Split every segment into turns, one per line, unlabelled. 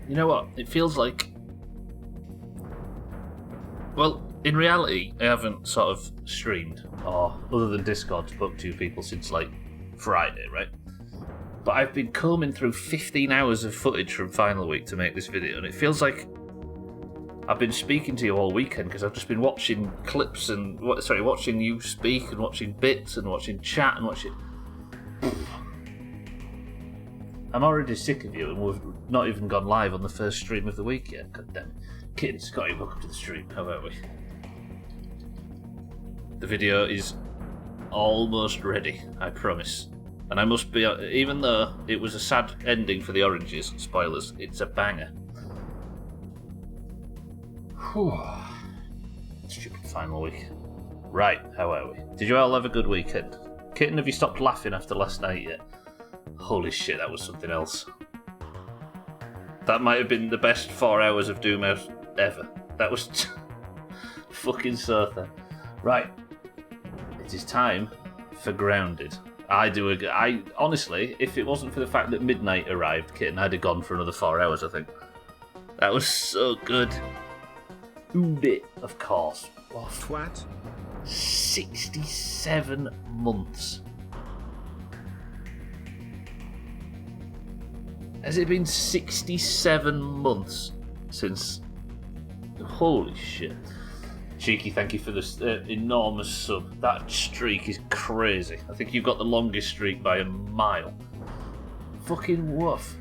You know what? It feels like... Well, in reality, I haven't sort of streamed, or other than Discord, spoke to you people since, like, Friday, right? But I've been combing through 15 hours of footage from Final Week to make this video, and it feels like I've been speaking to you all weekend, because I've just been watching clips and... watching you speak, and watching bits, and watching chat, and watching... I'm already sick of you, and we've not even gone live on the first stream of the week yet. God damn it. Kitten, Scotty, welcome to the stream. How are we? The video is almost ready, I promise. And I must be, even though it was a sad ending for the oranges, spoilers, it's a banger. Whew. Stupid Final Week. Right, how are we? Did you all have a good weekend? Kitten, have you stopped laughing after last night yet? Holy shit, that was something else. That might have been the best 4 hours of Doomhaus ever. That was fucking Sotha. Right. It is time for Grounded. I honestly, if it wasn't for the fact that midnight arrived, Kitten, I'd have gone for another 4 hours, I think. That was so good. Bit, of course. Oh,
Twat.
67 months. Has it been 67 months since... Holy shit. Cheeky, thank you for this enormous sub. That streak is crazy. I think you've got the longest streak by a mile. Fucking woof.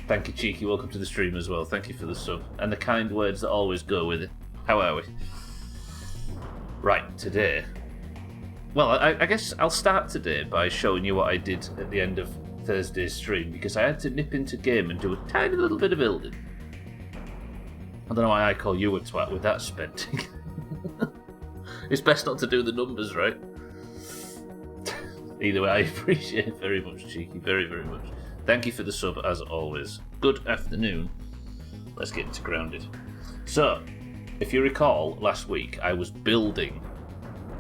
Thank you, Cheeky. Welcome to the stream as well. Thank you for the sub. And the kind words that always go with it. How are we? Right, today... Well, I guess I'll start today by showing you what I did at the end of Thursday's stream, because I had to nip into game and do a tiny little bit of building. I don't know why I call you a twat with that spending. It's best not to do the numbers, right? Either way, I appreciate it very much, Cheeky, very, very much. Thank you for the sub, as always. Good afternoon. Let's get into Grounded. So, if you recall, last week I was building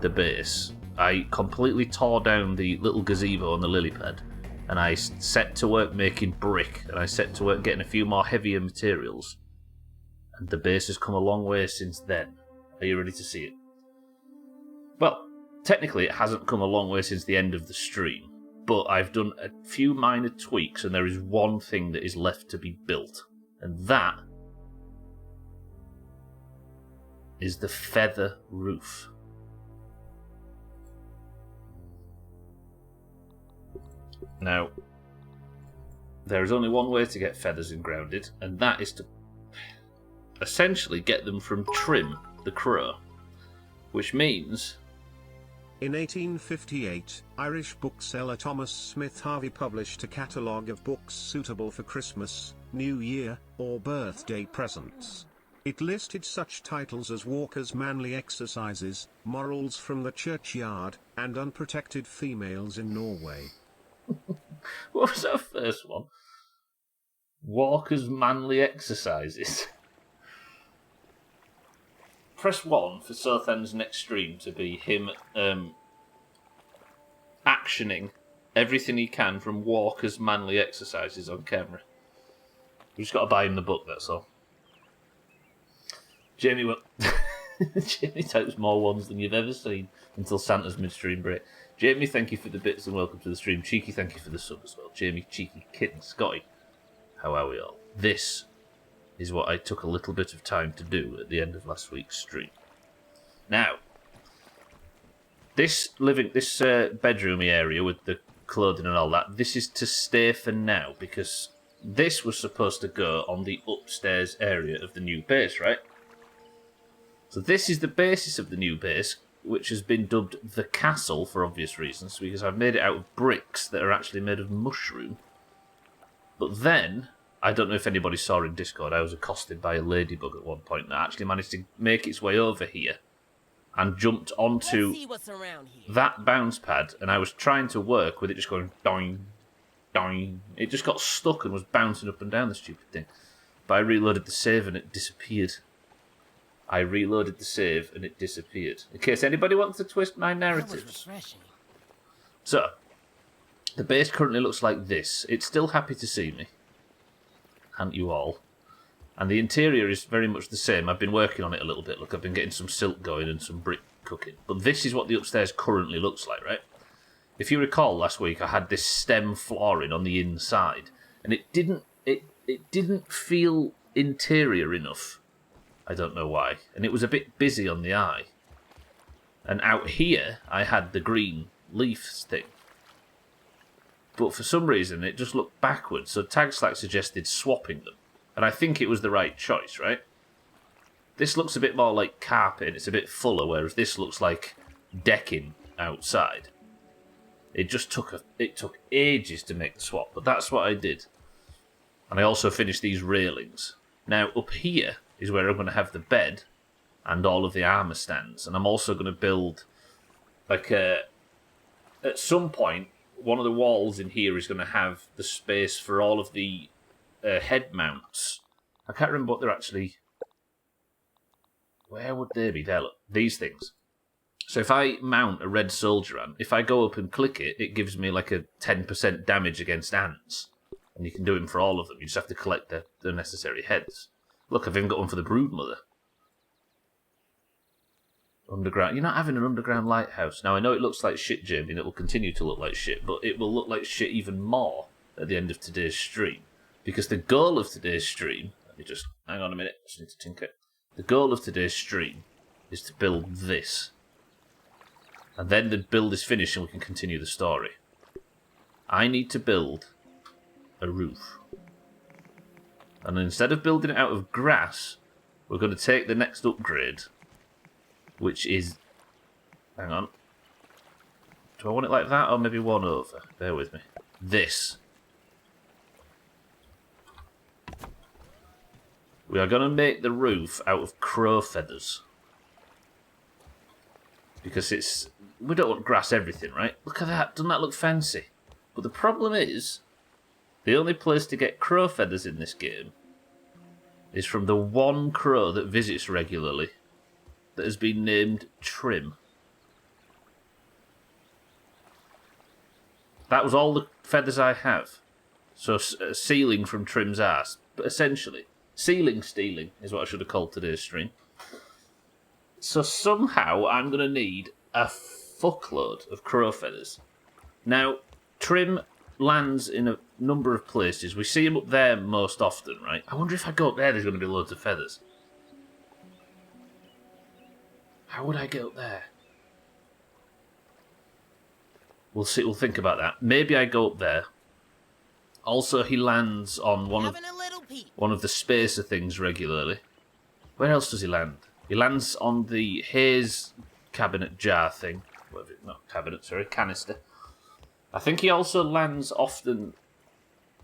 the base. I completely tore down the little gazebo on the lily pad, and I set to work making brick, and I set to work getting a few more heavier materials. And the base has come a long way since then. Are you ready to see it? Well, technically it hasn't come a long way since the end of the stream, but I've done a few minor tweaks, and there is one thing that is left to be built, and that is the feather roof. Now, there is only one way to get feathers in Grounded, and that is to essentially get them from Trim, the crow. Which means...
In 1858, Irish bookseller Thomas Smith Harvey published a catalogue of books suitable for Christmas, New Year, or birthday presents. It listed such titles as Walker's Manly Exercises, Morals from the Churchyard, and Unprotected Females in Norway.
What was that first one? Walker's Manly Exercises. Press 1 for Sothan's next stream to be him actioning everything he can from Walker's Manly Exercises on camera. We just got to buy him the book, that's all. Jamie Jamie types more ones than you've ever seen until Santa's mid-stream break. Jamie, thank you for the bits and welcome to the stream. Cheeky, thank you for the sub as well. Jamie, Cheeky, Kitten, Scotty, how are we all? This is what I took a little bit of time to do at the end of last week's stream. Now, this bedroomy area with the clothing and all that, this is to stay for now, because this was supposed to go on the upstairs area of the new base, right? So this is the basis of the new base, which has been dubbed the castle for obvious reasons, because I've made it out of bricks that are actually made of mushroom. But then, I don't know if anybody saw in Discord, I was accosted by a ladybug at one point that actually managed to make its way over here and jumped onto that bounce pad, and I was trying to work with it just going doing, doing. It just got stuck and was bouncing up and down the stupid thing. But I reloaded the save and it disappeared. In case anybody wants to twist my narratives. So, the base currently looks like this. It's still happy to see me. Aren't you all? And the interior is very much the same. I've been working on it a little bit. Look, I've been getting some silk going and some brick cooking. But this is what the upstairs currently looks like, right? If you recall last week, I had this stem flooring on the inside, and it didn't feel interior enough. I don't know why. And it was a bit busy on the eye. And out here, I had the green leaves thing. But for some reason, it just looked backwards, so Tag Slack suggested swapping them. And I think it was the right choice, right? This looks a bit more like carpet, and it's a bit fuller, whereas this looks like decking outside. It took ages to make the swap, but that's what I did. And I also finished these railings. Now, up here is where I'm going to have the bed and all of the armour stands. And I'm also going to build, like, at some point, one of the walls in here is going to have the space for all of the head mounts. I can't remember what they're actually... Where would they be? There, look. These things. So if I mount a red soldier ant, if I go up and click it, it gives me like a 10% damage against ants. And you can do them for all of them. You just have to collect the necessary heads. Look, I've even got one for the broodmother. Underground. You're not having an underground lighthouse. Now, I know it looks like shit, Jamie, and it will continue to look like shit, but it will look like shit even more at the end of today's stream. Because the goal of today's stream... Let me just... Hang on a minute. I just need to tinker. The goal of today's stream is to build this. And then the build is finished and we can continue the story. I need to build a roof. And instead of building it out of grass, we're going to take the next upgrade, which is... Hang on. Do I want it like that or maybe one over? Bear with me. This. We are going to make the roof out of crow feathers. Because it's... We don't want grass everything, right? Look at that. Doesn't that look fancy? But the problem is, the only place to get crow feathers in this game is from the one crow that visits regularly that has been named Trim. That was all the feathers I have. So, ceiling from Trim's ass. But essentially, ceiling stealing is what I should have called today's stream. So somehow I'm going to need a fuckload of crow feathers. Now, Trim lands in a number of places. We see him up there most often, right? I wonder if I go up there, there's going to be loads of feathers. How would I get up there? We'll see. We'll think about that. Maybe I go up there. Also, he lands on one of the spacer things regularly. Where else does he land? He lands on the haze cabinet jar thing. Not cabinet, sorry, canister. I think he also lands often...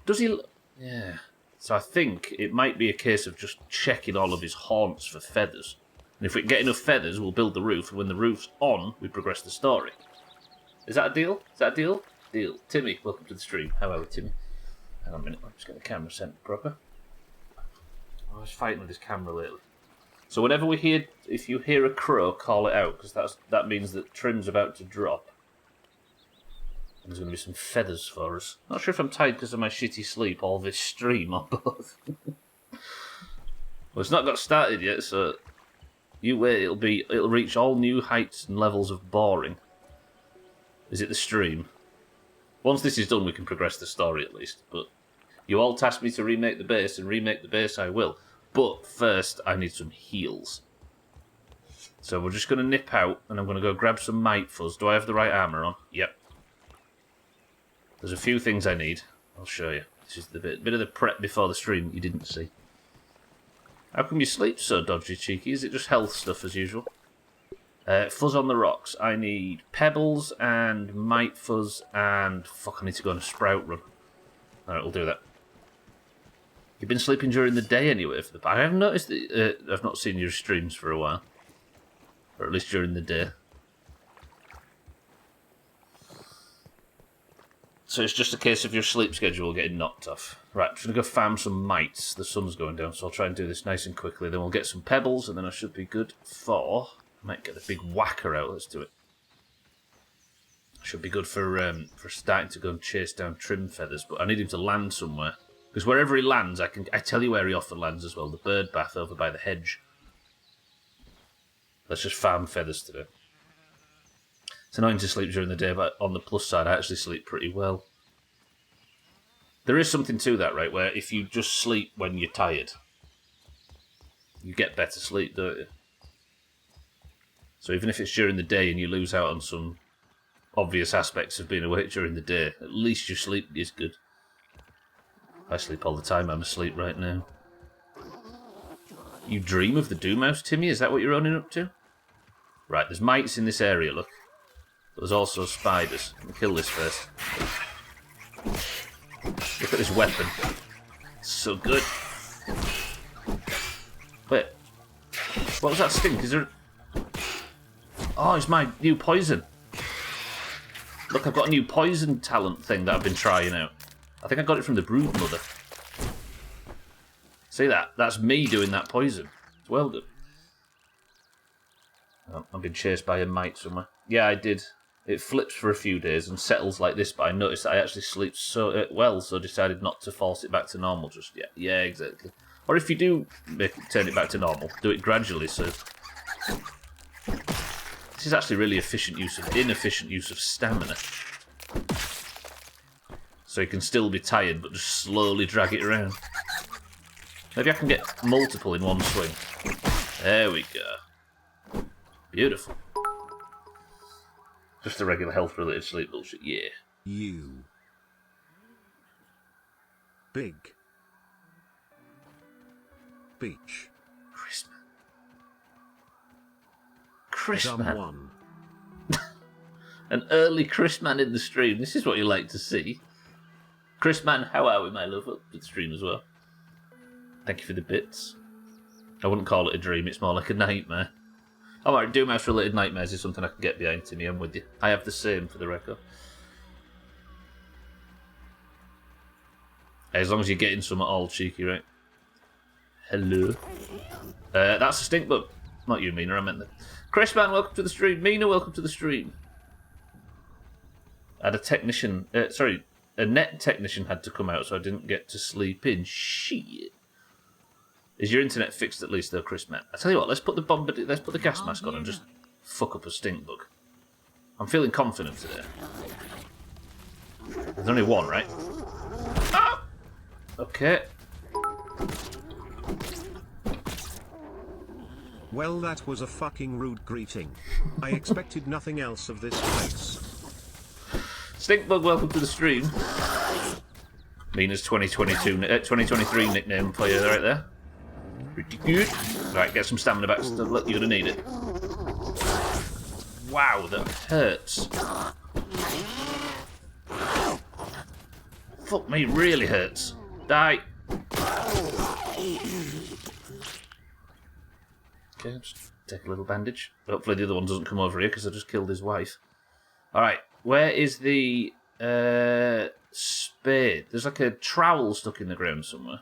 Does he... Yeah. So I think it might be a case of just checking all of his haunts for feathers. And if we get enough feathers, we'll build the roof. And when the roof's on, we progress the story. Is that a deal? Is that a deal? Deal. Timmy, welcome to the stream. How are we, Timmy? Hang on a minute, I'm just getting the camera set proper. I was fighting with this camera lately. So whenever we hear, if you hear a crow, call it out, because that means that Trim's about to drop. And there's going to be some feathers for us. Not sure if I'm tired because of my shitty sleep or this stream or both. Well, it's not got started yet, so you wait. It'll reach all new heights and levels of boring. Is it the stream? Once this is done, we can progress the story at least. But you all tasked me to remake the base, and remake the base I will. But first, I need some heals. So we're just going to nip out, and I'm going to go grab some Might Fuzz. Do I have the right armour on? Yep. There's a few things I need. I'll show you. This is the bit of the prep before the stream that you didn't see. How come you sleep so dodgy, cheeky? Is it just health stuff as usual? Fuzz on the rocks. I need pebbles and Might Fuzz and... Fuck, I need to go on a sprout run. Alright, we'll do that. You've been sleeping during the day anyway. I haven't noticed that I've not seen your streams for a while. Or at least during the day. So it's just a case of your sleep schedule getting knocked off. Right, I'm just going to go farm some mites. The sun's going down, so I'll try and do this nice and quickly. Then we'll get some pebbles, and then I should be good for... I might get the big whacker out. Let's do it. Should be good for starting to go and chase down Trim feathers, but I need him to land somewhere. Because wherever he lands, I tell you where he often lands as well. The bird bath over by the hedge. Let's just farm feathers today. It's annoying to sleep during the day, but on the plus side, I actually sleep pretty well. There is something to that, right? Where if you just sleep when you're tired, you get better sleep, don't you? So even if it's during the day and you lose out on some obvious aspects of being awake during the day, at least your sleep is good. I sleep all the time. I'm asleep right now. You dream of the Doomhaus, Timmy? Is that what you're owning up to? Right, there's mites in this area, look. But there's also spiders. Let me kill this first. Look at this weapon. It's so good. Wait. What was that stink? Is there... Oh, it's my new poison. Look, I've got a new poison talent thing that I've been trying out. I think I got it from the Brood Mother. See that? That's me doing that poison. It's well done. Oh, I've been chased by a mite somewhere. Yeah, I did. It flips for a few days and settles like this, but I noticed that I actually sleep so well, so I decided not to force it back to normal just yet. Yeah, exactly. Or if you do turn it back to normal, do it gradually, so... This is actually really inefficient use of stamina. So you can still be tired, but just slowly drag it around. Maybe I can get multiple in one swing. There we go. Beautiful. Just the regular health-related sleep bullshit, yeah.
You. Big. Beach.
Chrisman.
Dumb one.
An early Chrisman in the stream. This is what you like to see. Chrisman, how are we, my love? Up to the stream as well. Thank you for the bits. I wouldn't call it a dream, it's more like a nightmare. Oh, right, Doomhaus-related nightmares is something I can get behind, Timmy. I'm with you. I have the same, for the record. As long as you're getting some at all cheeky, right? Hello. That's a stink bug. Not you, Mina, I meant that. Chrisman, welcome to the stream. Mina, welcome to the stream. I had a technician... a net technician had to come out, so I didn't get to sleep in. Shit. Is your internet fixed at least, though, Chrisman? I tell you what, let's put the gas mask on and just fuck up a stink bug. I'm feeling confident today. There's only one, right? Ah! Okay.
Well, that was a fucking rude greeting. I expected nothing else of this place.
Stinkbug, welcome to the stream. Mina's 2023 nickname for you right there. Pretty good. Right, get some stamina back, Stubbler. You're gonna need it. Wow, that hurts. Fuck me, really hurts. Die. Okay, just take a little bandage. Hopefully the other one doesn't come over here because I just killed his wife. Alright, where is the spade? There's like a trowel stuck in the ground somewhere.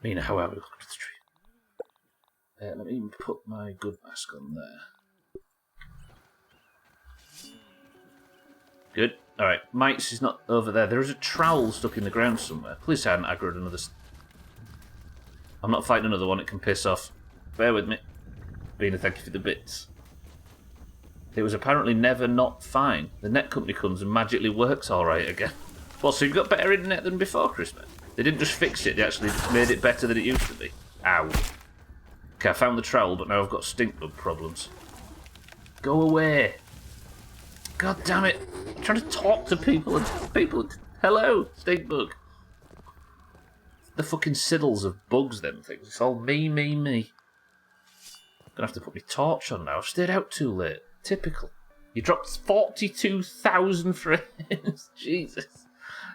Mina, how are we? Welcome to the stream. Let me even put my good mask on there. Good. Alright, Mites is not over there. There is a trowel stuck in the ground somewhere. Please say I haven't aggroed another... I'm not fighting another one, it can piss off. Bear with me. Mina, thank you for the bits. It was apparently never not fine. The net company comes and magically works alright again. Well, so you've got better internet than before Christmas? They didn't just fix it, they actually made it better than it used to be. Ow. Okay, I found the trowel, but now I've got stink bug problems. Go away. God damn it. I'm trying to talk to people and hello, stink bug. The fucking siddles of bugs, them things. It's all me. Gonna have to put my torch on now. I've stayed out too late. Typical. You dropped 42,000 frames. Jesus.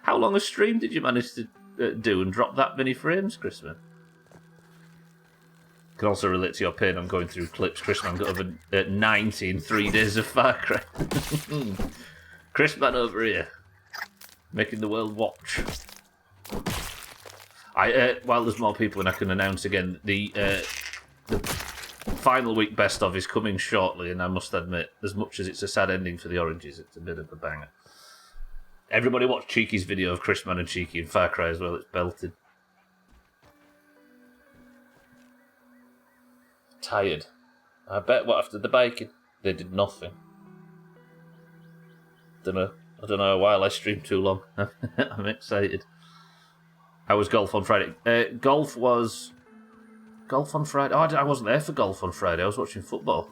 How long a stream did you manage to do and drop that many frames, Chrisman? Can also relate to your pain. I'm going through clips. Chrisman got over at 90 in 3 days of Far Cry. Chrisman over here, making the world watch. While there's more people, and I can announce again, the final week best of is coming shortly, and I must admit, as much as it's a sad ending for the Oranges, it's a bit of a banger. Everybody watch Cheeky's video of Chris Man and Cheeky in Far Cry as well. It's belted. Tired. I bet what after the biking they did nothing. I don't know why I streamed too long. I'm excited. How was golf on Friday? Golf on Friday. Oh, I wasn't there for golf on Friday. I was watching football.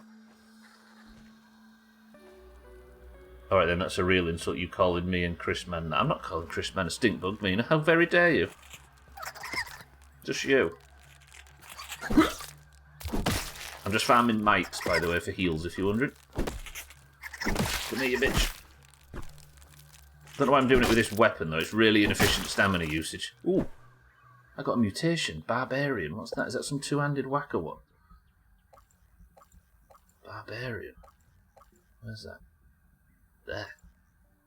All right, then that's a real insult. You calling me and Chris Man? I'm not calling Chris Man a stink bug, Mina. How very dare you? Just you. I'm just farming mites, by the way, for heals if you're wondering. Come here, you bitch. Don't know why I'm doing it with this weapon, though. It's really inefficient stamina usage. Ooh. I got a mutation. Barbarian. What's that? Is that some two-handed whacker one? Barbarian. Where's that? There.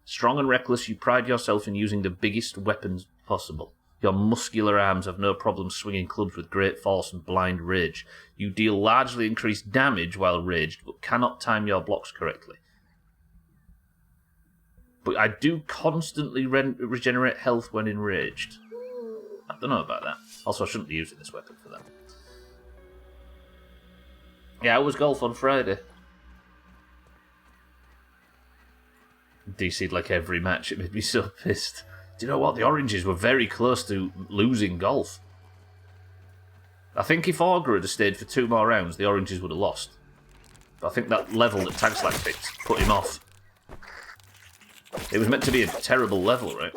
Strong and reckless, you pride yourself in using the biggest weapons possible. Your muscular arms have no problem swinging clubs with great force and blind rage. You deal largely increased damage while raged, but cannot time your blocks correctly. But I do constantly regenerate health when enraged. I don't know about that. Also, I shouldn't be using this weapon for that. Yeah, I was golf on Friday. DC'd like every match. It made me so pissed. Do you know what? The Oranges were very close to losing golf. I think if Augur had stayed for 2 more rounds, the Oranges would have lost. But I think that level that Tagslag picked put him off. It was meant to be a terrible level, right?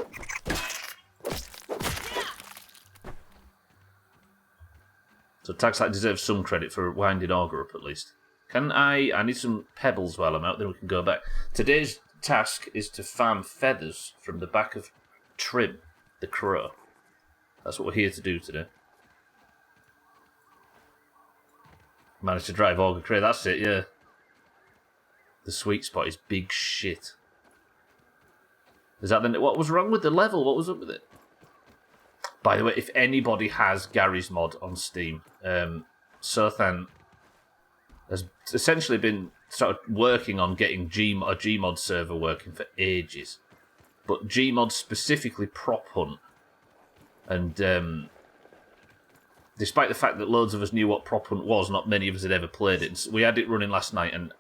So Tagslag deserves some credit for winding Augur up at least. I need some pebbles while I'm out, then we can go back. Today's task is to farm feathers from the back of Trim, the crow. That's what we're here to do today. Managed to drive Augur Cray, that's it, yeah. The sweet spot is big shit. Is that the... What was wrong with the level? What was up with it? By the way, if anybody has Gary's mod on Steam, Sothan has essentially been sort of working on getting a Gmod server working for ages. But Gmod specifically prop hunt. And despite the fact that loads of us knew what prop hunt was, not many of us had ever played it. And we had it running last night, and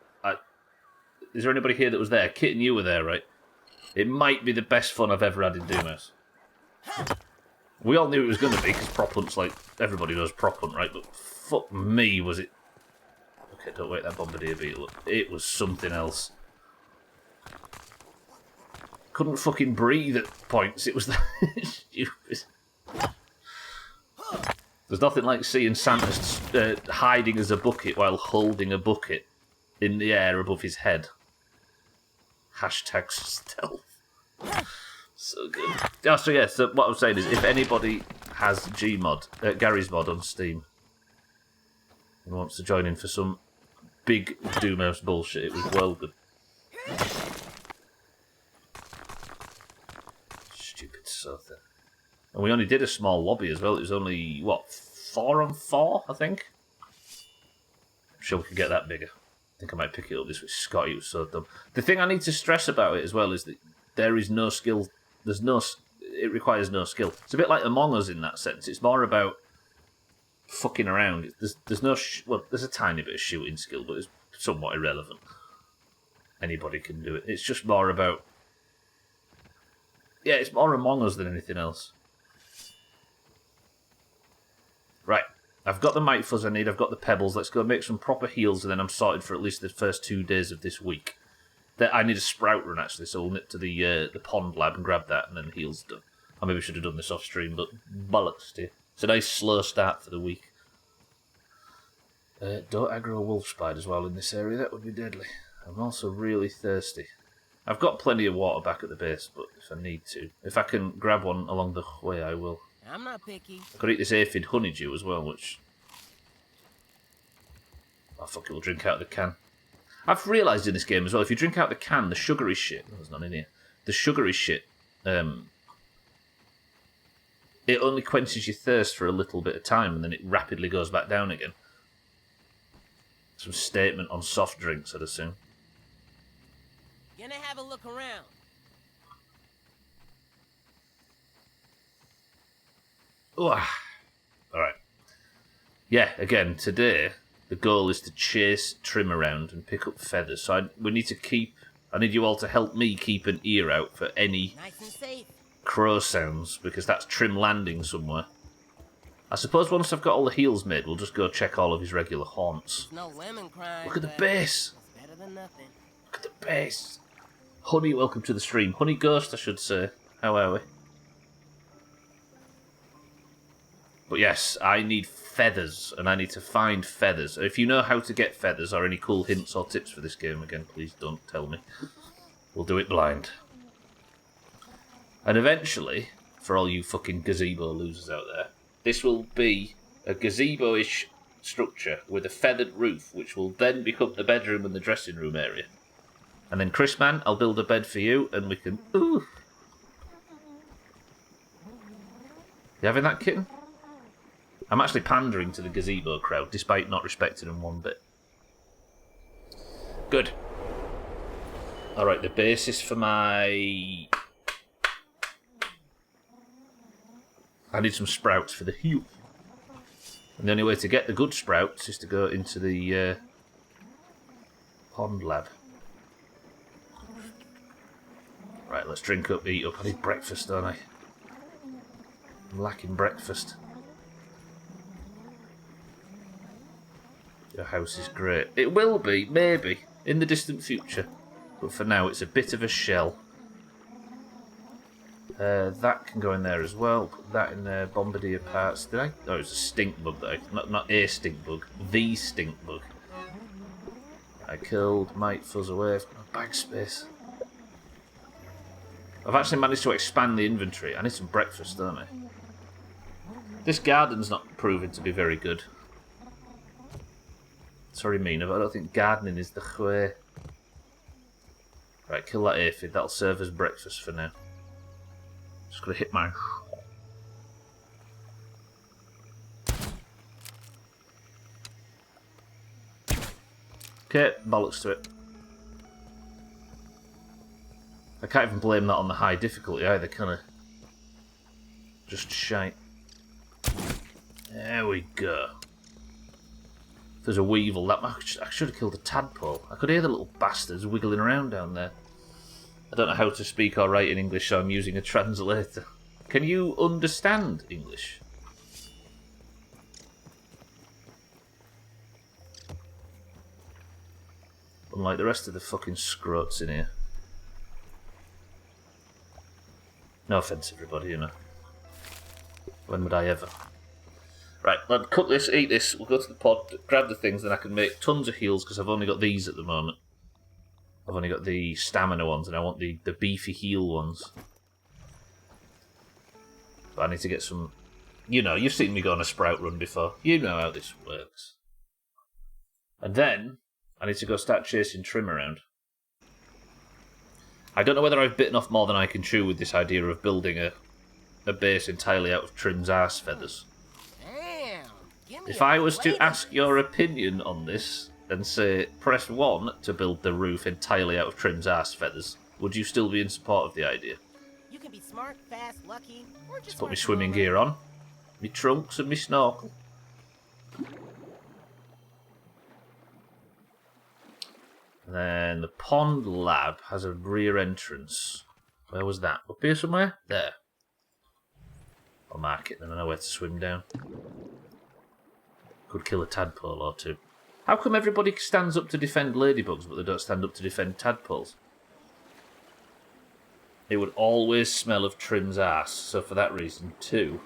is there anybody here that was there? Kit and you were there, right? It might be the best fun I've ever had in Doomhaus. We all knew it was going to be, because prop hunt's like... Everybody knows prop hunt, right? But fuck me, was it... Okay, don't wake that bombardier beetle up. It was something else. Couldn't fucking breathe at points. It was that stupid. There's nothing like seeing Santa hiding as a bucket while holding a bucket in the air above his head. Hashtag stealth. So good. Oh, so yeah, so what I'm saying is, if anybody has Gary's mod on Steam, and wants to join in for some big Doomhaus bullshit, it was well good. Stupid Sotha. And we only did a small lobby as well. It was only, what, 4-on-4, I think? I'm sure we could get that bigger. I think I might pick it up this week. Scott, he was so dumb. The thing I need to stress about it as well is that there is no skill. It requires no skill. It's a bit like Among Us in that sense. It's more about fucking around. There's no... there's a tiny bit of shooting skill, but it's somewhat irrelevant. Anybody can do it. It's just more about... Yeah, it's more Among Us than anything else. Right. I've got the Might Fuzz I need. I've got the Pebbles. Let's go make some proper heals, and then I'm sorted for at least the first 2 days of this week. I need a Sprout run, actually, so we'll nip to the Pond Lab and grab that, and then heals done. I maybe should have done this off stream, but bollocks to you. It's a nice slow start for the week. Don't aggro wolf spiders while in this area. That would be deadly. I'm also really thirsty. I've got plenty of water back at the base, but if I need to. If I can grab one along the way, I will.
I'm not picky.
I could eat this aphid honeydew as well, which... Oh, fuck it, we'll drink out of the can. I've realised in this game as well, if you drink out the can, the sugary shit... Oh, there's none in here. The sugary shit, it only quenches your thirst for a little bit of time, and then it rapidly goes back down again. Some statement on soft drinks, I'd assume.
Gonna have a look around.
Alright. Yeah, again, today, the goal is to chase Trim around and pick up feathers. So we need to keep... I need you all to help me keep an ear out for any
Nice and safe.
crow sounds, because that's Trim landing somewhere. I suppose once I've got all the heels made, we'll just go check all of his regular haunts.
No lemon crime.
Look at the
but
base!
It's better than nothing.
Look at the base! Honey, welcome to the stream. Honey Ghost, I should say. How are we? But yes, I need feathers, and I need to find feathers. If you know how to get feathers, or any cool hints or tips for this game, again, please don't tell me. We'll do it blind. And eventually, for all you fucking gazebo losers out there, this will be a gazebo-ish structure with a feathered roof, which will then become the bedroom and the dressing room area. And then, Chris, man, I'll build a bed for you, and we can... Ooh! You having that, kitten? I'm actually pandering to the gazebo crowd, despite not respecting them one bit. Good. Alright, the basis for my... I need some sprouts for the heel. And the only way to get the good sprouts is to go into the pond lab. Right, let's drink up, eat up. I need breakfast, don't I? I'm lacking breakfast. Your house is great. It will be, maybe, in the distant future. But for now, it's a bit of a shell. That can go in there as well. Put that in there. Bombardier parts. Did I? Oh, it's a stink bug. That not a stink bug. The stink bug. I killed. Might fuzz away. I've got no bag space. I've actually managed to expand the inventory. I need some breakfast, don't I? This garden's not proven to be very good. Sorry, Mina, but I don't think gardening is the way. Right, kill that aphid. That'll serve as breakfast for now. Just gotta hit my... Okay, bollocks to it. I can't even blame that on the high difficulty either, can I? Just shite. There we go. If there's a weevil, I should have killed a tadpole. I could hear the little bastards wiggling around down there. I don't know how to speak or write in English, so I'm using a translator. Can you understand English? Unlike the rest of the fucking scroats in here. No offence, everybody, you know. When would I ever? Right, let's cook this, eat this, we'll go to the pod, grab the things, then I can make tons of heals, because I've only got these at the moment. I've only got the stamina ones, and I want the beefy heal ones. But I need to get some... You know, you've seen me go on a sprout run before. You know how this works. And then, I need to go start chasing Trim around. I don't know whether I've bitten off more than I can chew with this idea of building a base entirely out of Trim's arse feathers. If I was to ask your opinion on this and say press 1 to build the roof entirely out of Trim's arse feathers, would you still be in support of the idea?
You can be smart, fast, lucky, or just
Put my swimming gear on, my trunks and my snorkel. And then the pond lab has a rear entrance. Where was that? Up here somewhere? There. I'll mark it, then I know where to swim down. Could kill a tadpole or two. How come everybody stands up to defend ladybugs, but they don't stand up to defend tadpoles? It would always smell of Trim's ass, so for that reason too.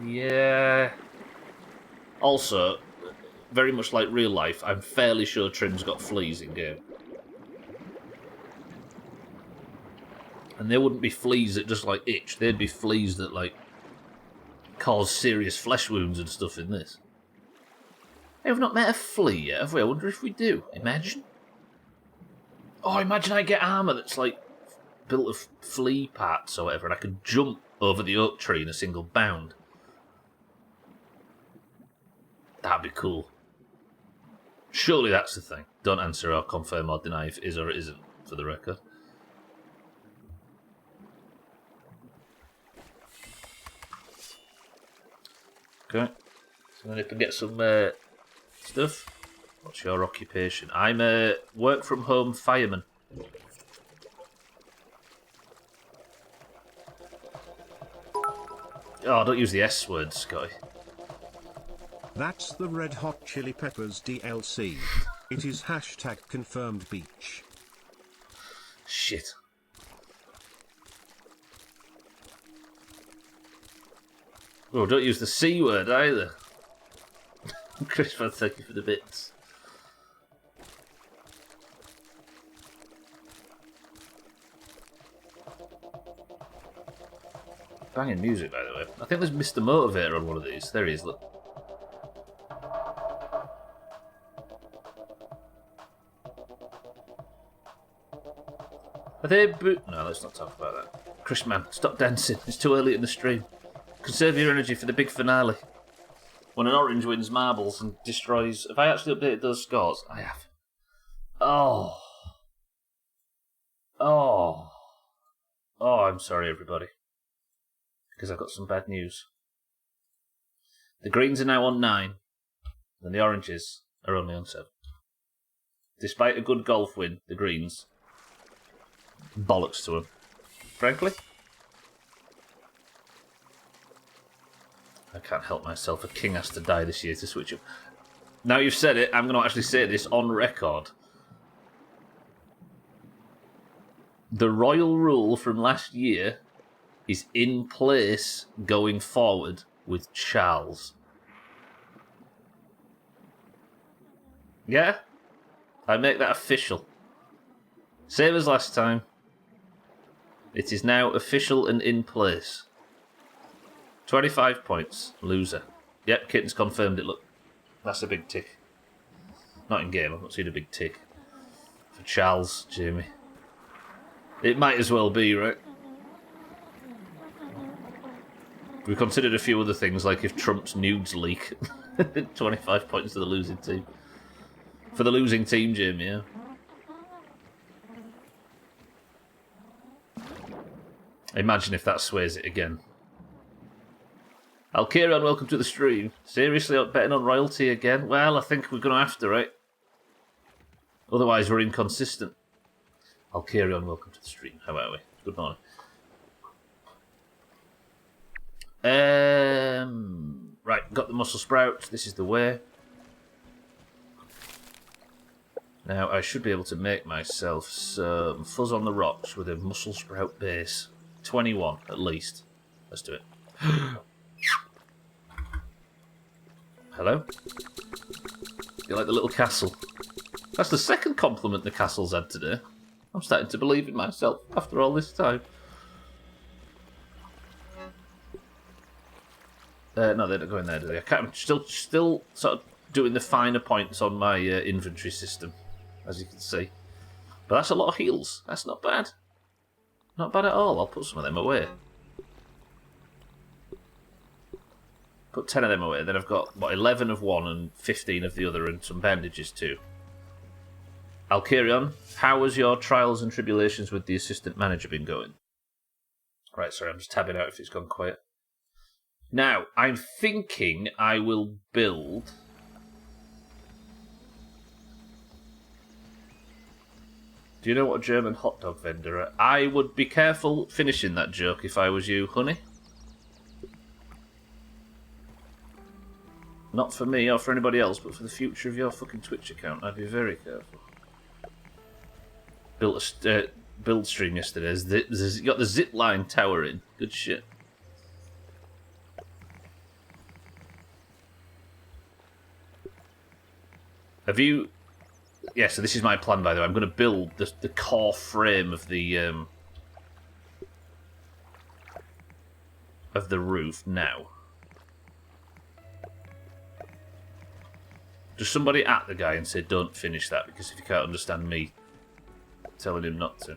Yeah. Also, very much like real life, I'm fairly sure Trim's got fleas in game. And they wouldn't be fleas that just like itch, they'd be fleas that like cause serious flesh wounds and stuff in this. We've not met a flea yet, have we? I wonder if we do. Imagine. Oh, imagine I get armour that's like built of flea parts or whatever, and I could jump over the oak tree in a single bound. That'd be cool. Surely that's the thing. Don't answer or confirm or deny if it is or it isn't, for the record. Okay. So then I can get some stuff. What's your occupation? I'm a work-from-home fireman. Oh, don't use the S word, Scotty.
That's the Red Hot Chili Peppers DLC. It is hashtag confirmed beach.
Shit. Oh, don't use the C word either. Chris, thank you for the bits. Banging music, by the way. I think there's Mr. Motivator on one of these. There he is, look. Are they No, let's not talk about that. Chris, man, stop dancing. It's too early in the stream. Conserve your energy for the big finale. When an orange wins marbles and destroys... Have I actually updated those scores? I have. Oh. Oh. Oh, I'm sorry, everybody. Because I've got some bad news. The greens are now on 9, and the oranges are only on 7. Despite a good golf win, the greens... Bollocks to them. Frankly... I can't help myself. A king has to die this year to switch up. Now you've said it, I'm going to actually say this on record. The royal rule from last year is in place going forward with Charles. Yeah? I make that official. Same as last time. It is now official and in place. 25 points. Loser. Yep, Kitten's confirmed it, look. That's a big tick. Not in game, I've not seen a big tick. For Charles, Jamie. It might as well be, right? We considered a few other things, like if Trump's nudes leak. 25 points to the losing team. For the losing team, Jamie, yeah. Imagine if that sways it again. Alkirion, welcome to the stream. Seriously, betting on royalty again? Well, I think we're going to have to, right? Otherwise, we're inconsistent. Alkirion, welcome to the stream. How are we? Good morning. Right, got the muscle sprouts. This is the way. Now, I should be able to make myself some fuzz on the rocks with a muscle sprout base. 21, at least. Let's do it. Hello? You like the little castle? That's the second compliment the castle's had today. I'm starting to believe in myself after all this time. No, they don't go in there, do they? I'm still sort of doing the finer points on my inventory system, as you can see. But that's a lot of heals. That's not bad. Not bad at all. I'll put some of them away. Put 10 of them away. Then I've got, what, 11 of one and 15 of the other and some bandages too. Alkirion, how has your trials and tribulations with the assistant manager been going? Right, sorry, I'm just tabbing out if it's gone quiet. Now, I'm thinking I will build... Do you know what a German hot dog vendor are? I would be careful finishing that joke if I was you, honey. Not for me or for anybody else, but for the future of your fucking Twitch account. I'd be very careful. Built a build stream yesterday. Got the zip line tower in. Good shit. Have you... Yeah, so this is my plan, by the way. I'm going to build the core frame of the roof now. Just somebody at the guy and say, don't finish that, because if you can't understand me telling him not to.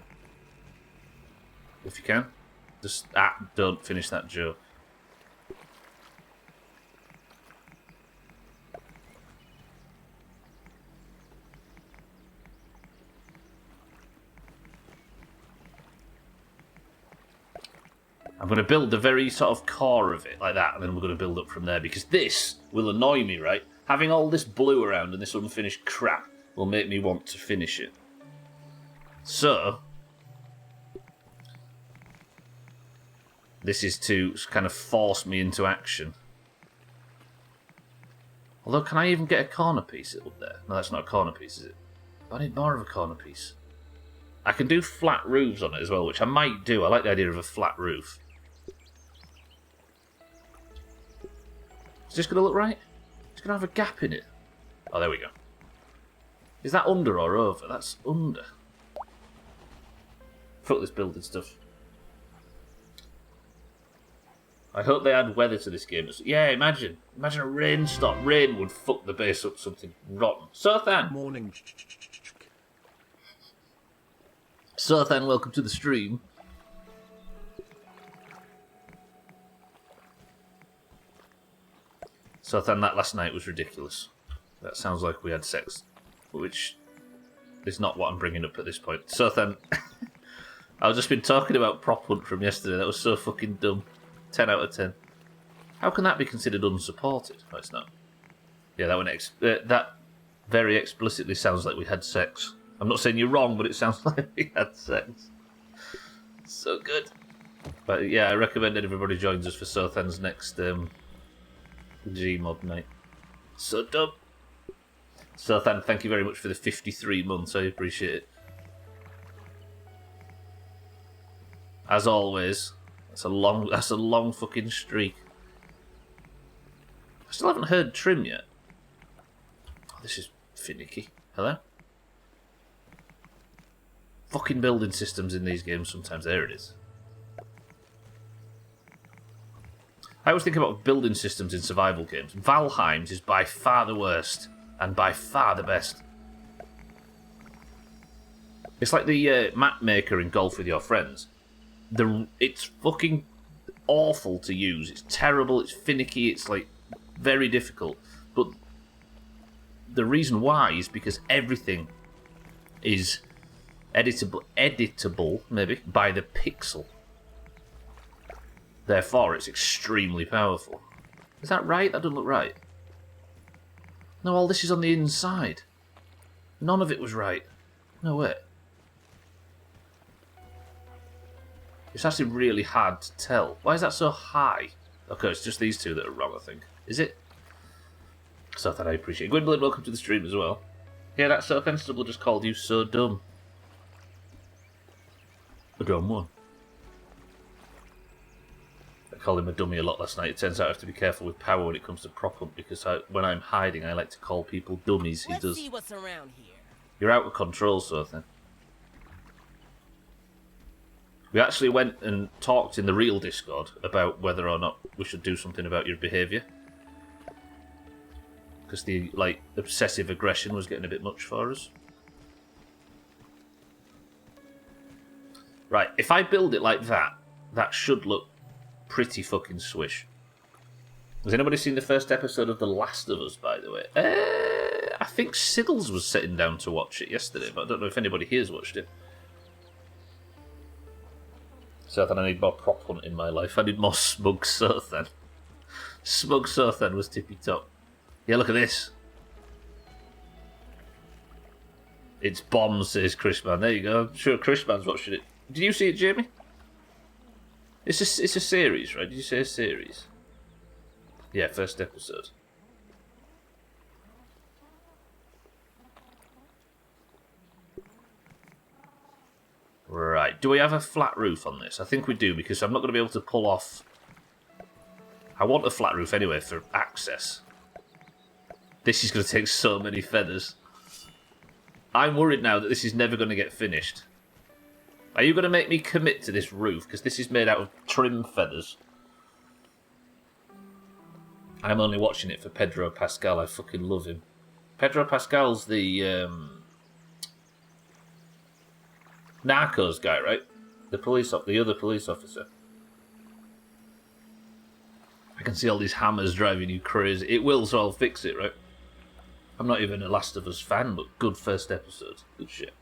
If you can, just don't finish that joke. I'm going to build the very sort of core of it like that, and then we're going to build up from there, because this will annoy me, right? Having all this blue around and this unfinished crap will make me want to finish it. So, this is to kind of force me into action. Although, can I even get a corner piece up there? No, that's not a corner piece, is it? I need more of a corner piece. I can do flat roofs on it as well, which I might do. I like the idea of a flat roof. Is this going to look right? It's going to have a gap in it. Oh, there we go. Is that under or over? That's under. Fuck this building stuff. I hope they add weather to this game. Yeah, imagine a rainstorm. Rain would fuck the base up something rotten. Sothan!
Morning.
Sothan, welcome to the stream. Sothan, that last night was ridiculous. That sounds like we had sex, which is not what I'm bringing up at this point. Sothan, I've just been talking about Prop Hunt from yesterday. That was so fucking dumb. 10 out of 10. How can that be considered unsupported? No, it's not. Yeah, that one that very explicitly sounds like we had sex. I'm not saying you're wrong, but it sounds like we had sex. So good. But yeah, I recommend that everybody joins us for Sothan's next Gmod night. So dumb. Sothan, thank you very much for the 53 months. I appreciate it. As always, that's a long fucking streak. I still haven't heard Trim yet. Oh, this is finicky. Hello? Fucking building systems in these games sometimes. There it is. I always think about building systems in survival games. Valheim's is by far the worst, and by far the best. It's like the map maker in Golf with Your Friends. It's fucking awful to use. It's terrible, it's finicky, it's like very difficult. But the reason why is because everything is editable maybe, by the pixel. Therefore, it's extremely powerful. Is that right? That doesn't look right. No, all this is on the inside. None of it was right. No way. It's actually really hard to tell. Why is that so high? Okay, it's just these two that are wrong, I think. Is it? So that I appreciate. Gwynblade, welcome to the stream as well. Yeah, that Stubbler just called you so dumb. A dumb one. I called him a dummy a lot last night. It turns out I have to be careful with power when it comes to prop hunt, because when I'm hiding, I like to call people dummies.
Let's see what's around here.
You're out of control, Sothan. We actually went and talked in the real Discord about whether or not we should do something about your behaviour. Because the, obsessive aggression was getting a bit much for us. Right, if I build it like that, that should look pretty fucking swish. Has anybody seen the first episode of The Last of Us, by the way? I think Siddles was sitting down to watch it yesterday, but I don't know if anybody here's watched it. Sothan, I need more prop hunt in my life. I need more Smug Sothan. Smug Sothan was tippy top. Yeah, look at this. It's bombs, says Chrisman. There you go. I'm sure Chrisman's watching it. Did you see it, Jamie? It's a series, right? Did you say a series? Yeah, first episode. Right, do we have a flat roof on this? I think we do, because I'm not going to be able to pull off... I want a flat roof anyway for access. This is going to take so many feathers. I'm worried now that this is never going to get finished. Are you going to make me commit to this roof? Because this is made out of trim feathers. I'm only watching it for Pedro Pascal. I fucking love him. Pedro Pascal's the... Narcos guy, right? The other police officer. I can see all these hammers driving you crazy. It will, so I'll fix it, right? I'm not even a Last of Us fan, but good first episode. Good shit.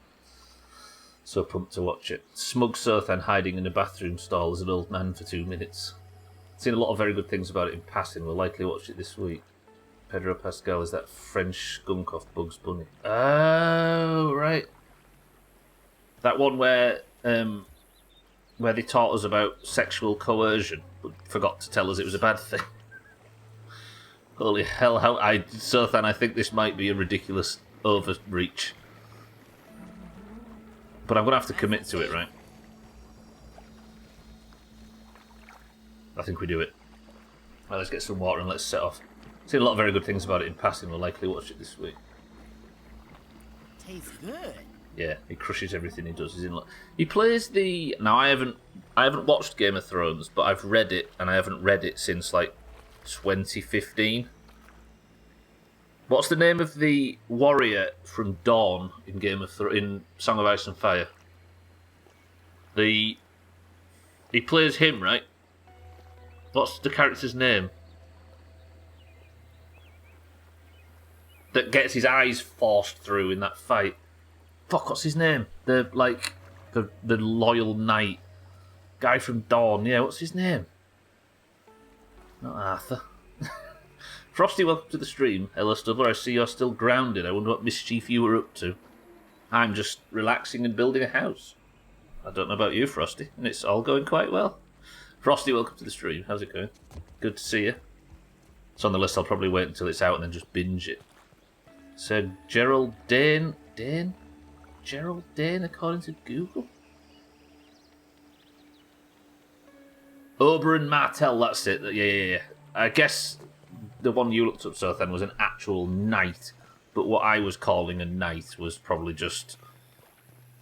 So pumped to watch it. Smug Sothan hiding in a bathroom stall as an old man for 2 minutes. Seen a lot of very good things about it in passing. We'll likely watch it this week. Pedro Pascal is that French skunk off Bugs Bunny. Oh, right. That one where they taught us about sexual coercion, but forgot to tell us it was a bad thing. Holy hell! Sothan, I think this might be a ridiculous overreach, but I'm gonna have to commit to it, right? I think we do it. Right, let's get some water and let's set off. Seen a lot of very good things about it in passing. We'll likely watch it this week.
Tastes good.
Yeah, he crushes everything he does. He plays the. Now I haven't watched Game of Thrones, but I've read it, and I haven't read it since like 2015. What's the name of the warrior from Dawn in in Song of Ice and Fire? He plays him, right? What's the character's name? That gets his eyes forced through in that fight. Fuck, what's his name? The loyal knight. Guy from Dawn, yeah, what's his name? Not Arthur. Frosty, welcome to the stream. Hello, Stubbler, I see you're still grounded. I wonder what mischief you were up to. I'm just relaxing and building a house. I don't know about you, Frosty, and it's all going quite well. Frosty, welcome to the stream. How's it going? Good to see you. It's on the list. I'll probably wait until it's out and then just binge it. So, Gerald Dane? Gerald Dane, according to Google? Oberyn Martell, that's it. Yeah. I guess the one you looked up, Sothan, was an actual knight. But what I was calling a knight was probably just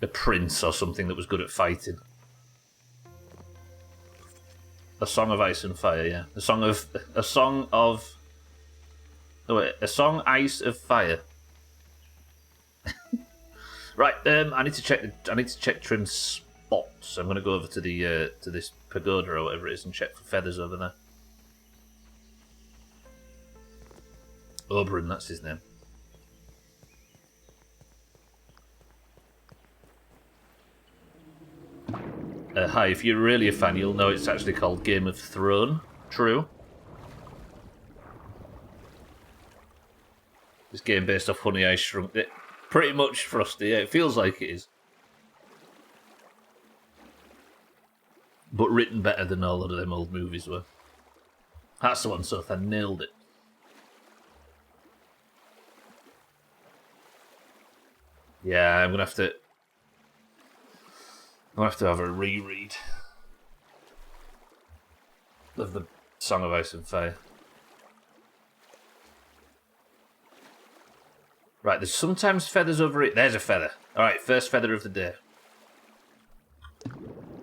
a prince or something that was good at fighting. A Song of Ice and Fire, yeah. A song Ice of Fire. Right, I need to check Trim's spots. I'm going to go over to the to this pagoda or whatever it is and check for feathers over there. Oberyn, that's his name. Hi, if you're really a fan, you'll know it's actually called Game of Thrones. True. This game based off Honey, I Shrunk It. Pretty much, Frosty, yeah, it feels like it is. But written better than all of them old movies were. That's the one, Sothan nailed it. Yeah, I'm gonna have to have a reread of the Song of Ice and Fire. Right, there's sometimes feathers over it. There's a feather. Alright, first feather of the day.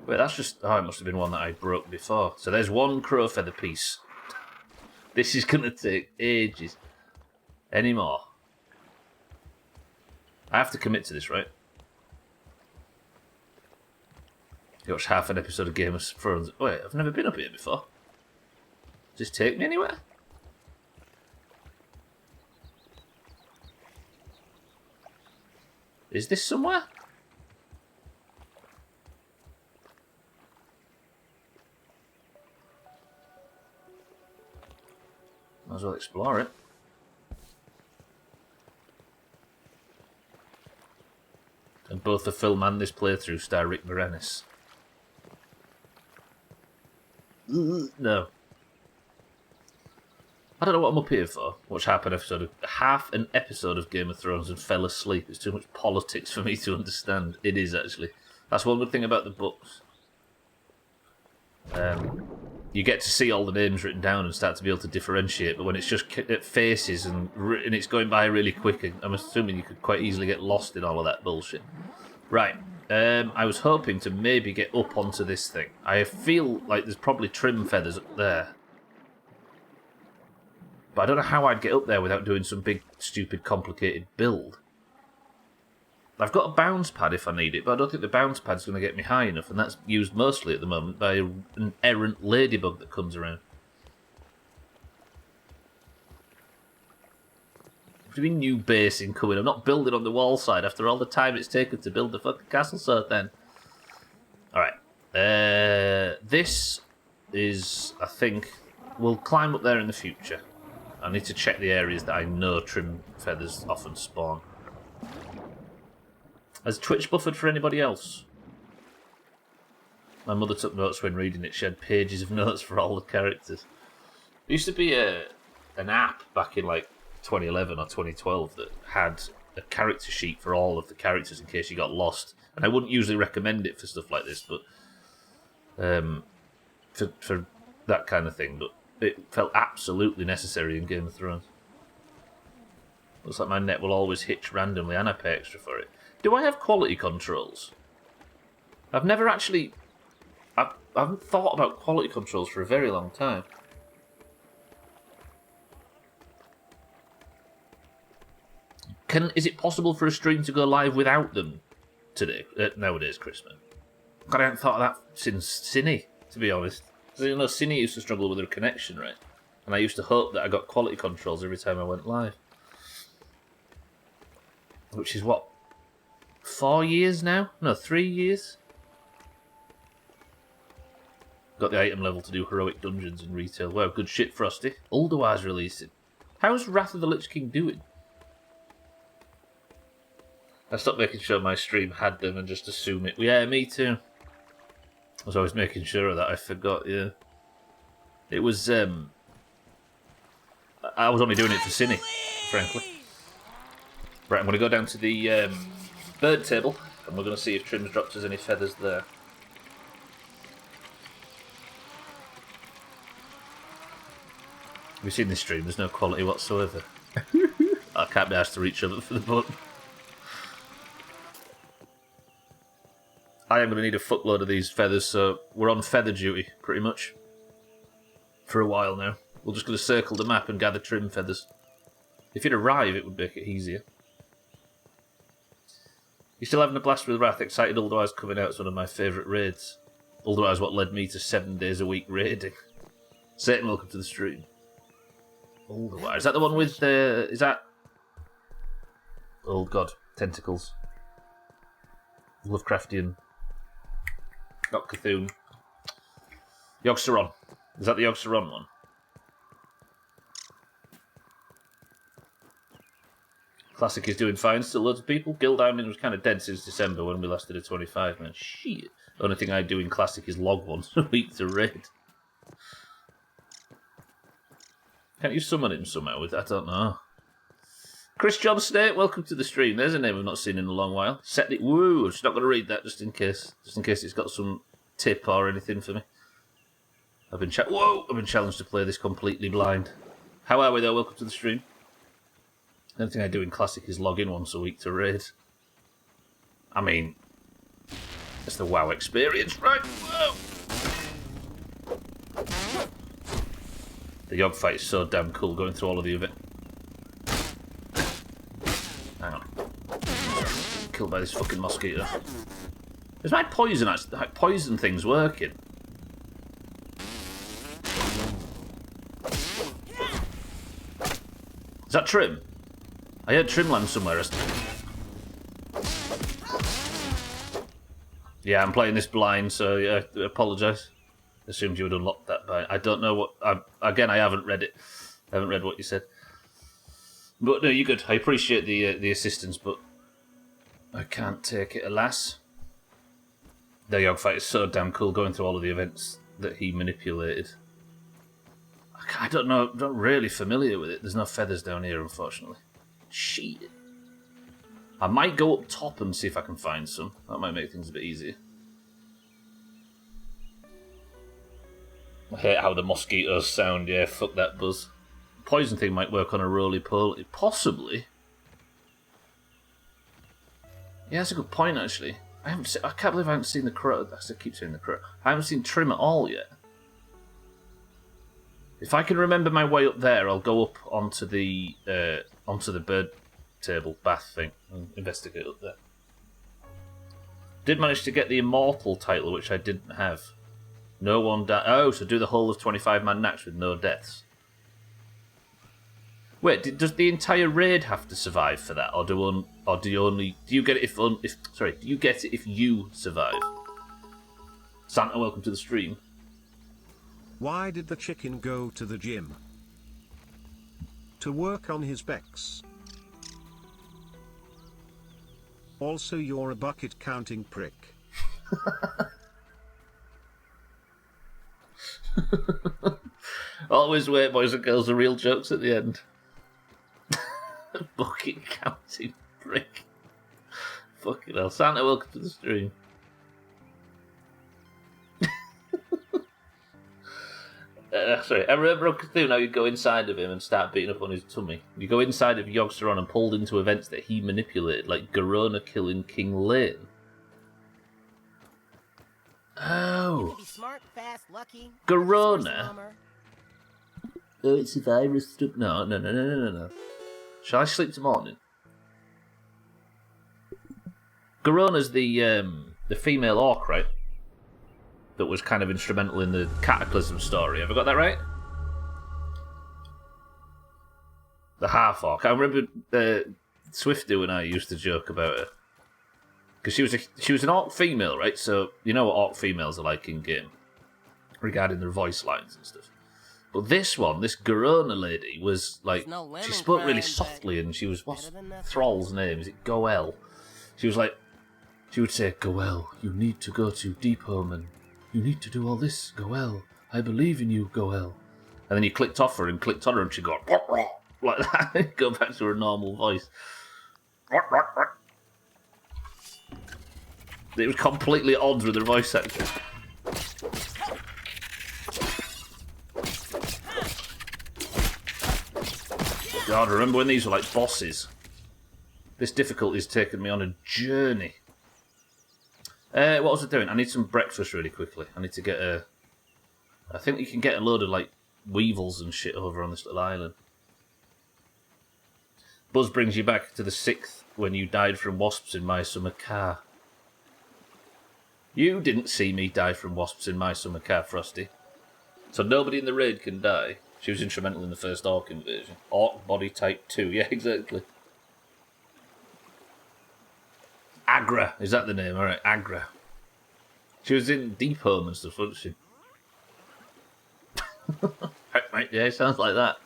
Wait, that's just... Oh, it must have been one that I broke before. So there's one crow feather piece. This is going to take ages. Any more? I have to commit to this, right? You watch half an episode of Game of Thrones. Wait, I've never been up here before. Does this take me anywhere? Is this somewhere? Might as well explore it. And both the film and this playthrough star Rick Moranis. No. I don't know what I'm up here for. Watch half an episode of Game of Thrones and fell asleep. It's too much politics for me to understand. It is, actually. That's one good thing about the books. You get to see all the names written down and start to be able to differentiate, but when it's just at faces and it's going by really quick, I'm assuming you could quite easily get lost in all of that bullshit. Right. I was hoping to maybe get up onto this thing. I feel like there's probably trim feathers up there. But I don't know how I'd get up there without doing some big, stupid, complicated build. I've got a bounce pad if I need it, but I don't think the bounce pad's going to get me high enough, and that's used mostly at the moment by an errant ladybug that comes around. What do you mean new base incoming? I'm not building on the wall side after all the time it's taken to build the fucking castle sort then. Alright. This is, I think, we'll climb up there in the future. I need to check the areas that I know trim feathers often spawn. Has Twitch buffered for anybody else? My mother took notes when reading it. She had pages of notes for all the characters. There used to be an app back in like 2011 or 2012 that had a character sheet for all of the characters in case you got lost. And I wouldn't usually recommend it for stuff like this, but for that kind of thing. But it felt absolutely necessary in Game of Thrones. Looks like my net will always hitch randomly and I pay extra for it. Do I have quality controls? I've never actually... I haven't thought about quality controls for a very long time. Is it possible for a stream to go live without them today? Nowadays, Christmas. God, I haven't thought of that since Cine, to be honest. Because you know, Cine used to struggle with their connection, right? And I used to hope that I got quality controls every time I went live. Which is what? 4 years now? No, 3 years? Got the item level to do heroic dungeons in retail. Wow, good shit, Frosty. Ulduar's releasing. How's Wrath of the Lich King doing? I stopped making sure my stream had them and just assume it. Yeah, me too. I was always making sure of that. I forgot, yeah. It was, I was only doing it for Cine, frankly. Right, I'm going to go down to the bird table, and we're going to see if Trim's dropped us any feathers there. Have you seen this stream? There's no quality whatsoever. I can't be asked to reach over for the button. I am going to need a fuckload of these feathers, so we're on feather duty, pretty much. For a while now. We're just going to circle the map and gather trim feathers. If you'd arrive, it would make it easier. You still having a blast with Wrath? Excited Ulduar's coming out. It's one of my favourite raids. Ulduar's what led me to 7 days a week raiding. Satan, welcome to the stream. Ulduar. Is that the one with is that... Oh god. Tentacles. Lovecraftian. Not Cthulhu. Yogg-Saron. Is that the Yogg-Saron one? Classic is doing fine. Still loads of people. Guild Diamond was kind of dead since December when we last did a 25, man. Shit. The only thing I do in Classic is log once a week to raid. Can't you summon him somehow with that? I don't know. Chris John State, welcome to the stream. There's a name I've not seen in a long while. Set it. Woo! I'm just not going to read that just in case. Just in case it's got some tip or anything for me. I've been challenged to play this completely blind. How are we though? Welcome to the stream. The only thing I do in Classic is log in once a week to raid. I mean, it's the WoW experience, right? Whoa! The Yogg fight is so damn cool, going through all of the event. Hang on. Killed by this fucking mosquito. Is my poison actually, like, poison thing's working? Is that Trim? I heard Trim land somewhere. Yeah, I'm playing this blind, so yeah, I apologise. Assumed you would unlock that by... I don't know what... Again, I haven't read it. I haven't read what you said. But no, you're good. I appreciate the assistance, but I can't take it, alas. The Yogg fight is so damn cool, going through all of the events that he manipulated. I don't know, I'm not really familiar with it. There's no feathers down here, unfortunately. Shit. I might go up top and see if I can find some. That might make things a bit easier. I hate how the mosquitoes sound, yeah, fuck that buzz. Poison thing might work on a roly-poly. Possibly. Yeah, that's a good point, actually. I can't believe I haven't seen the crow. I keep saying the crow. I haven't seen Trim at all yet. If I can remember my way up there, I'll go up onto the bird table bath thing and investigate up there. Did manage to get the Immortal title, which I didn't have. No one died. Oh, so do the whole of 25-man Nax with no deaths. Wait, does the entire raid have to survive for that, or do you get it if do you get it if you survive? Santa, welcome to the stream.
Why did the chicken go to the gym? To work on his pecs. Also, you're a bucket counting prick.
Always wait, boys and girls, the real jokes at the end. Bucket counting prick. Fucking hell. Santa, welcome to the stream. Sorry, I remember Uncle Stu, now you go inside of him and start beating up on his tummy. You go inside of Yogg-Saron and pulled into events that he manipulated, like Garona killing King Lane.
You
Oh.
can be smart, fast, lucky.
Garona?
Or
Oh, it's a virus stuff. No. Shall I sleep till morning? Garona's the female orc, right? That was kind of instrumental in the Cataclysm story. Have I got that right? The half orc. I remember Swifty and I used to joke about her because she was an orc female, right? So you know what orc females are like in game regarding their voice lines and stuff. But this Garona lady was like,
no lemon
she spoke really
crime,
softly, and she was, what's
better than nothing.
Thrall's name? Is it Goel? She was like, she would say, Goel, you need to go to Deep Home and you need to do all this, Goel. I believe in you, Goel. And then you clicked off her and clicked on her and she'd go, like that, go back to her normal voice. It was completely at odds with her voice acting. God, remember when these were like bosses? This difficulty's taken me on a journey. What was I doing? I need some breakfast really quickly. I need to get a... I think you can get a load of like weevils and shit over on this little island. Buzz brings you back to the 6th when you died from wasps in my summer car. You didn't see me die from wasps in my summer car, Frosty. So nobody in the raid can die. She was instrumental in the first Orc invasion. Orc body type 2, yeah, exactly. Agra, is that the name? Alright, Agra. She was in Deep Home and stuff, wasn't she? Right, yeah, sounds like that.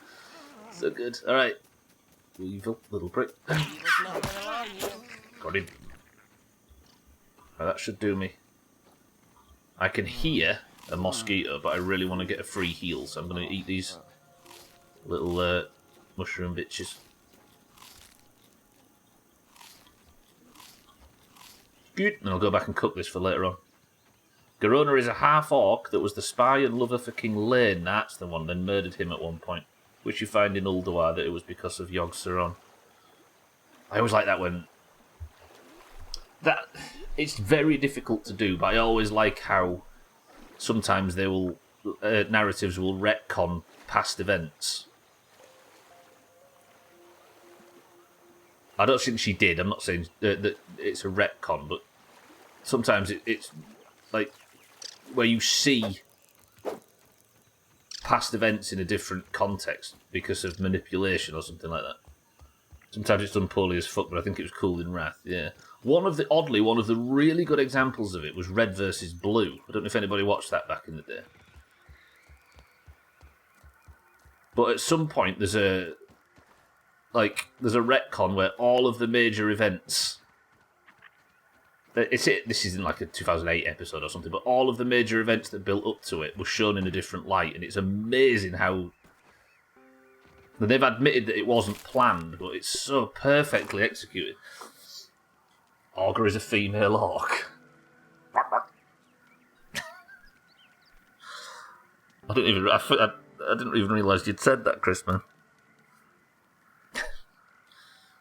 So good. Alright. Evil little prick. Got him. Right, that should do me. I can hear a mosquito, but I really want to get a free heal, so I'm going to eat these little mushroom bitches. Good. And I'll go back and cook this for later on. Garona is a half-orc that was the spy and lover for King Lane, that's the one, then murdered him at one point, which you find in Ulduar that it was because of Yogg-Saron. I always like that when... That it's very difficult to do, but I always like how sometimes they will narratives will retcon past events. I don't think she did. I'm not saying that it's a retcon, but sometimes it's like where you see past events in a different context because of manipulation or something like that. Sometimes it's done poorly as fuck, but I think it was cool in Wrath, yeah. One of the really good examples of it was Red versus Blue. I don't know if anybody watched that back in the day. But at some point there's a retcon where all of the major events... This isn't like a 2008 episode or something, but all of the major events that built up to it were shown in a different light, and it's amazing how... They've admitted that it wasn't planned, but it's so perfectly executed. Augur is a female orc. I didn't even realise you'd said that, Chris, man.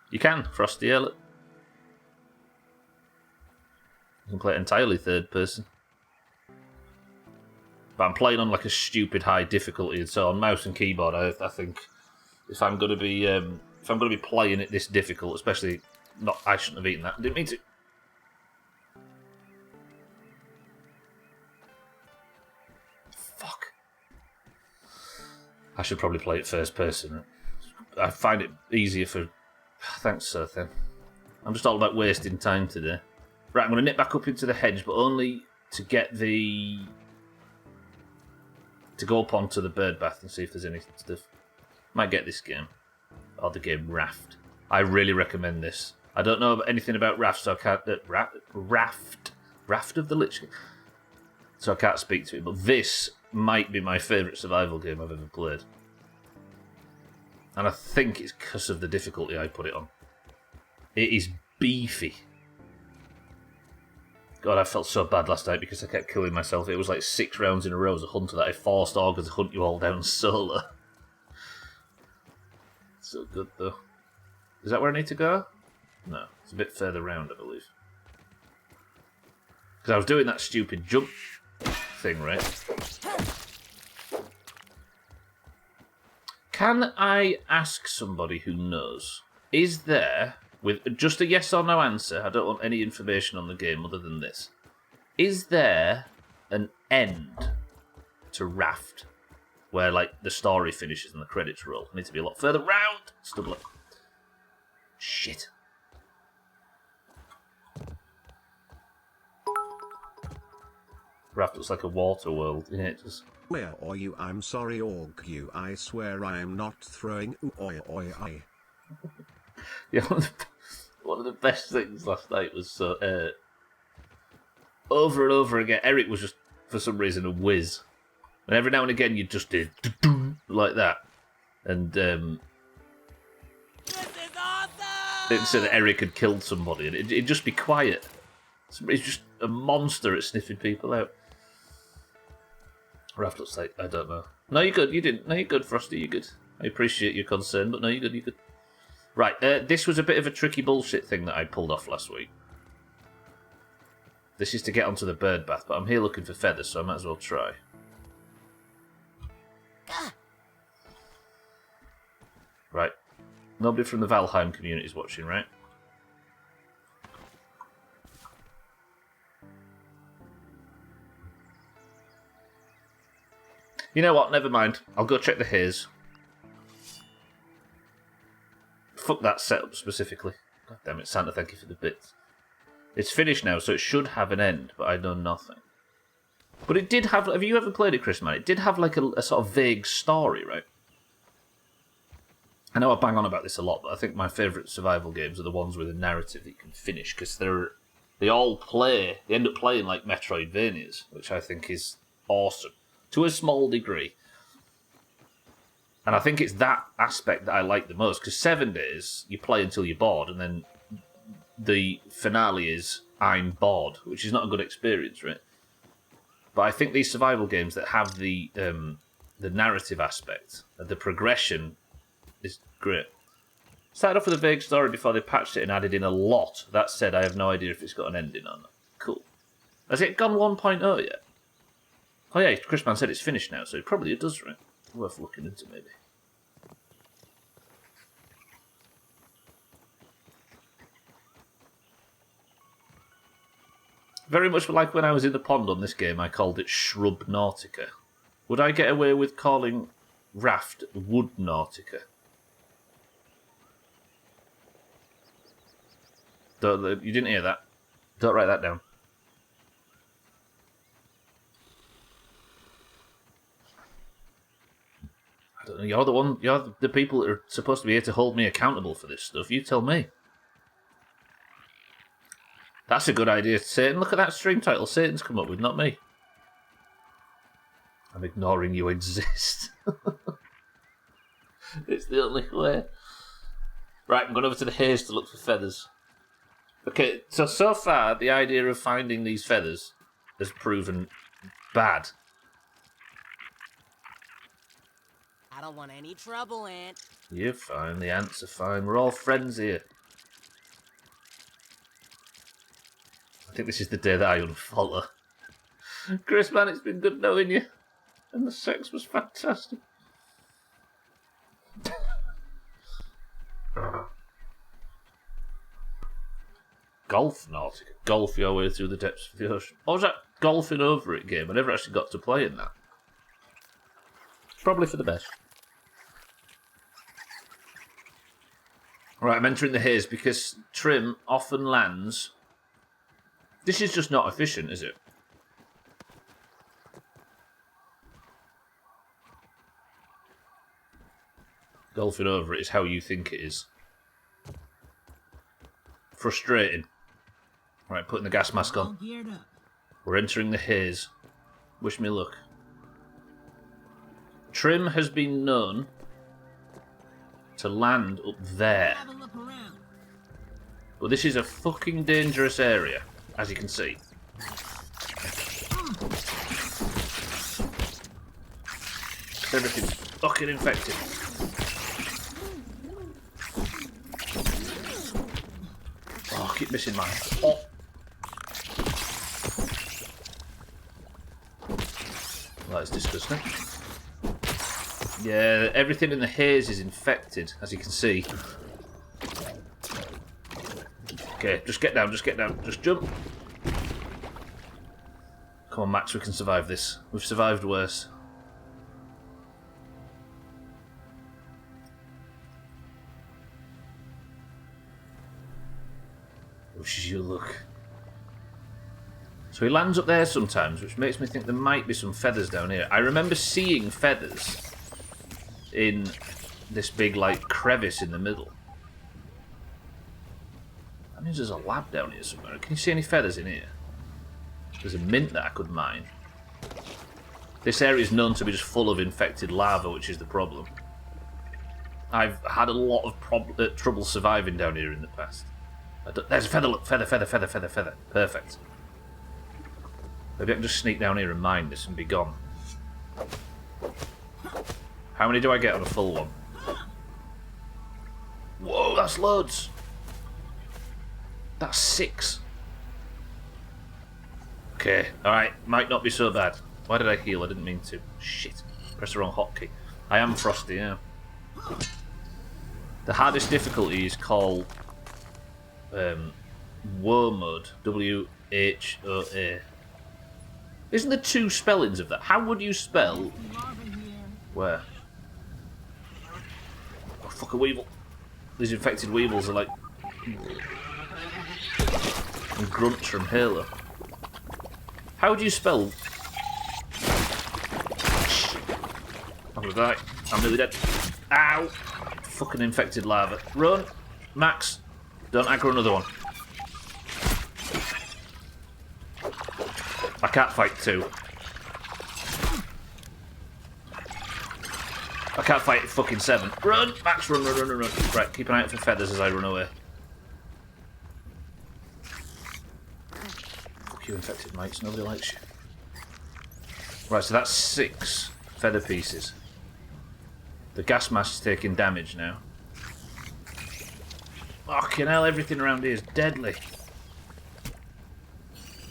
You can, Frosty Elliot. You can play it entirely third person. But I'm playing on like a stupid high difficulty, and so on mouse and keyboard, I think if I'm gonna be playing it this difficult, especially not, I shouldn't have eaten that. I didn't mean to. Fuck. I should probably play it first person. I find it easier for... Thanks, Sir Thin. I'm just all about wasting time today. Right, I'm going to nip back up into the hedge, but only to get the... to go up onto the bird bath and see if there's any stuff. Might get this game. Or the game Raft. I really recommend this. I don't know anything about Raft, so I can't... Raft of the Lich King. So I can't speak to it, but this might be my favourite survival game I've ever played. And I think it's because of the difficulty I put it on. It is beefy. God, I felt so bad last night because I kept killing myself. It was like 6 rounds in a row as a hunter that I forced Augur to hunt you all down solo. So good, though. Is that where I need to go? No, it's a bit further round, I believe. Because I was doing that stupid jump thing, right? Can I ask somebody who knows, is there, with just a yes or no answer, I don't want any information on the game other than this, is there an end to Raft where like the story finishes and the credits roll? I need to be a lot further round. Stubbler. Shit. Raft looks like a water world. Yeah, it just...
Where are you? I'm sorry, Augur. I swear I am not throwing. Oi.
Yeah, one of the best things last night was over and over again. Eric was just, for some reason, a whiz. And every now and again, you just did like that. And
This is awesome!
it said that Eric had killed somebody, and it'd just be quiet. He's just a monster at sniffing people out. Raft looks like, I don't know. No, you're good. You didn't. No, you're good, Frosty. You're good. I appreciate your concern, but no, you're good. You're good. Right, this was a bit of a tricky bullshit thing that I pulled off last week. This is to get onto the bird bath, but I'm here looking for feathers, so I might as well try. Right. Nobody from the Valheim community is watching, right? You know what? Never mind. I'll go check the haze. Fuck that setup specifically. God damn it, Santa, thank you for the bits. It's finished now, so it should have an end, but I know nothing. But it did have... Have you ever played it, Chris, man? It did have like a sort of vague story, right? I know I bang on about this a lot, but I think my favourite survival games are the ones with a narrative that you can finish, because they all play... They end up playing like Metroidvanias, which I think is awesome. To a small degree. And I think it's that aspect that I like the most, because 7 days, you play until you're bored, and then the finale is, I'm bored, which is not a good experience, right? But I think these survival games that have the narrative aspect, the progression, is great. Started off with a vague story before they patched it and added in a lot. That said, I have no idea if it's got an ending or not. Cool. Has it gone 1.0 yet? Oh yeah, Chrisman said it's finished now, so it probably does, right? Worth looking into, maybe. Very much like when I was in the pond on this game, I called it Shrub Nautica. Would I get away with calling Raft Wood Nautica? You didn't hear that. Don't write that down. I don't know, you're the people that are supposed to be here to hold me accountable for this stuff. You tell me. That's a good idea, Satan. Look at that stream title Satan's come up with, not me. I'm ignoring you exist. It's the only way. Right, I'm going over to the haze to look for feathers. Okay, so far, the idea of finding these feathers has proven bad.
I don't want any trouble, Ant.
You're fine, the ants are fine. We're all friends here. I think this is the day that I unfollow. Chris, man, it's been good knowing you. And the sex was fantastic. Golf Nautica. Golf your way through the depths of the ocean. What was that golfing over it game? I never actually got to play in that. Probably for the best. Right, I'm entering the haze because Trim often lands. This is just not efficient, is it? Golfing over it is how you think it is. Frustrating. Right, putting the gas mask on. We're entering the haze. Wish me luck. Trim has been known to land up there. But this is a fucking dangerous area, as you can see. Everything's fucking infected. Oh, I keep missing mine. Oh. That is disgusting. Yeah, everything in the haze is infected, as you can see. Okay, just get down, just jump. Come on, Max, we can survive this. We've survived worse. Wishes you luck. So he lands up there sometimes, which makes me think there might be some feathers down here. I remember seeing feathers in this big, like, crevice in the middle. That means there's a lab down here somewhere. Can you see any feathers in here? There's a mint that I could mine. This area is known to be just full of infected lava, which is the problem. I've had a lot of trouble surviving down here in the past. There's a feather, look. Feather. Perfect. Maybe I can just sneak down here and mine this and be gone. How many do I get on a full one? Whoa, that's loads. That's 6. Okay, alright. Might not be so bad. Why did I heal? I didn't mean to. Shit. Press the wrong hotkey. I am frosty, yeah. The hardest difficulty is called Woe mode. W-H-O-A. Isn't there 2 spellings of that? How would you spell... Where? Oh, fuck a weevil. These infected weevils are like... and grunts from Halo. How would you spell... I'm gonna die. I'm nearly dead. Ow! Fucking infected lava. Run! Max! Don't aggro another one. I can't fight 2. I can't fight fucking 7. Run! Max, run. Right, keep an eye out for feathers as I run away. Fuck you, infected mates. Nobody likes you. Right, so that's 6 feather pieces. The gas mask's taking damage now. Fucking hell, everything around here is deadly.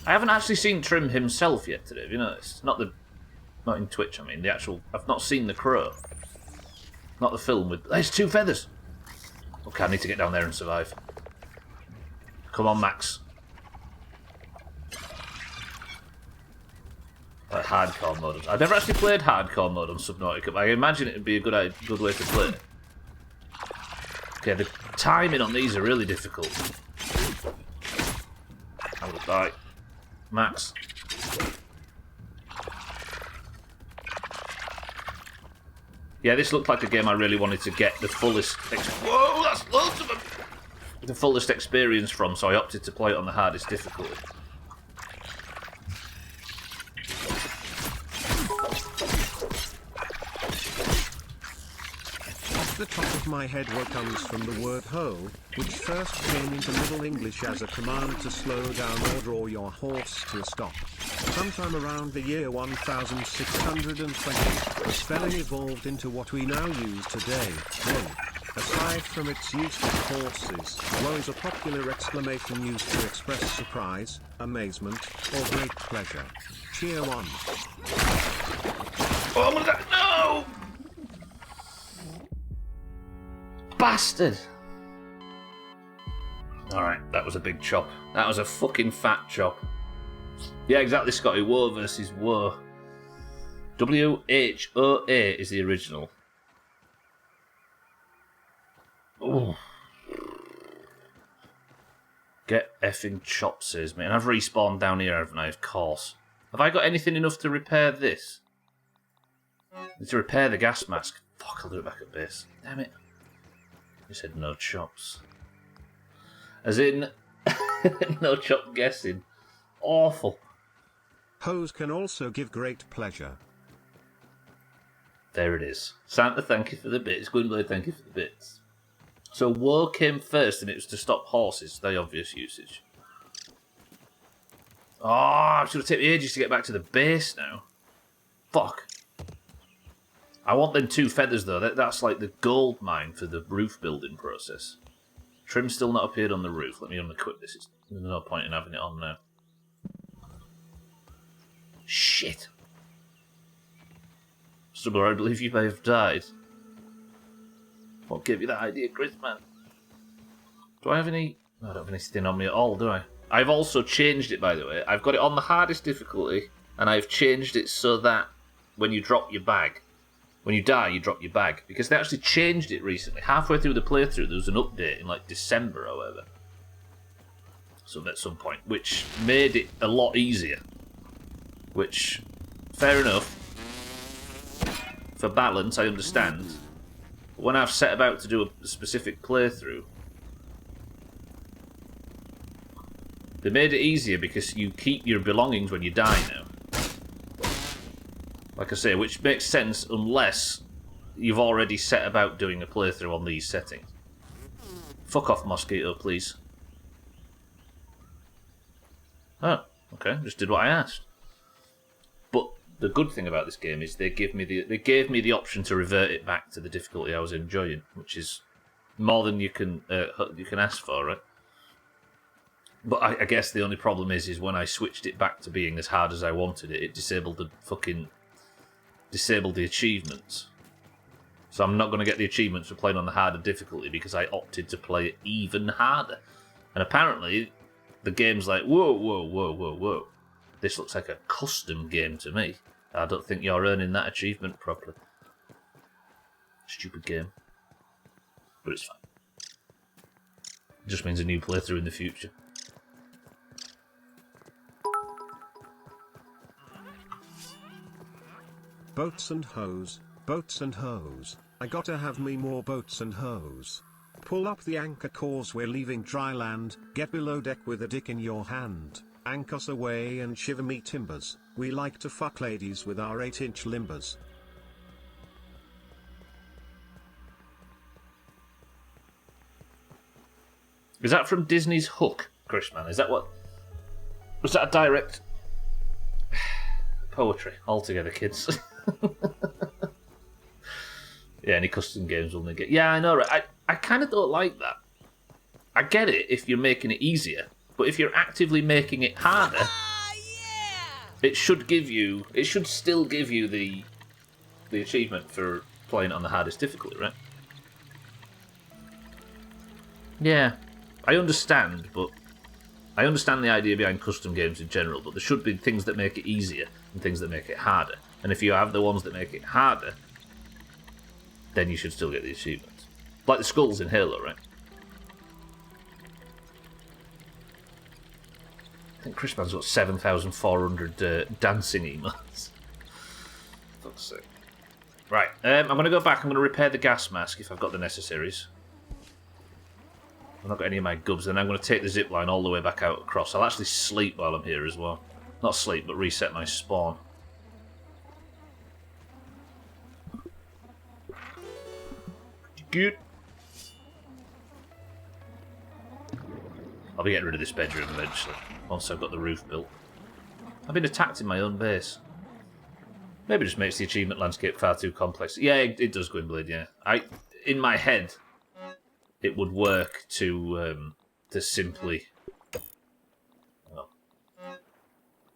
I haven't actually seen Trim himself yet today, have you noticed? Not in Twitch, I mean, the actual... I've not seen the crow. Not the film with... There's 2 feathers! Okay, I need to get down there and survive. Come on, Max. Like hardcore mode. I've never actually played hardcore mode on Subnautica, but I imagine it would be a good way to play it. Okay, the timing on these are really difficult. I'm gonna die. Max. Yeah, this looked like a game I really wanted to get the fullest... Whoa, that's loads of them! The fullest experience from, so I opted to play it on the hardest difficulty.
The top of my head what comes from the word hoe, which first came into Middle English as a command to slow down or draw your horse to a stop. Sometime around the year 1620, the spelling evolved into what we now use today, woe. Aside from its use with horses, woe is a popular exclamation used to express surprise, amazement, or great pleasure. Cheer 1.
Oh, what is that? No! Bastard! Alright, that was a big chop. That was a fucking fat chop. Yeah, exactly, Scotty. Woe versus woe. W-H-O-A is the original. Oh. Get effing chops, says me. And I've respawned down here, haven't I? Of course. Have I got anything enough to repair this? Need to repair the gas mask. Fuck, I'll do it back at base. Damn it. You said no chops. As in, no chop guessing. Awful.
Hose can also give great pleasure.
There it is. Santa, thank you for the bits. Gwynblade, thank you for the bits. So war came first, and it was to stop horses. The obvious usage. Oh, it's going to take me ages to get back to the base now. Fuck. I want them 2 feathers, though. That's like the gold mine for the roof building process. Trim still not appeared on the roof. Let me unequip this. There's no point in having it on now. Shit. Stubbler, I believe you may have died. What gave you that idea, Chris, man? Do I have any... No, I don't have anything on me at all, do I? I've also changed it, by the way. I've got it on the hardest difficulty, and I've changed it so that when you drop your bag, when you die, you drop your bag. Because they actually changed it recently. Halfway through the playthrough, there was an update in, like, December or whatever. So at some point, which made it a lot easier. Which, fair enough. For balance, I understand. But when I've set about to do a specific playthrough, they made it easier because you keep your belongings when you die now. Like I say, which makes sense unless you've already set about doing a playthrough on these settings. Fuck off, mosquito, please. Oh, okay, just did what I asked. But the good thing about this game is they gave me the option to revert it back to the difficulty I was enjoying, which is more than you can ask for, right? But I guess the only problem is when I switched it back to being as hard as I wanted it, it disabled the achievements. So I'm not going to get the achievements for playing on the harder difficulty because I opted to play it even harder. And apparently, the game's like, whoa, whoa, whoa, whoa, whoa. This looks like a custom game to me. I don't think you're earning that achievement properly. Stupid game. But it's fine. It just means a new playthrough in the future.
Boats and hose, boats and hose. I gotta have me more boats and hose. Pull up the anchor cause we're leaving dry land. Get below deck with a dick in your hand. Anchor us away and shiver me timbers. We like to fuck ladies with our 8-inch limbers.
Is that from Disney's Hook, Chris, man? Is that what... Was that a direct... Poetry altogether, kids. Yeah, any custom games will negate. Yeah, I know, right? I kind of don't like that. I get it if you're making it easier, but if you're actively making it harder, it should still give you the achievement for playing it on the hardest difficulty, right? Yeah, I understand, but I understand the idea behind custom games in general, but there should be things that make it easier and things that make it harder. And if you have the ones that make it harder, then you should still get the achievements. Like the skulls in Halo, right? I think Chris Man's got 7,400 dancing emotes. Fuck's sake. Right, I'm going to go back. I'm going to repair the gas mask if I've got the necessaries. I've not got any of my gubs. Then I'm going to take the zip line all the way back out across. I'll actually sleep while I'm here as well. Not sleep, but reset my spawn. Good. I'll be getting rid of this bedroom eventually, once I've got the roof built. I've been attacked in my own base. Maybe it just makes the achievement landscape far too complex. Yeah, it does, Gwynblade, yeah. In my head, it would work to simply... Oh.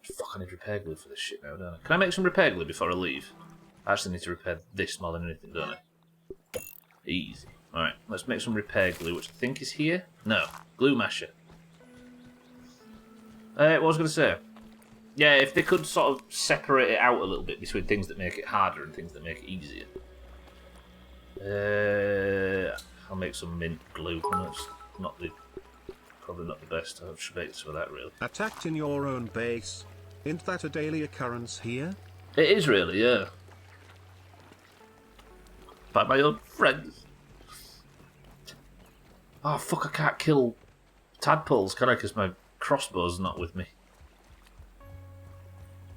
Fuck, I need repair glue for this shit now, don't I? Can I make some repair glue before I leave? I actually need to repair this more than anything, don't I? Easy. Alright, let's make some repair glue, which I think is here. No, glue masher. What was I going to say? Yeah, if they could sort of separate it out a little bit between things that make it harder and things that make it easier. I'll make some mint glue. No, it's not the probably not the best. I should make some of that, really.
Attacked in your own base. Isn't that a daily occurrence here?
It is really, yeah. By my own friends. Oh, fuck, I can't kill tadpoles, can I? Because my crossbow's not with me.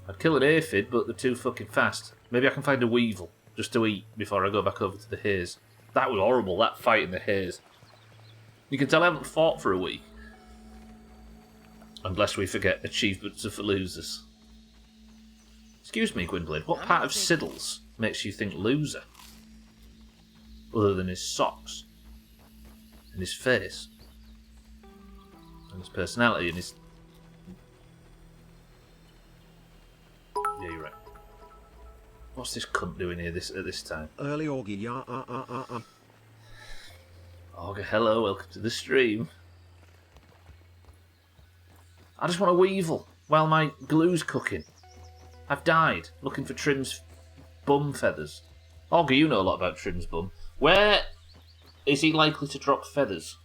I'd kill an aphid, but they're too fucking fast. Maybe I can find a weevil, just to eat, before I go back over to the haze. That was horrible, that fight in the haze. You can tell I haven't fought for a week. Unless we forget achievements are for losers. Excuse me, Gwynblade, what part of Siddles makes you think loser? Other than his socks. And his face. And his personality and his... Yeah, you're right. What's this cunt doing here at this time?
Early Augie, yeah,
Auger, hello, welcome to the stream. I just want a weevil while my glue's cooking. I've died looking for Trim's bum feathers. Auger, you know a lot about Trim's bum. Where is he likely to drop feathers?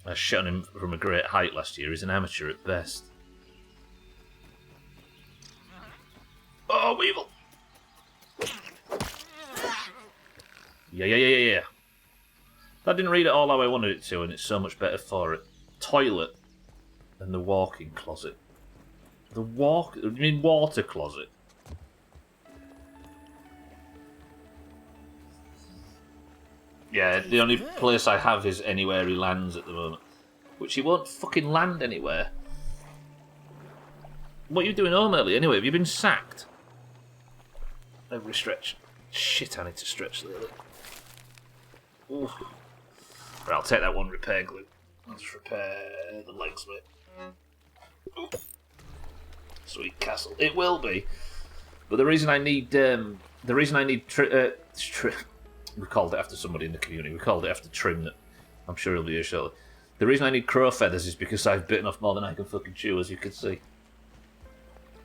I shot him from a great height last year. He's an amateur at best. Oh, weevil! Yeah. That didn't read it all how I wanted it to, and it's so much better for it. Toilet and the walk-in closet. You mean water closet? Yeah, the only place I have is anywhere he lands at the moment. Which he won't fucking land anywhere. What are you doing home early anyway? Have you been sacked? Every stretch. Shit, I need to stretch lately. Ooh. Right, I'll take that one repair glue. I'll just repair the legs, mate. Ooh. Sweet castle. It will be. But the reason I need we called it after somebody in the community. We called it after Trim. That I'm sure he'll be here shortly. The reason I need crow feathers is because I've bitten off more than I can fucking chew, as you can see.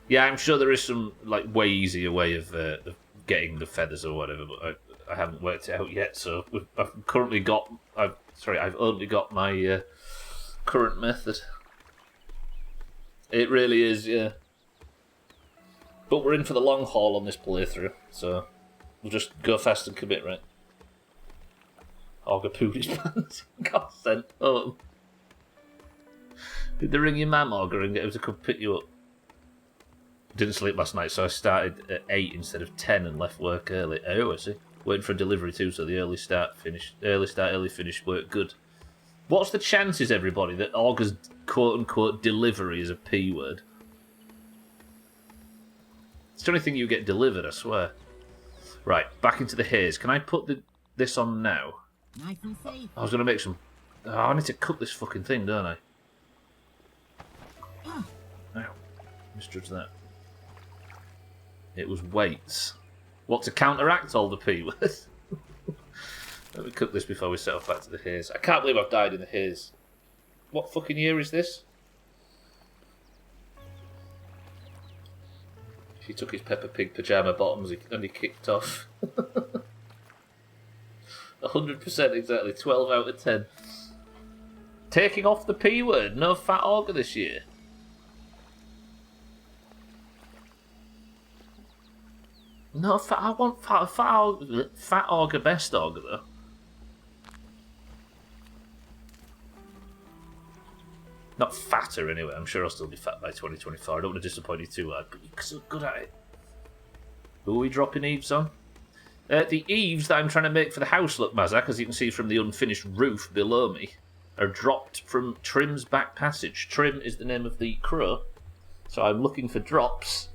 Yeah, I'm sure there is some way easier way of getting the feathers or whatever, but I haven't worked it out yet. So I've only got my current method. It really is, yeah. But we're in for the long haul on this playthrough, so we'll just go fast and commit, right? Auger pooed his pants. Got sent home. Did they ring your mum, Auger, and get her to come pick you up? Didn't sleep last night, so I started at 8 instead of 10 and left work early. Oh, I see. Waiting for a delivery too, so the early start, early finish work good. What's the chances, everybody, that Auger's quote-unquote delivery is a P word? It's the only thing you get delivered, I swear. Right, back into the haze. Can I put this on now?
Nice and safe.
I was going to make some... Oh, I need to cook this fucking thing, don't I? Ow. Misjudged that. It was weights. What, to counteract all the P words? Let me cook this before we set off back to the haze. I can't believe I've died in the haze. What fucking year is this? He took his Peppa Pig pyjama bottoms and he kicked off. 100% exactly, 12 out of 10. Taking off the P word, no fat auger this year. No fat, I want fat auger, best auger though. Not fatter anyway, I'm sure I'll still be fat by 2024. I don't want to disappoint you too hard, but you're so good at it. Who are we dropping Eaves on? The eaves that I'm trying to make for the house, look, Mazak, as you can see from the unfinished roof below me, are dropped from Trim's back passage. Trim is the name of the crow, so I'm looking for drops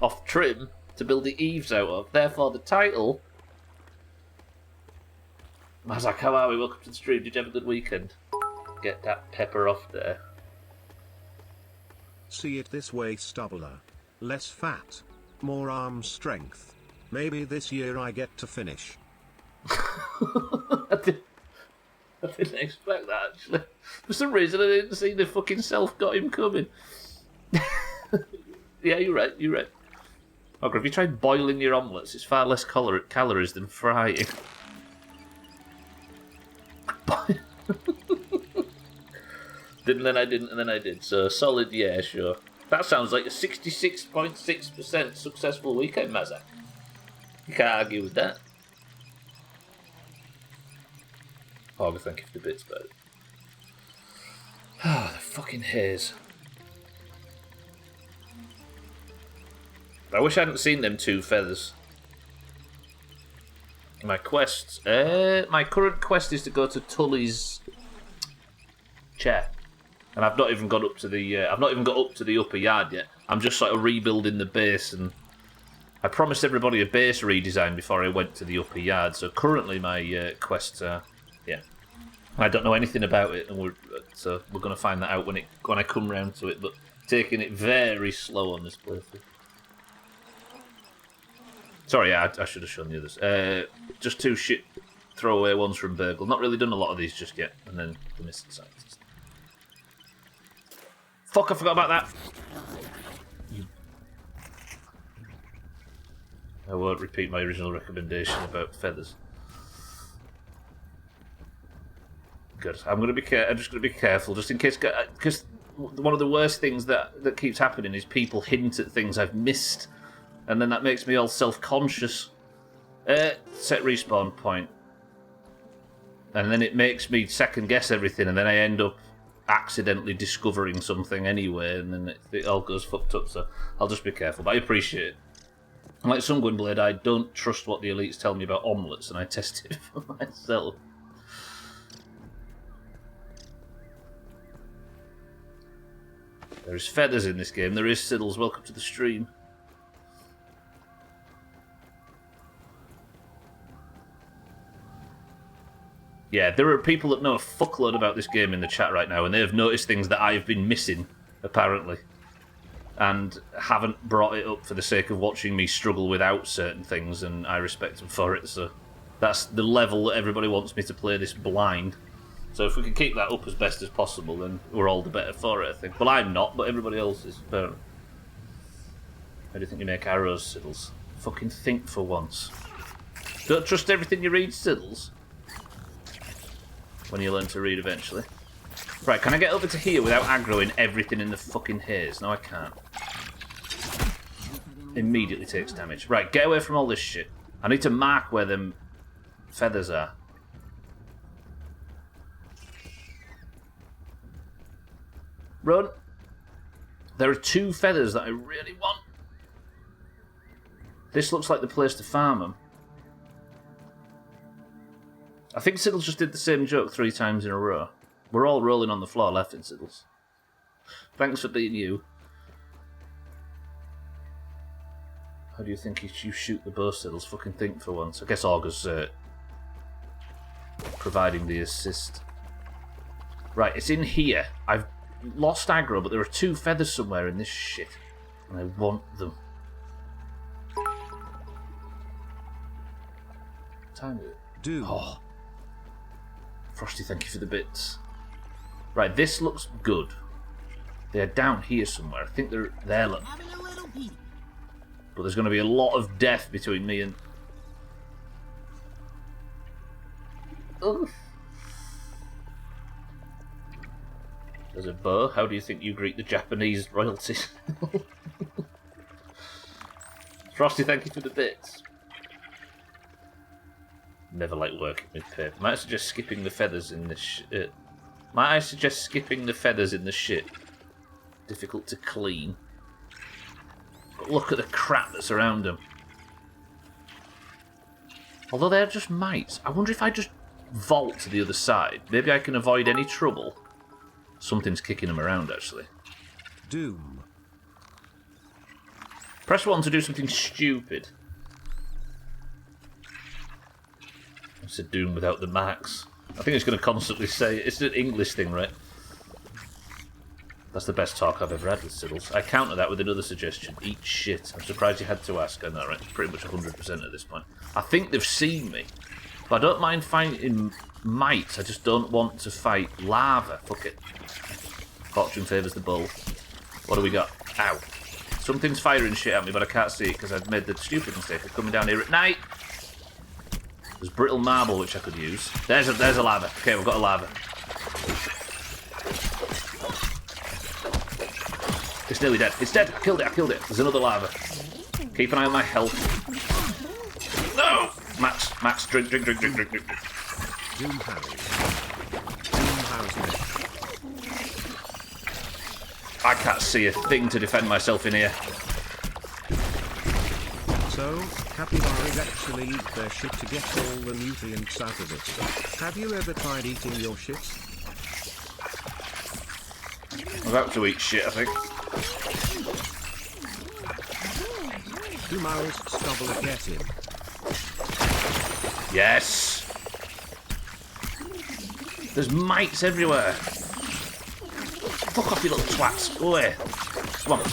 off Trim to build the eaves out of. Therefore, the title... Mazak, how are we? Welcome to the stream. Did you have a good weekend? Get that pepper off there.
See it this way, Stubbler. Less fat, more arm strength. Maybe this year I get to finish.
I didn't expect that, actually. For some reason, I didn't see the fucking self got him coming. Yeah, you're right. Okay, if you tried boiling your omelettes, it's far less calories than frying. point. Didn't, then I didn't, and then I did. So solid, yeah, sure. That sounds like a 66.6% successful weekend, Mazak. You can't argue with that. Oh, thank you for the bits, bud. Ah, the fucking haze. I wish I hadn't seen them 2 feathers. My quests. My current quest is to go to Tully's chair, and I've not even got up to the. I've not even got up to the upper yard yet. I'm just sort of rebuilding the base, and I promised everybody a base redesign before I went to the upper yard. So currently, my quests are, yeah. I don't know anything about it, and we're going to find that out when I come round to it. But taking it very slow on this playthrough. Sorry, yeah, I should have shown the others. Just 2 shit throwaway ones from Burgle. Not really done a lot of these just yet. And then the Missing Scientist. Fuck, I forgot about that. I won't repeat my original recommendation about feathers. Good. I'm just going to be careful, just in case, because one of the worst things that keeps happening is people hint at things I've missed. And then that makes me all self-conscious. Set respawn point. And then it makes me second-guess everything, and then I end up accidentally discovering something anyway, and then it all goes fucked up, so I'll just be careful. But I appreciate it. Like Sungun Blade, I don't trust what the elites tell me about omelettes, and I test it for myself. There is feathers in this game. There is Siddles. Welcome to the stream. Yeah, there are people that know a fuckload about this game in the chat right now, and they have noticed things that I've been missing, apparently, and haven't brought it up for the sake of watching me struggle without certain things, and I respect them for it, so that's the level that everybody wants me to play this blind. So if we can keep that up as best as possible, then we're all the better for it, I think. Well, I'm not, but everybody else is, apparently. How do you think you make arrows, Siddles? Fucking think for once. Don't trust everything you read, Siddles. When you learn to read eventually. Right, can I get over to here without aggroing everything in the fucking haze? No, I can't. Immediately takes damage. Right, get away from all this shit. I need to mark where them feathers are. Run. There are 2 feathers that I really want. This looks like the place to farm them. I think Siddles just did the same joke 3 times in a row. We're all rolling on the floor left in Siddles. Thanks for being you. How do you think you shoot the bow, Siddles? Fucking think for once. I guess Augur's providing the assist. Right, it's in here. I've lost aggro, but there are 2 feathers somewhere in this shit. And I want them. What time is it?
Doom.
Oh. Frosty, thank you for the bits. Right, this looks good. They're down here somewhere. I think they're there, look. But there's going to be a lot of death between me and... Oof. There's a bow. How do you think you greet the Japanese royalties? Frosty, thank you for the bits. Never like working with paper. Might I suggest skipping the feathers in the shit? Might I suggest skipping the feathers in the shit? Difficult to clean. But look at the crap that's around them. Although they're just mites. I wonder if I just vault to the other side. Maybe I can avoid any trouble. Something's kicking them around, actually.
Doom.
Press 1 to do something stupid. It's a Doom without the max. I think it's going to constantly say... It's an English thing, right? That's the best talk I've ever had with Siddles. I counter that with another suggestion. Eat shit. I'm surprised you had to ask. I know, right? It's pretty much 100% at this point. I think they've seen me. But I don't mind fighting mites. I just don't want to fight lava. Fuck it. Fortune favours the bull. What do we got? Ow. Something's firing shit at me, but I can't see it because I've made the stupid mistake of coming down here at night. There's brittle marble which I could use. There's a lava. Okay, we've got a lava. It's nearly dead. It's dead. I killed it. There's another lava. Keep an eye on my health. No! Max, drink.
Doomhaus.
I can't see a thing to defend myself in here.
So, capybaras actually eat their shit to get all the nutrients out of it. Have you ever tried eating your shit?
I'm about to eat shit, I think.
Doomhaus Stubbler, get him.
Yes! There's mites everywhere. Fuck off, you little twats. Go away. Come on.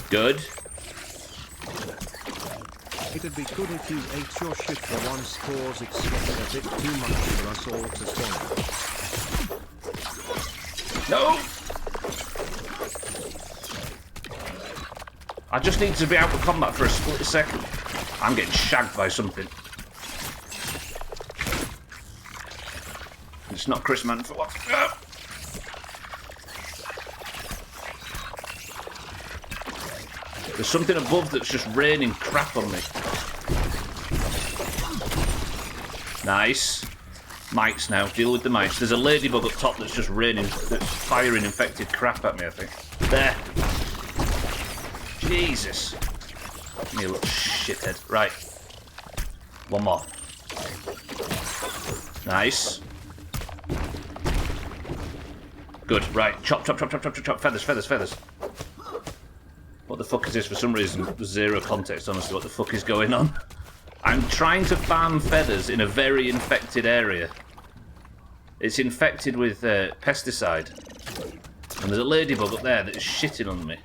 Good.
It'd be good if you ate your shit for once, cause it's getting a bit too much for us all to swallow.
No! I just need to be out of combat for a split second. I'm getting shagged by something. It's not Chris Man for what? There's something above that's just raining crap on me. Nice. Mites now. Deal with the mites. There's a ladybug up top that's just raining, that's firing infected crap at me, I think. There. Jesus. Me a little shithead. Right. One more. Nice. Good. Right. Chop. Feathers. What the fuck is this? For some reason, zero context, honestly. What the fuck is going on? I'm trying to farm feathers in a very infected area. It's infected with pesticide. And there's a ladybug up there that is shitting on me.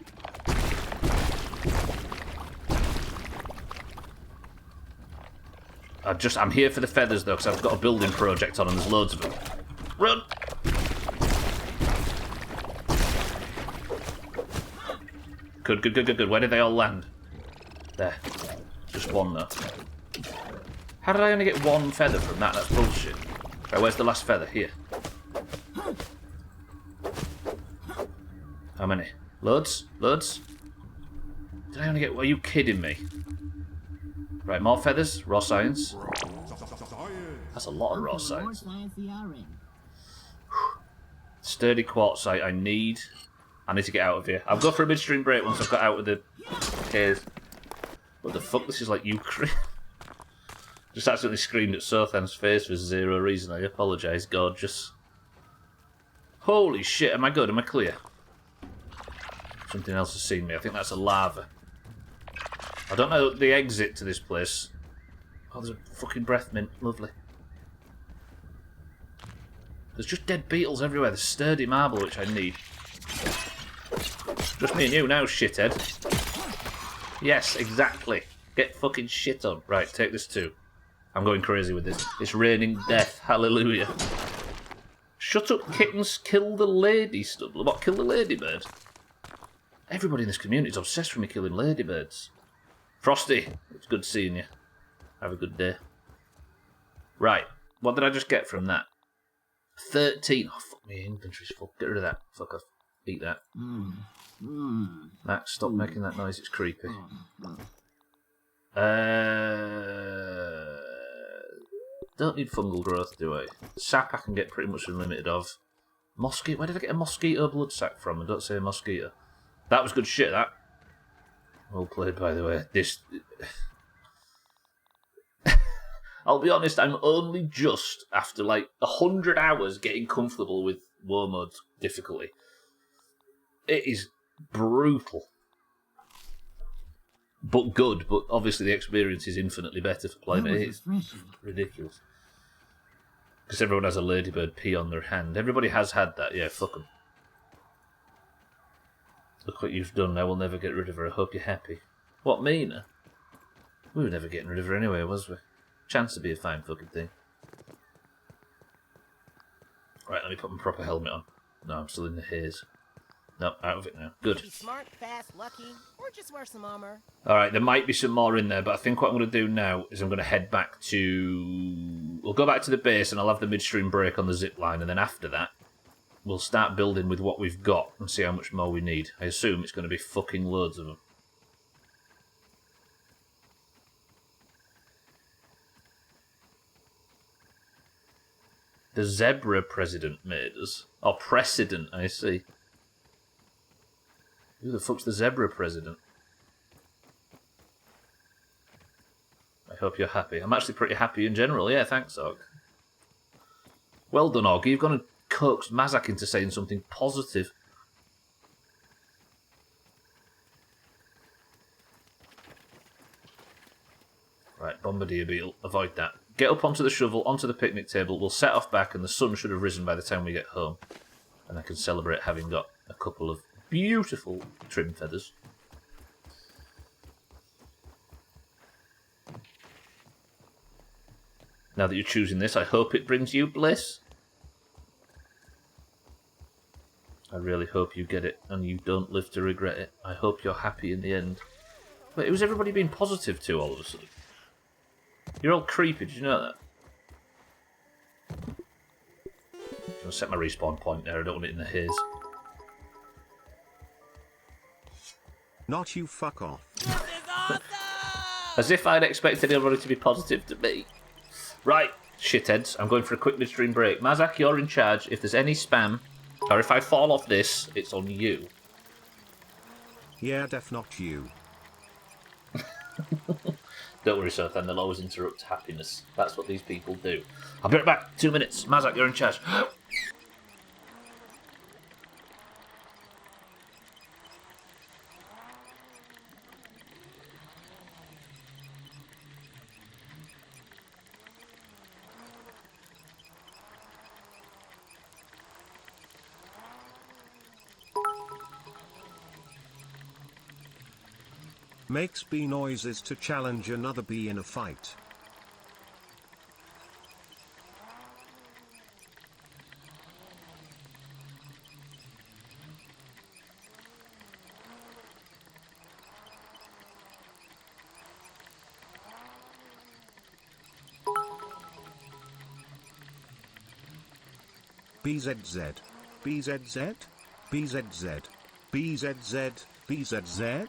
I'm here for the feathers though, because I've got a building project on and there's loads of them. Run! Good. Where did they all land? There. Just one though. How did I only get one feather from that? That's bullshit. Right, where's the last feather? Here. How many? Loads? Did I only get... Are you kidding me? Right, more feathers. Raw science. That's a lot of raw science. Sturdy quartzite I need to get out of here. I'll go for a midstream break once I've got out of the cave. What the fuck? This is like Ukraine. Just accidentally screamed at Sothan's face for zero reason. I apologise, gorgeous. Holy shit, am I good? Am I clear? Something else has seen me. I think that's a lava. I don't know the exit to this place. Oh, there's a fucking breath mint. Lovely. There's just dead beetles everywhere. There's sturdy marble, which I need. Just me and you now, shithead. Yes, exactly. Get fucking shit on. Right, take this too. I'm going crazy with this. It's raining death. Hallelujah. Shut up, kittens. Kill the lady, Stubbler. What, kill the ladybird? Everybody in this community is obsessed with me killing ladybirds. Frosty, it's good seeing you. Have a good day. Right, what did I just get from that? 13. Oh, fuck me, inventory's full. Get rid of that. Fuck off. Eat that. Max, stop making that noise. It's creepy. Don't need fungal growth, do I? Sap I can get pretty much unlimited of. Mosquito. Where did I get a mosquito blood sac from? I don't say mosquito. That was good shit, that. Well played, by the way. This... I'll be honest, I'm only just, after like 100 hours, getting comfortable with war mode difficulty. It is brutal. But good, but obviously the experience is infinitely better for playing it. It's ridiculous. Because everyone has a ladybird pee on their hand. Everybody has had that, yeah, fuck them. Look what you've done, I will never get rid of her, I hope you're happy. What, Mina? We were never getting rid of her anyway, was we? Chance to be a fine fucking thing. Right, let me put my proper helmet on. No, I'm still in the haze. No, out of it now. Good.
Be smart, fast, lucky, or just wear some armor.
Alright, there might be some more in there, but I think what I'm going to do now is I'm going to head back to... We'll go back to the base and I'll have the midstream break on the zip line, and then after that, we'll start building with what we've got and see how much more we need. I assume it's going to be fucking loads of them. The zebra president made us. Or precedent, I see. Who the fuck's the zebra president? I hope you're happy. I'm actually pretty happy in general. Yeah, thanks, Og. Well done, Og. You've gone and coaxed Mazak into saying something positive. Right, Bombardier Beetle. Avoid that. Get up onto the shovel, onto the picnic table. We'll set off back and the sun should have risen by the time we get home. And I can celebrate having got a couple of beautiful trim feathers. Now that you're choosing this, I hope it brings you bliss. I really hope you get it and you don't live to regret it. I hope you're happy in the end. But who's everybody being positive to all of a sudden? You're all creepy, did you know that? I'm going to set my respawn point there, I don't want it in the haze.
Not you, fuck off.
This is awesome!
As if I'd expected everybody to be positive to me. Right, shitheads, I'm going for a quick midstream break. Mazak, you're in charge. If there's any spam, or if I fall off this, it's on you.
Yeah, def not you.
Don't worry, Sothan, they'll always interrupt happiness. That's what these people do. I'll be right back. 2 minutes. Mazak, you're in charge.
Makes bee noises to challenge another bee in a fight. BZZ, BZZ, BZZ, BZZ, BZZ.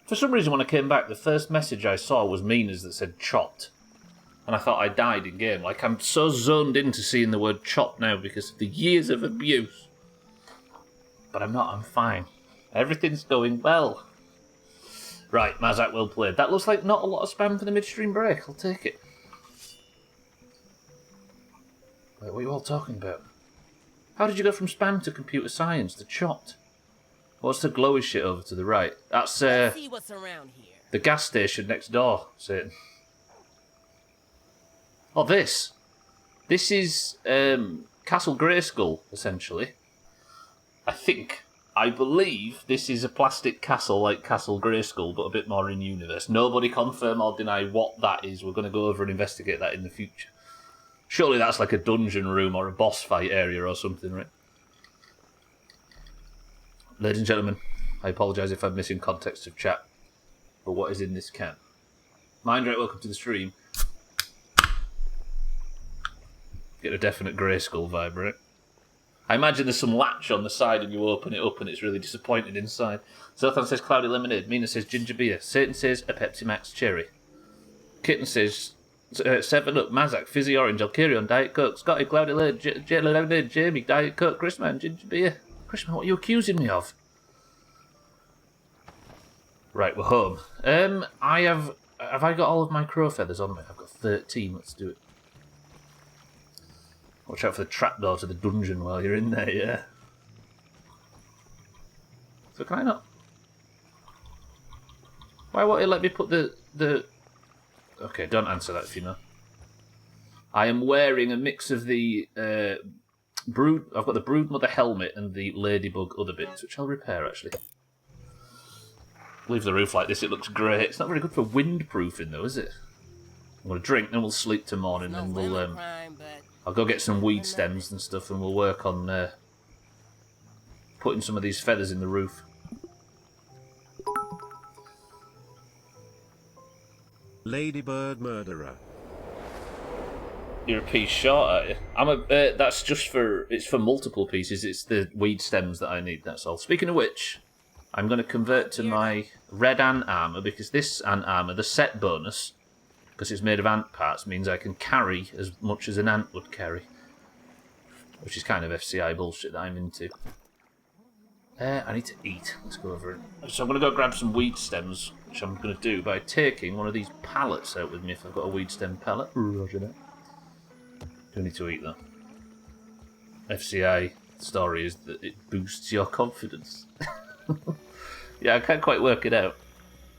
For some reason, when I came back, the first message I saw was Mina's that said chopped. And I thought I died in game. Like, I'm so zoned into seeing the word chopped now because of the years of abuse. But I'm not, I'm fine. Everything's going well. Right, Mazak, well played. That looks like not a lot of spam for the midstream break. I'll take it. Wait, what are you all talking about? How did you go from spam to computer science to chopped? What's the glowy shit over to the right? That's
Let's see what's around here.
the gas station next door, Satan. Oh, this. This is Castle Greyskull, essentially. I believe this is a plastic castle like Castle Greyskull, but a bit more in universe. Nobody confirm or deny what that is. We're going to go over and investigate that in the future. Surely that's like a dungeon room or a boss fight area or something, right? Ladies and gentlemen, I apologise if I'm missing context of chat, but what is in this can? Mindrake, welcome to the stream. Get a definite Greyskull vibe, right? I imagine there's some latch on the side and you open it up and it's really disappointing inside. Zothan says Cloudy Lemonade. Mina says Ginger Beer. Satan says a Pepsi Max Cherry. Kitten says 7-Up, Mazak, Fizzy Orange, Alkirion, Diet Coke, Scotty, Cloudy Lemonade, Jamie, Diet Coke, Chrisman, Ginger Beer. Chrisman, what are you accusing me of? Right, we're home. Have I got all of my crow feathers on me? I've got 13, let's do it. Watch out for the trapdoor to the dungeon while you're in there, yeah. So can I not? Why won't it let me put the... Okay, don't answer that if you know. I am wearing a mix of the brood... I've got the Broodmother helmet and the Ladybug other bits, which I'll repair, actually. Leave the roof like this, it looks great. It's not very good for windproofing, though, is it? I'm going to drink, then we'll sleep till morning, and we'll... I'll go get some weed stems and stuff, and we'll work on putting some of these feathers in the roof.
Ladybird murderer.
You're a piece short, aren't you? That's just for... It's for multiple pieces. It's the weed stems that I need, that's all. Speaking of which, I'm going to convert to my red ant armour, because this ant armour, the set bonus... because it's made of ant parts, means I can carry as much as an ant would carry. Which is kind of FCI bullshit that I'm into. I need to eat. Let's go over it. So I'm going to go grab some weed stems, which I'm going to do by taking one of these pallets out with me if I've got a weed stem pallet. Roger that. Do need to eat, though. FCI story is that it boosts your confidence. Yeah, I can't quite work it out.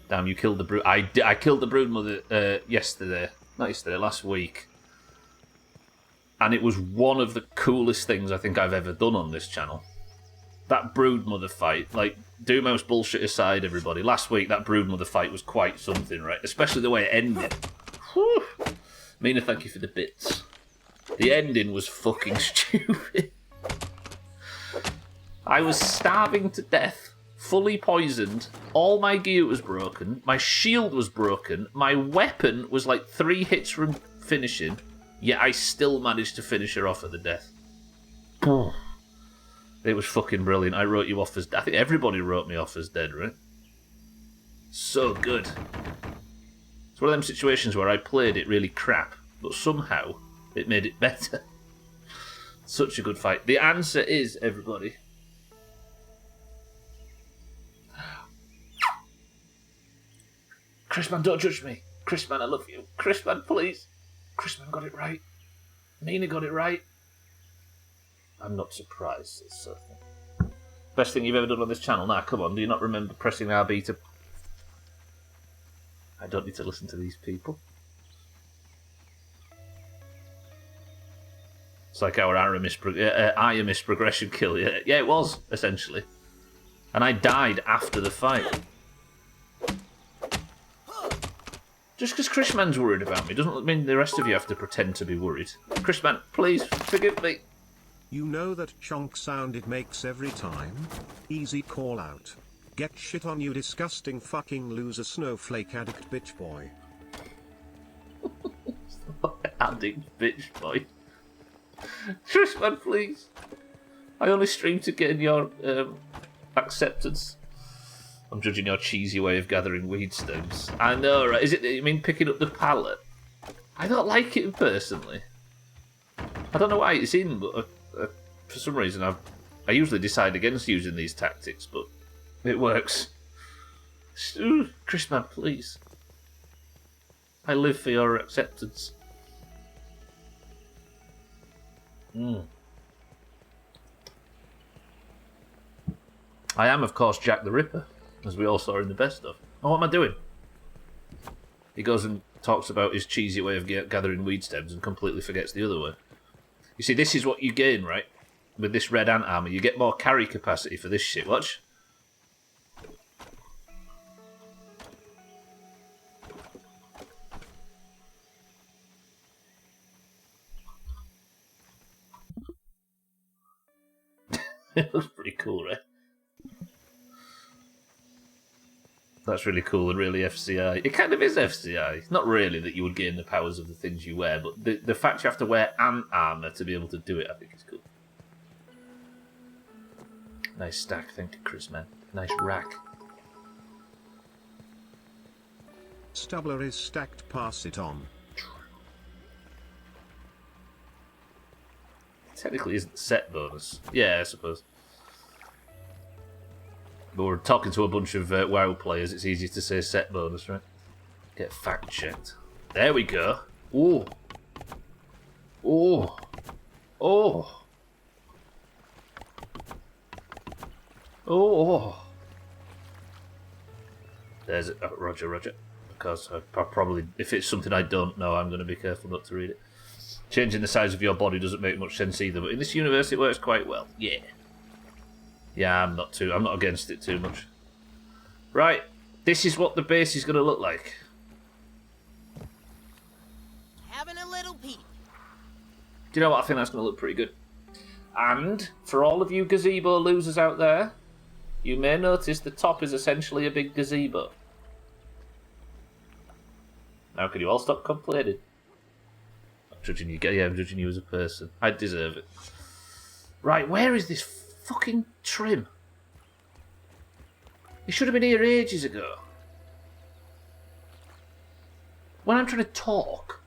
Damn, you killed the brood. I killed the broodmother yesterday. Not yesterday, last week. And it was one of the coolest things I think I've ever done on this channel. That broodmother fight, like, Doomhaus bullshit aside, everybody. Last week, that broodmother fight was quite something, right? Especially the way it ended. Whew. Mina, thank you for the bits. The ending was fucking stupid. I was starving to death. Fully poisoned, all my gear was broken, my shield was broken, my weapon was like 3 hits from finishing, yet I still managed to finish her off at the death. It was fucking brilliant. I wrote you off as... I think everybody wrote me off as dead, right? So good. It's one of them situations where I played it really crap, but somehow it made it better. Such a good fight. The answer is, everybody... Chrisman, don't judge me. Chrisman, I love you. Chrisman, please. Chrisman got it right. Mina got it right. I'm not surprised. It's so thing. Best thing you've ever done on this channel? Nah, come on. Do you not remember pressing RB to... I don't need to listen to these people. It's like our Aramis progression kill. Yeah, it was, essentially. And I died after the fight. Just because Chrisman's worried about me doesn't mean the rest of you have to pretend to be worried. Chrisman, please, forgive me.
You know that chonk sound it makes every time? Easy call out. Get shit on, you disgusting fucking loser snowflake addict bitch boy.
Addict bitch boy. Chrisman, please. I only stream to gain your acceptance. I'm judging your cheesy way of gathering weed stems. I know, right? Is it, you mean picking up the pallet? I don't like it personally. I don't know why it's in, but for some reason I usually decide against using these tactics, but it works. Ooh, Chrisman, please. I live for your acceptance. I am, of course, Jack the Ripper, as we all saw in the best of. Oh, what am I doing? He goes and talks about his cheesy way of gathering weed stems and completely forgets the other way. You see, this is what you gain, right? With this red ant armor, you get more carry capacity for this shit. Watch. It looks pretty cool, right? That's really cool and really FCI. It kind of is FCI. Not really that you would gain the powers of the things you wear, but the fact you have to wear ant armor to be able to do it, I think is cool. Nice stack, thank you, Chris, man. Nice rack.
Stubbler is stacked, pass it on.
Technically isn't set bonus. Yeah, I suppose. But we're talking to a bunch of WoW players, it's easy to say set bonus, right? Get fact checked. There we go. Ooh. Ooh. Oh. Oh. There's it. Oh, Roger. Because I probably, if it's something I don't know, I'm going to be careful not to read it. Changing the size of your body doesn't make much sense either, but in this universe it works quite well. Yeah. Yeah, I'm not against it too much. Right, this is what the base is going to look like.
Having a little peek.
Do you know what? I think that's going to look pretty good. And for all of you gazebo losers out there, you may notice the top is essentially a big gazebo. Now can you all stop complaining? I'm judging you. Yeah, I'm judging you as a person. I deserve it. Right, where is this fucking trim? He should have been here ages ago. When I'm trying to talk,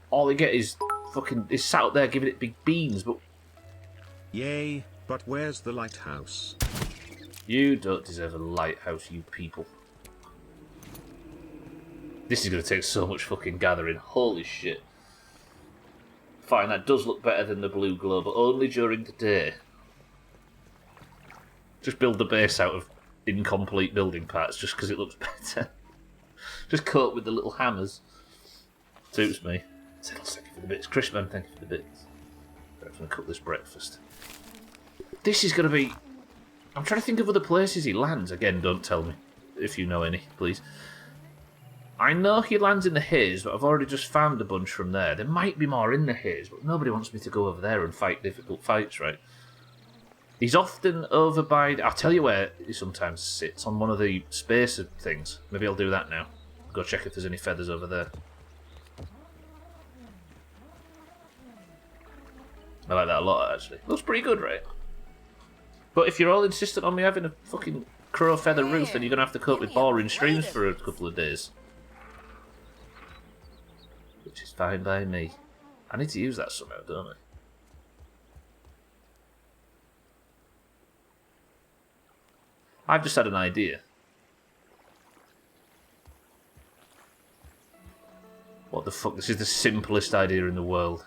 all I get is fucking is sat up there giving it big beans, but
Yay, but where's the lighthouse?
you don't deserve a lighthouse, you people. This is going to take so much fucking gathering. Holy shit. Fine, that does look better than the blue glow, but only during the day. Just build the base out of incomplete building parts just because it looks better. Just coat with the little hammers. Suits me. Thank you for the bits. Chrisman, thank you for the bits. I'm going to cook this breakfast. This is going to be... I'm trying to think of other places he lands. Again, don't tell me if you know any, please. I know he lands in the haze, but I've already just found a bunch from there. There might be more in the haze, but nobody wants me to go over there and fight difficult fights, right? He's often over by... I'll tell you where he sometimes sits, on one of the spacer things. Maybe I'll do that now. Go check if there's any feathers over there. I like that a lot, actually. Looks pretty good, right? But if you're all insistent on me having a fucking crow feather roof, then you're going to have to cope with boring streams for a couple of days. Which is fine by me. I need to use that somehow, don't I? I've just had an idea. What the fuck? This is the simplest idea in the world.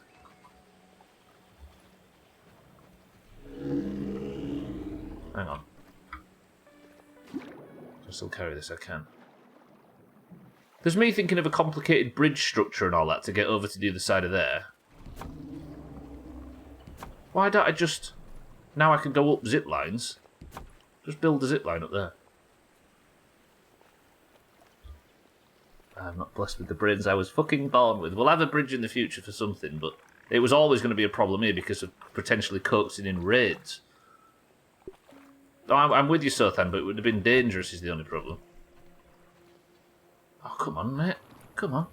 Hang on. I'll still carry this, I can. There's me thinking of a complicated bridge structure and all that to get over to the other side of there. Why don't I just... Now I can go up zip lines. Just build a zip line up there. I'm not blessed with the brains I was fucking born with. We'll have a bridge in the future for something, but it was always going to be a problem here because of potentially coaxing in raids. Oh, I'm with you, Sothan, but it would have been dangerous is the only problem. Oh, come on, mate. Come on.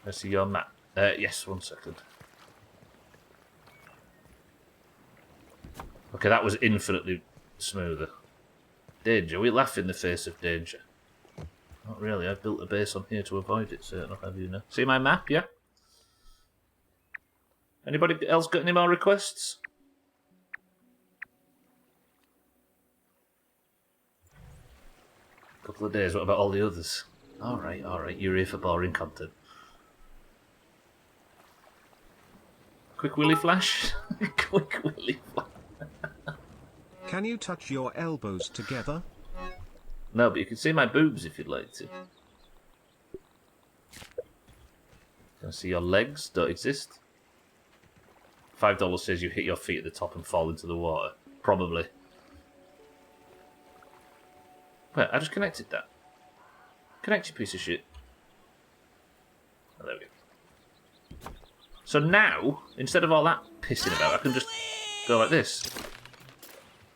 I see your map. Yes, 1 second. Okay, that was infinitely smoother. Danger. We laugh in the face of danger. Not really. I've built a base on here to avoid it, certainly. Have you now? See my map, yeah? Anybody else got any more requests? Couple of days. What about all the others? Alright, alright. You're here for boring content. Quick willy flash? Quick willy flash.
Can you touch your elbows together?
No, but you can see my boobs if you'd like to. Can I see your legs? Don't exist. $5 says you hit your feet at the top and fall into the water. Probably. Wait, I just connected that. Connect, you piece of shit. Oh, there we go. So now, instead of all that pissing about, I can just go like this.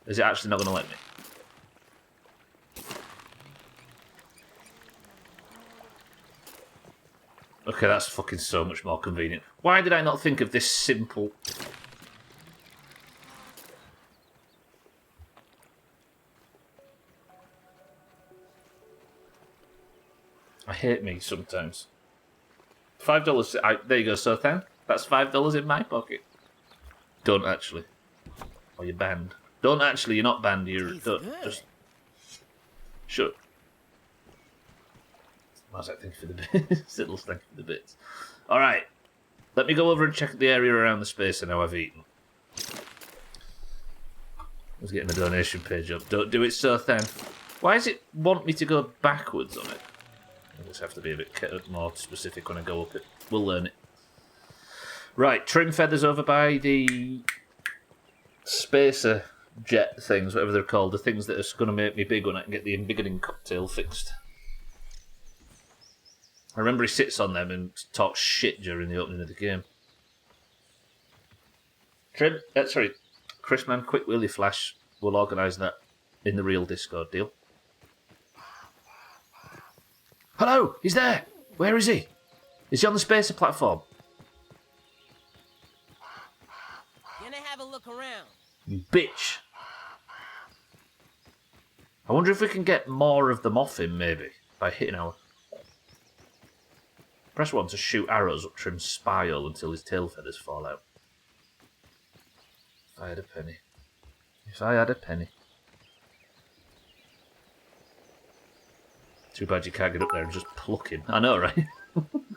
Is it actually not going to let me? Okay, that's fucking so much more convenient. Why did I not think of this simple... I hate me sometimes. $5. There you go, so then. That's $5 in my pocket. Don't actually. Or you're banned. Don't actually, you're not banned. You're... Don't, just... Shut up. What was I thinking for the bits? Siddle's thinking for the bits. Alright. Let me go over and check the area around the space and how I've eaten. I was getting the donation page up. Don't do it so thin. Why does it want me to go backwards on it? I just have to be a bit more specific when I go up it. We'll learn it. Right, trim feathers over by the spacer jet things, whatever they're called. The things that are going to make me big when I can get the embiggening cocktail fixed. I remember he sits on them and talks shit during the opening of the game. Trim, sorry, Chrisman, quick willy flash. We'll organise that in the real Discord deal. Hello, he's there. Where is he? Is he on the spacer platform?
Gonna have a look around.
You bitch. I wonder if we can get more of them off him, maybe, by hitting our... Press 1 to shoot arrows up Trim's spile until his tail feathers fall out. If I had a penny. If I had a penny. Too bad you can't get up there and just pluck him. I know, right?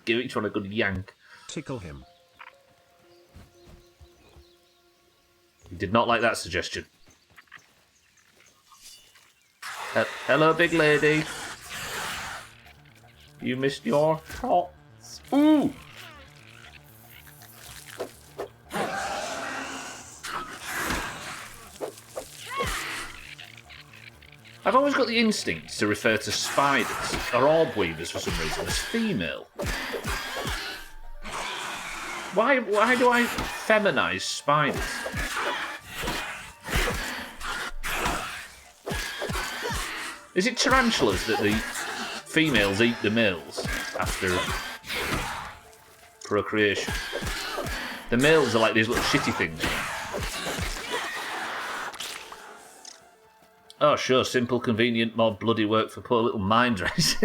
Give each one a good yank.
Tickle him.
He did not like that suggestion. Hello, big lady. You missed your shot. Ooh! I've always got the instinct to refer to spiders, or orb weavers for some reason, as female. Why do I feminise spiders? Is it tarantulas that the females eat the males after procreation? The males are like these little shitty things. Oh, sure, simple, convenient, more bloody work for poor little mind race.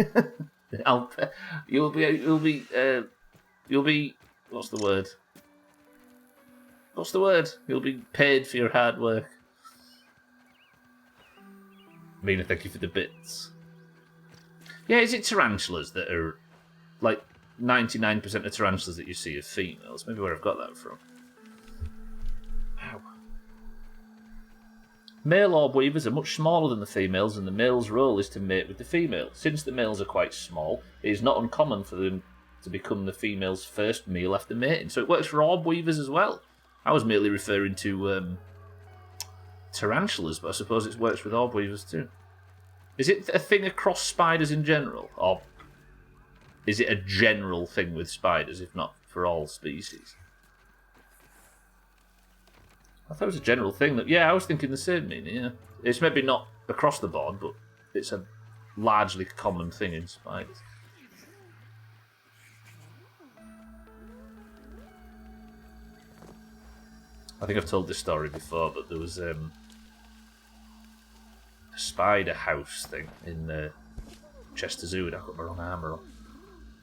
You'll be, what's the word? What's the word? You'll be paid for your hard work. Mina, thank you for the bits. Yeah, is it tarantulas that are, like, 99% of tarantulas that you see are females? Maybe where I've got that from. Ow. Male orb weavers are much smaller than the females, and the male's role is to mate with the female. Since the males are quite small, it is not uncommon for them to become the female's first meal after mating. So it works for orb weavers as well. I was merely referring to tarantulas, but I suppose it works with orb weavers too. Is it a thing across spiders in general, or is it a general thing with spiders, if not for all species? I thought it was a general thing. That yeah, I was thinking the same meaning, yeah. It's maybe not across the board, but it's a largely common thing in spiders. I think I've told this story before, but there was a spider house thing in Chester Zoo, and I got my wrong armour on.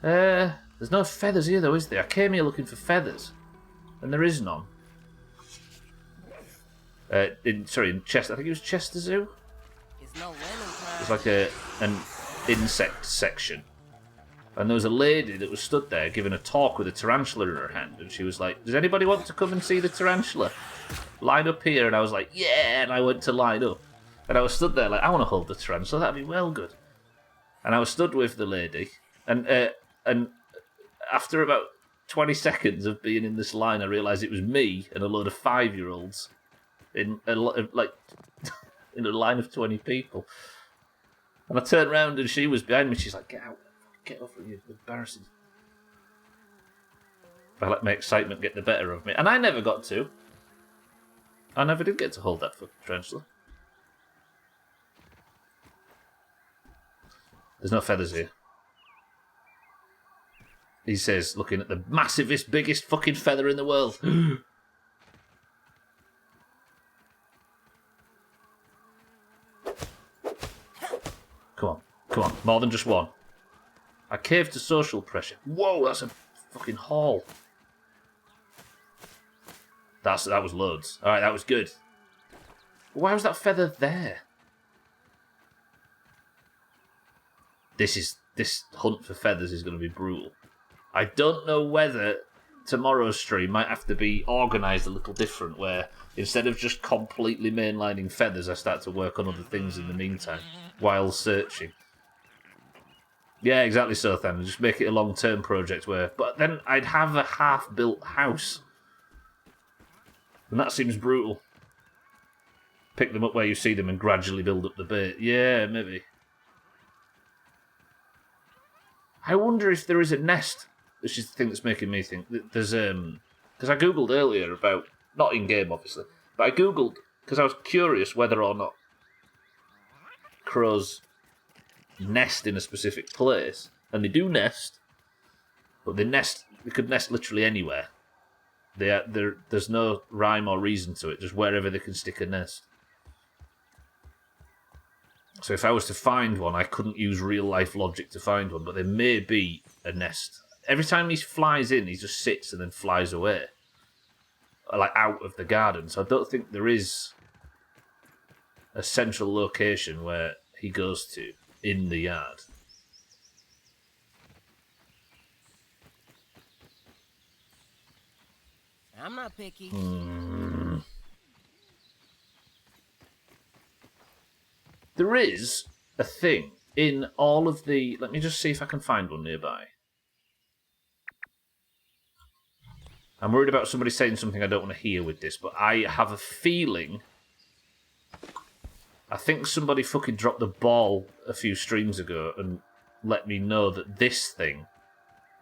There's no feathers here, though, is there? I came here looking for feathers, and there is none. In Chester, I think it was Chester Zoo. It's like an insect section. And there was a lady that was stood there giving a talk with a tarantula in her hand, and she was like, does anybody want to come and see the tarantula? Line up here. And I was like, yeah, and I went to line up. And I was stood there like, I want to hold the tarantula, that'd be well good. And I was stood with the lady, and after about 20 seconds of being in this line, I realised it was me and a load of 5-year-olds in a in a line of 20 people. And I turned around and she was behind me. She's like, get out. Get over here. You're embarrassing. I let my excitement get the better of me. And I never got to. I never did get to hold that fucking tarantula. There's no feathers here. He says, looking at the massivest, biggest fucking feather in the world. Come on, more than just one. I caved to social pressure. Whoa, that's a fucking haul. That was loads. Alright, that was good. Why was that feather there? This hunt for feathers is going to be brutal. I don't know whether tomorrow's stream might have to be organised a little different, where instead of just completely mainlining feathers, I start to work on other things in the meantime while searching. Yeah, exactly so, Than. Just make it a long-term project where... But then I'd have a half-built house. And that seems brutal. Pick them up where you see them and gradually build up the bait. Yeah, maybe. I wonder if there is a nest. This is the thing that's making me think. There's because I googled earlier about, not in game obviously, but I googled because I was curious whether or not crows nest in a specific place, and they do nest, but they could nest literally anywhere. There's no rhyme or reason to it, just wherever they can stick a nest. So if I was to find one, I couldn't use real life logic to find one, but there may be a nest. Every time he flies in, he just sits and then flies away, like out of the garden. So I don't think there is a central location where he goes to in the yard.
I'm not picky.
There is a thing in all of the... Let me just see if I can find one nearby. I'm worried about somebody saying something I don't want to hear with this, but I have a feeling... I think somebody fucking dropped the ball a few streams ago and let me know that this thing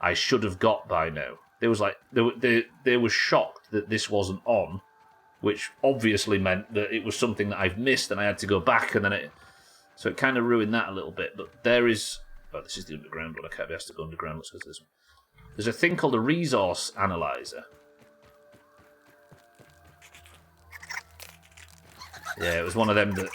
I should have got by now. They was like they were shocked that this wasn't on, which obviously meant that it was something that I've missed and I had to go back, and then so it kind of ruined that a little bit. But there is... Oh, this is the underground one. I can't be asked to go underground. Let's go to this one. There's a thing called a resource analyzer. Yeah, it was one of them that...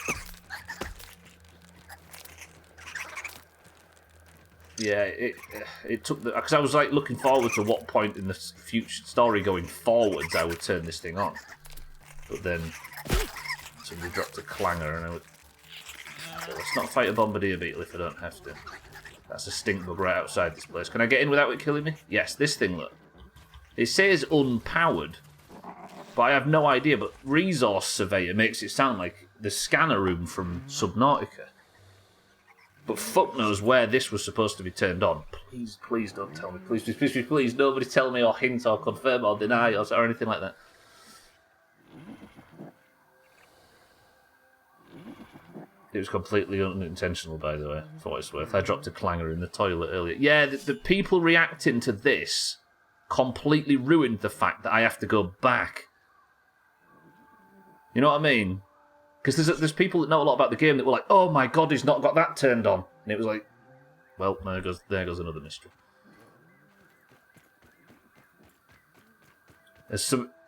Yeah, it took the... Because I was like looking forward to what point in the future story going forwards I would turn this thing on. But then somebody dropped a clanger and I would... So let's not fight a bombardier beetle if I don't have to. That's a stink bug right outside this place. Can I get in without it killing me? Yes, this thing, look. It says unpowered, but I have no idea. But Resource Surveyor makes it sound like the scanner room from Subnautica. But fuck knows where this was supposed to be turned on. Please, please don't tell me. Please, please, please, please, please. Nobody tell me or hint or confirm or deny or anything like that. It was completely unintentional, by the way, for what it's worth. I dropped a clanger in the toilet earlier. Yeah, the people reacting to this completely ruined the fact that I have to go back. You know what I mean? Because there's people that know a lot about the game that were like, oh my god, he's not got that turned on. And it was like, well, there goes another mystery.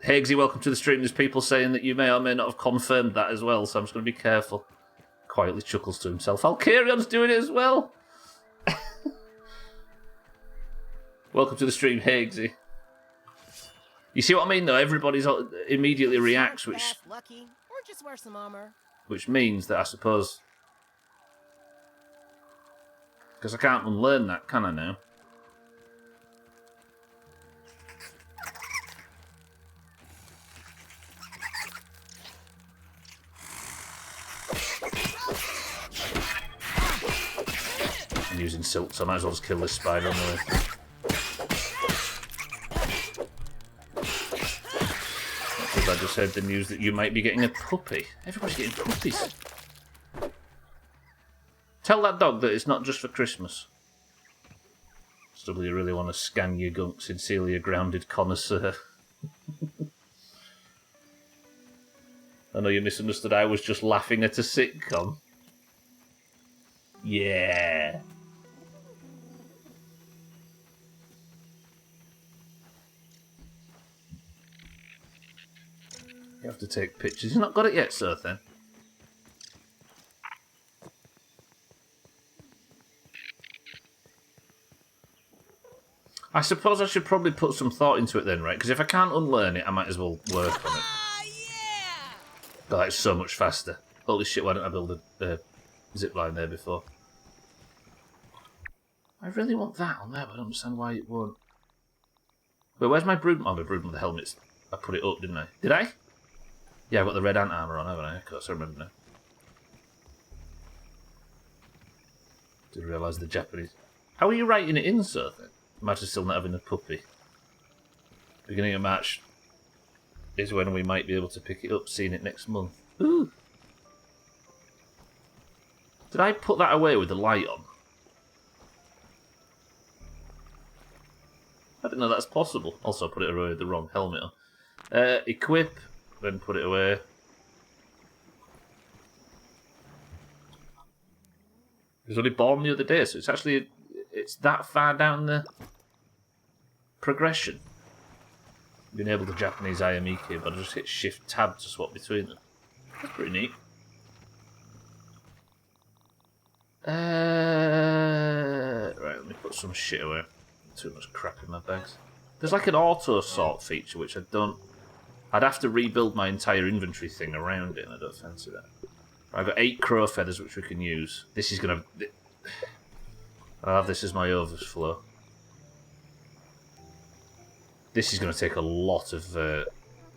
Higgsy, welcome to the stream. There's people saying that you may or may not have confirmed that as well, so I'm just going to be careful. Quietly chuckles to himself. Alcarion's doing it as well. Welcome to the stream, Higgsy. You see what I mean, though? Everybody's immediately reacts, which
lucky, or just wear some armor.
Which means that I suppose, because I can't unlearn that, can I now? I'm using silk, so I might as well just kill this spider on the way. I just heard the news that you might be getting a puppy. Everybody's getting puppies. Tell that dog that it's not just for Christmas. Stubbler, you really want to scan your gunk, sincerely a grounded connoisseur. I know you misunderstood, I was just laughing at a sitcom. Yeah. You have to take pictures. You've not got it yet, sir, then? I suppose I should probably put some thought into it then, right? Because if I can't unlearn it, I might as well work on it.
Yeah!
But that's so much faster. Holy shit, why don't I build a zipline there before? I really want that on there, but I don't understand why it won't. Wait, where's my brood? Oh, my brood with the helmets. I put it up, didn't I? Did I? Yeah, I've got the red ant armour on, haven't I? Of course, I remember now. Didn't realise the Japanese. How are you writing it in, sir, then? Imagine still not having a puppy. Beginning of March is when we might be able to pick it up, seeing it next month. Ooh! Did I put that away with the light on? I didn't know that's possible. Also, I put it away with the wrong helmet on. Equip, then put it away. It was only born the other day, so it's that far down the progression. Being able to Japanese Ayamiki, but I just hit Shift Tab to swap between them. That's pretty neat. Right, let me put some shit away. Too much crap in my bags. There's like an auto sort feature, which I don't. I'd have to rebuild my entire inventory thing around it, and I don't fancy that. I've got 8 crow feathers which we can use. This is gonna. I'll have this as my overflow. This is gonna take a lot of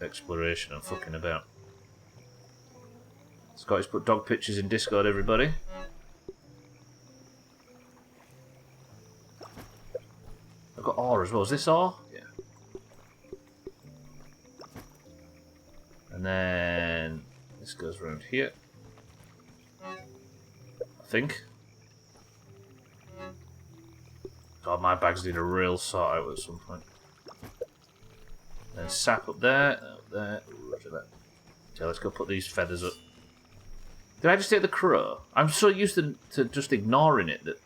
exploration and fucking about. Scotty's put dog pictures in Discord, everybody. I've got ore as well. Is this ore? Yeah. And then this goes around here. I think. God, my bags need a real sort out at some point. Then sap up there. Roger that. Okay, let's go put these feathers up. Did I just take the crow? I'm so used to just ignoring it that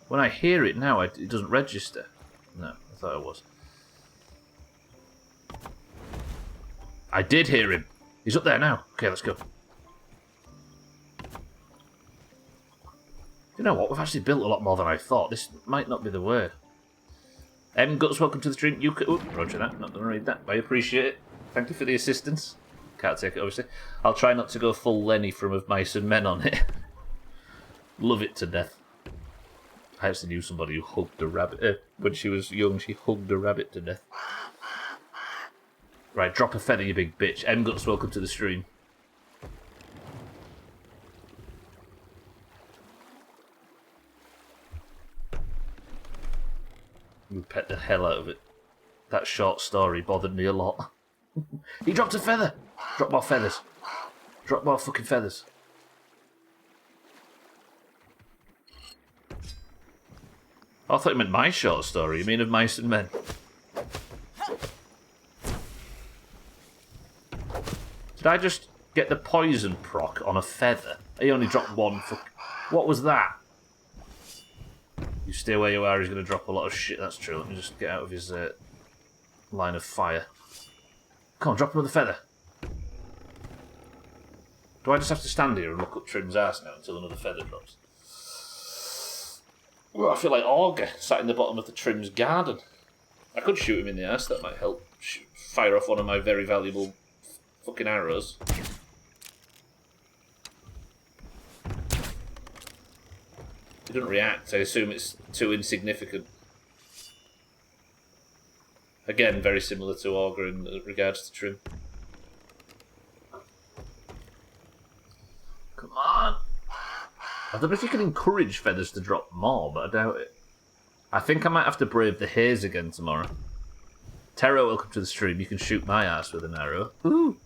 when I hear it now, it doesn't register. No, I thought it was. I did hear him. He's up there now. Okay, let's go. You know what? We've actually built a lot more than I thought. This might not be the way. Guts, welcome to the stream. You could. Roger that. Not going to read that. I appreciate it. Thank you for the assistance. Can't take it, obviously. I'll try not to go full Lenny from Of Mice and Men on it. Love it to death. I actually knew somebody who hugged a rabbit. When she was young, she hugged a rabbit to death. Right, drop a feather, you big bitch. Guts, welcome to the stream. You pet the hell out of it. That short story bothered me a lot. He dropped a feather! Drop more feathers. Drop more fucking feathers. I thought you meant my short story. You mean Of Mice and Men? Did I just get the poison proc on a feather? He only dropped one for... What was that? You stay where you are, he's going to drop a lot of shit. That's true. Let me just get out of his line of fire. Come on, drop another feather. Do I just have to stand here and look up Trim's ass now until another feather drops? Well, I feel like Augur sat in the bottom of the Trim's garden. I could shoot him in the ass, that might help. Fire off one of my very valuable fucking arrows. He doesn't react, I assume it's too insignificant. Again, very similar to Augur in regards to Trim. Come on! I don't know if you can encourage feathers to drop more, but I doubt it. I think I might have to brave the haze again tomorrow. Terra, welcome to the stream. You can shoot my ass with an arrow. Ooh!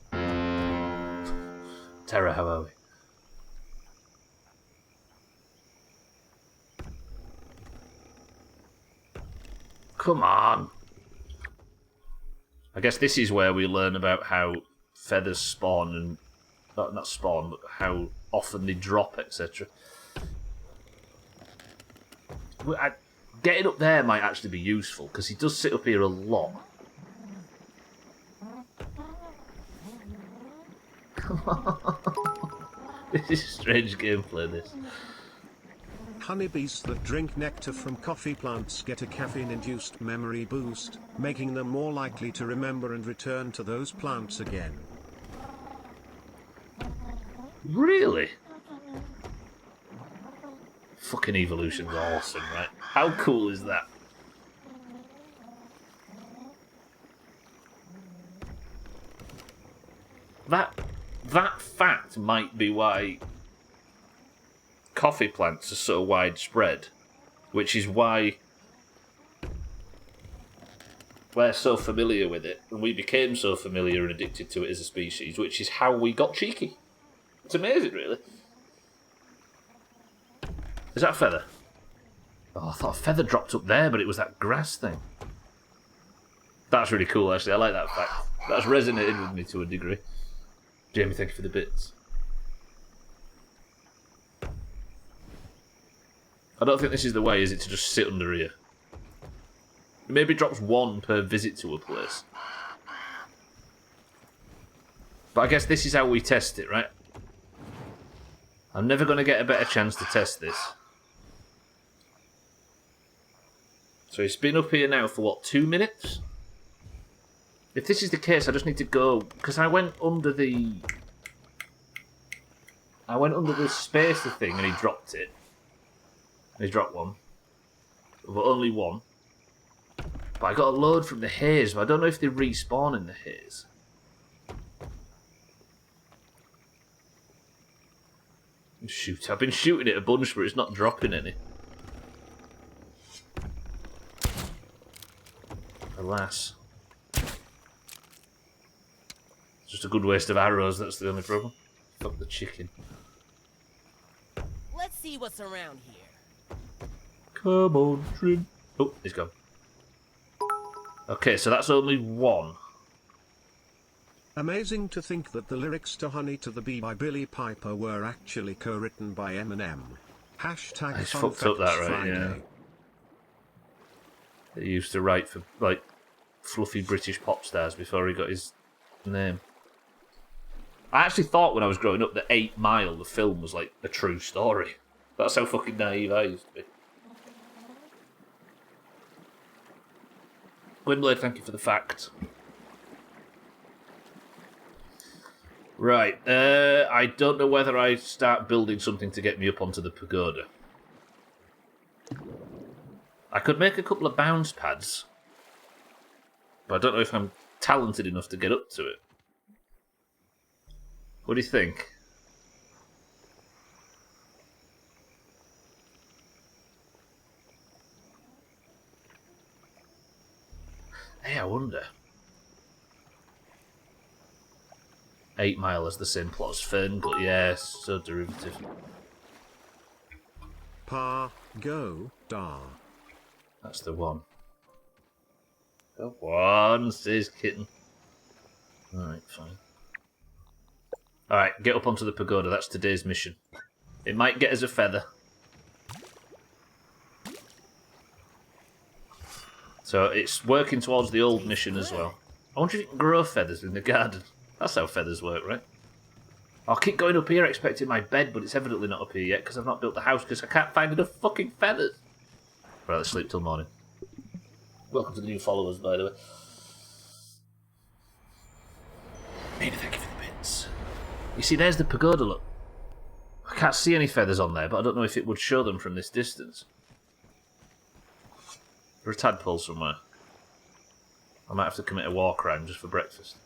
Terra, how are we? Come on! I guess this is where we learn about how feathers spawn and... not spawn, but how often they drop, etc. Getting up there might actually be useful, because he does sit up here a lot. Come on. This is strange gameplay, this.
Honeybees that drink nectar from coffee plants get a caffeine-induced memory boost, making them more likely to remember and return to those plants again.
Really? Fucking evolution's awesome, right? How cool is that? That fact might be why coffee plants are so widespread, which is why we're so familiar with it, and we became so familiar and addicted to it as a species, which is how we got cheeky. It's amazing, really. Is that a feather? Oh, I thought a feather dropped up there, but it was that grass thing. That's really cool, actually. I like that fact. That's resonated with me to a degree. Jamie, thank you for the bits. I don't think this is the way, is it, to just sit under here? It maybe drops one per visit to a place. But I guess this is how we test it, right? I'm never going to get a better chance to test this. So he's been up here now for, what, 2 minutes? If this is the case, I just need to go... Because I went under the... spacer thing and he dropped it. And he dropped one. But only one. But I got a load from the haze, but I don't know if they respawn in the haze. Shoot, I've been shooting it a bunch, but it's not dropping any. Alas. It's just a good waste of arrows, that's the only problem. Fuck the chicken.
Let's see what's around here.
Come on, Trim. Oh, he's gone. Okay, so that's only one.
Amazing to think that the lyrics to Honey to the Bee by Billy Piper were actually co-written by Eminem. Hashtag
He's
Fun
fucked up that,
Facts
right? Yeah.
Friday.
He used to write for, like, fluffy British pop stars before he got his name. I actually thought when I was growing up that 8 Mile, the film, was like a true story. That's how fucking naive I used to be. Gwynblade, thank you for the fact. Right, I don't know whether I start building something to get me up onto the pagoda. I could make a couple of bounce pads, but I don't know if I'm talented enough to get up to it. What do you think? Hey, I wonder. 8 Mile has the same plot as Ferngut, yes, so derivative.
Pa, go, da.
That's the one. Go on, says kitten. Alright, fine. Alright, get up onto the pagoda, that's today's mission. It might get us a feather. So it's working towards the old mission as well. I wonder if you can grow feathers in the garden. That's how feathers work, right? I'll keep going up here expecting my bed, but it's evidently not up here yet because I've not built the house because I can't find enough fucking feathers. Right, let's sleep till morning. Welcome to the new followers, by the way. Many thank you for the bits. You see, there's the pagoda, look. I can't see any feathers on there, but I don't know if it would show them from this distance. There's a tadpole somewhere. I might have to commit a war crime just for breakfast.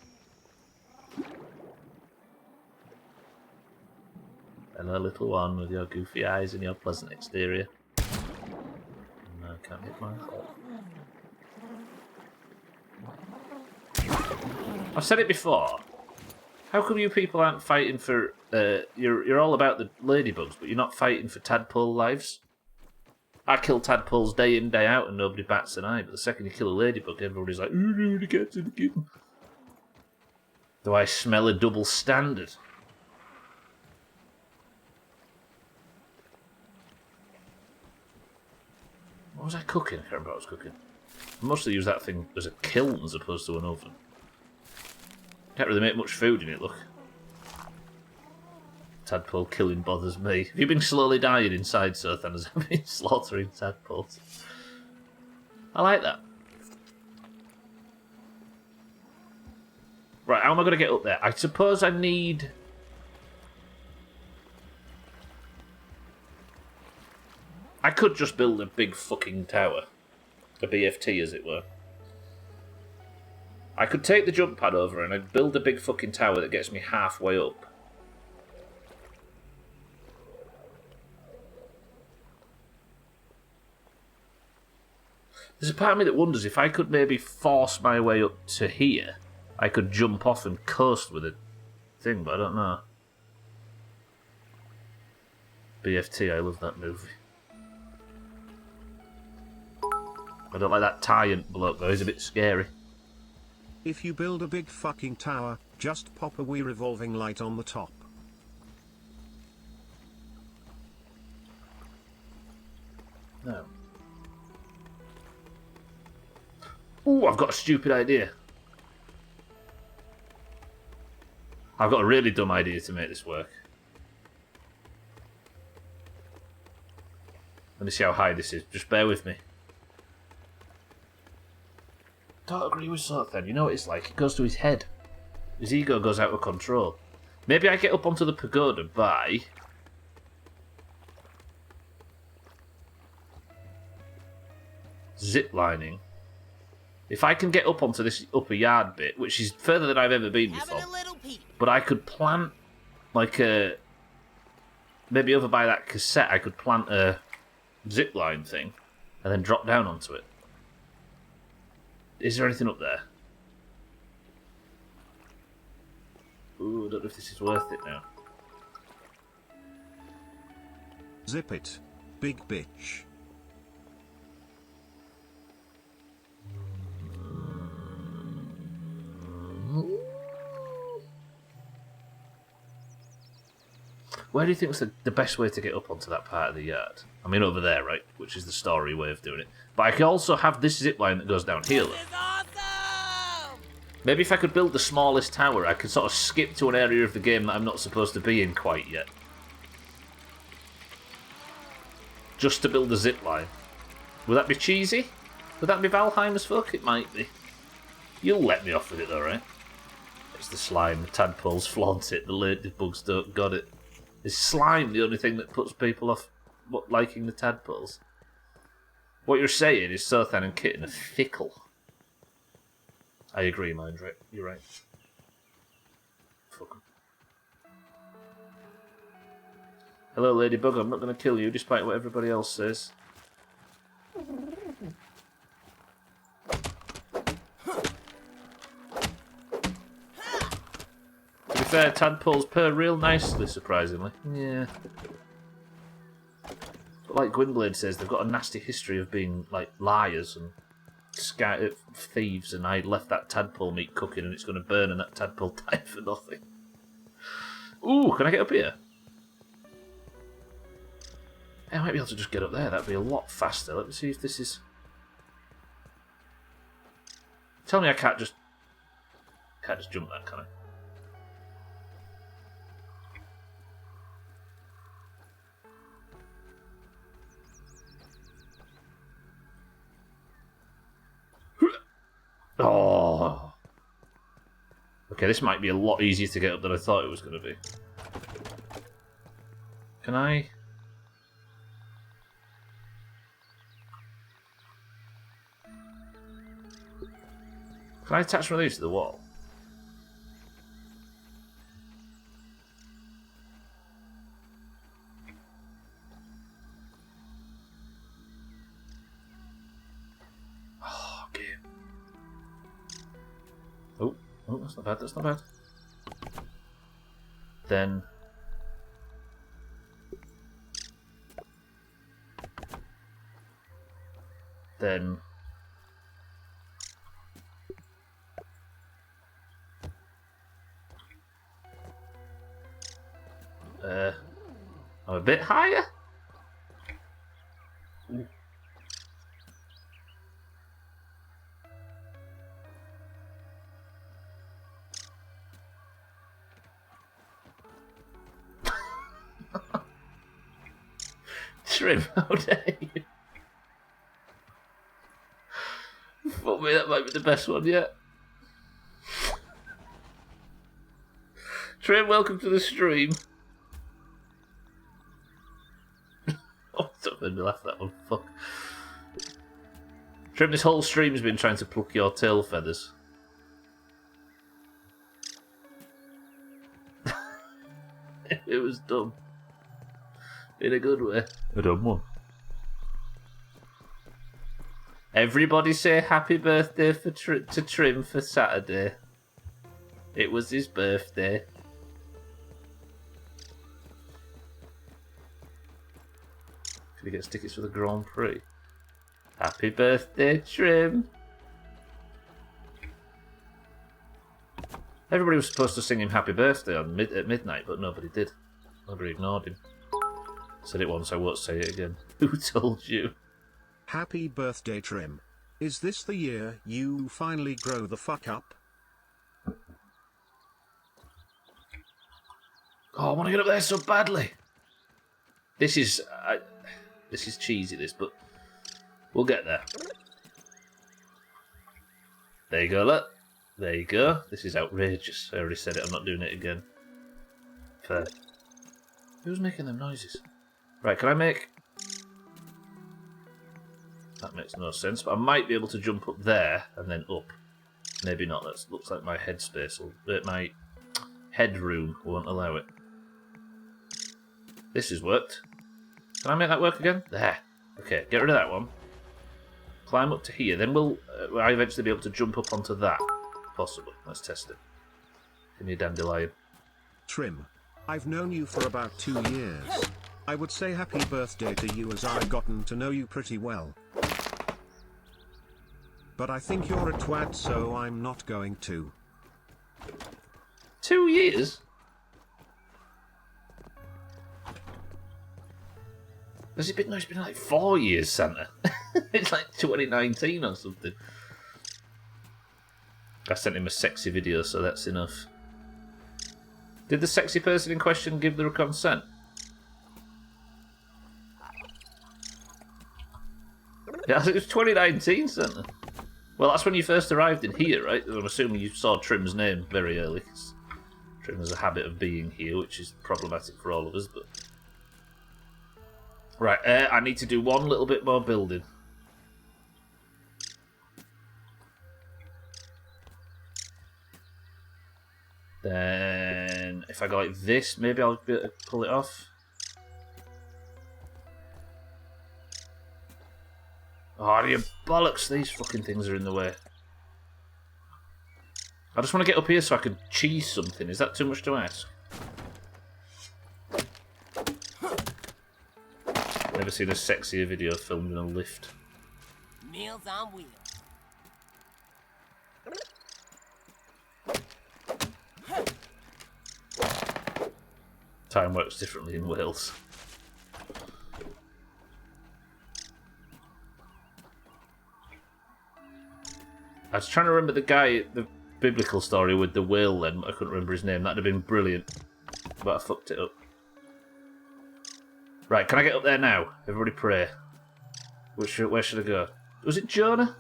Hello, little one, with your goofy eyes and your pleasant exterior. No, I can't hit my hole. I've said it before. How come you people aren't fighting for... You're all about the ladybugs, but you're not fighting for tadpole lives? I kill tadpoles day in, day out, and nobody bats an eye, but the second you kill a ladybug, everybody's like, ooh, no, the cat's in the kitten. Do I smell a double standard? What was I cooking? I can't remember what I was cooking. I mostly use that thing as a kiln as opposed to an oven. Can't really make much food in it, look. Tadpole killing bothers me. Have you been slowly dying inside, Sothan, as I've been slaughtering tadpoles? I like that. Right, how am I going to get up there? I suppose I need... I could just build a big fucking tower. A BFT, as it were. I could take the jump pad over and I'd build a big fucking tower that gets me halfway up. There's a part of me that wonders if I could maybe force my way up to here, I could jump off and coast with a thing, but I don't know. BFT, I love that movie. I don't like that Tyrant bloke though, he's a bit scary.
If you build a big fucking tower, just pop a wee revolving light on the top.
No. Ooh, I've got a stupid idea. I've got a really dumb idea to make this work. Let me see how high this is. Just bear with me. Don't agree with Sothan. You know what it's like? It goes to his head. His ego goes out of control. Maybe I get up onto the pagoda by... ziplining. If I can get up onto this upper yard bit, which is further than I've ever been before, but I could plant like a... maybe over by that cassette I could plant a zipline thing and then drop down onto it. Is there anything up there? Ooh, I don't know if this is worth it now.
Zip it, big bitch.
Where do you think was the best way to get up onto that part of the yard? I mean, over there, right? Which is the story way of doing it. But I could also have this zip line that goes down here.
Awesome!
Maybe if I could build the smallest tower, I could sort of skip to an area of the game that I'm not supposed to be in quite yet. Just to build a zip line. Would that be cheesy? Would that be Valheim as fuck? It might be. You'll let me off with it though, right? It's the slime. The tadpoles flaunt it. The ladybugs don't got it. Is slime the only thing that puts people off liking the tadpoles? What you're saying is Sothan and Kitten are fickle. I agree, Mindrick. You're right. Fuck 'em. Hello, Ladybug. I'm not going to kill you, despite what everybody else says. To be fair, tadpoles purr real nicely, surprisingly. Yeah. But like Gwynblade says, they've got a nasty history of being, like, liars and thieves, and I left that tadpole meat cooking and it's going to burn and that tadpole died for nothing. Ooh, can I get up here? I might be able to just get up there. That'd be a lot faster. Let me see if this is... Tell me I can't just Can't just jump that, can I? Oh. Okay, this might be a lot easier to get up than I thought it was going to be. Can I? Can I attach one of these to the wall? Oh, okay. Oh, that's not bad, that's not bad. Then... I'm a bit higher? Ooh. Trim, how dare you? Fuck me, that might be the best one yet. Trim, welcome to the stream. Oh, don't make me laugh at that one. Fuck. Trim, this whole stream's been trying to pluck your tail feathers. It was dumb. In a good way. A dumb one. Everybody say happy birthday to Trim for Saturday. It was his birthday. Can he get tickets for the Grand Prix? Happy birthday, Trim. Everybody was supposed to sing him happy birthday at midnight, but nobody did. Nobody ignored him. Said it once, I won't say it again. Who told you?
Happy birthday, Trim. Is this the year you finally grow the fuck up?
Oh, I want to get up there so badly. This is cheesy, but we'll get there. There you go, look. There you go. This is outrageous. I already said it. I'm not doing it again. Fair. Who's making them noises? Right, can I make... That makes no sense, but I might be able to jump up there and then up. Maybe not. That looks like my headspace. My headroom won't allow it. This has worked. Can I make that work again? There. Okay, get rid of that one. Climb up to here. Then will I eventually be able to jump up onto that? Possibly. Let's test it. Can you dandelion?
Trim. I've known you for about 2 years. I would say happy birthday to you as I've gotten to know you pretty well. But I think you're a twat, so I'm not going to.
2 years? Has it been? No, it's been like 4 years, Santa. It's like 2019 or something. I sent him a sexy video, so that's enough. Did the sexy person in question give their consent? Yeah, it was 2019, Santa. Well, that's when you first arrived in here, right? I'm assuming you saw Trim's name very early. Trim has a habit of being here, which is problematic for all of us, but... Right, I need to do one little bit more building. Then, if I go like this, maybe I'll be able to pull it off. Oh, you bollocks, these fucking things are in the way. I just want to get up here so I can cheese something. Is that too much to ask? Never seen a sexier video filmed in a lift.
Meals on wheels.
Time works differently in Wales. I was trying to remember the guy, the biblical story with the whale then. I couldn't remember his name. That'd have been brilliant. But I fucked it up. Right, can I get up there now? Everybody pray. Where should I go? Was it Jonah?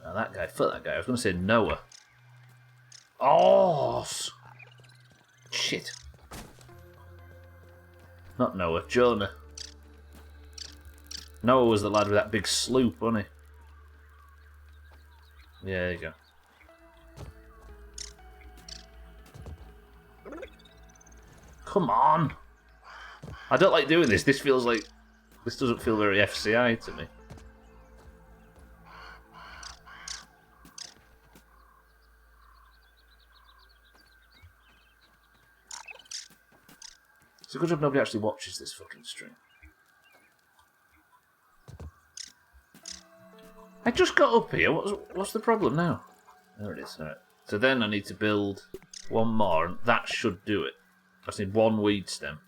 Oh, that guy. Fuck that guy. I was going to say Noah. Oh! Shit. Not Noah. Jonah. Noah was the lad with that big sloop, wasn't he? Yeah, there you go. Come on! I don't like doing this. This feels like... This doesn't feel very FCI to me. It's a good job nobody actually watches this fucking stream. I just got up here. What's the problem now? There it is. Alright. So then I need to build one more, and that should do it. I just need one weed stem.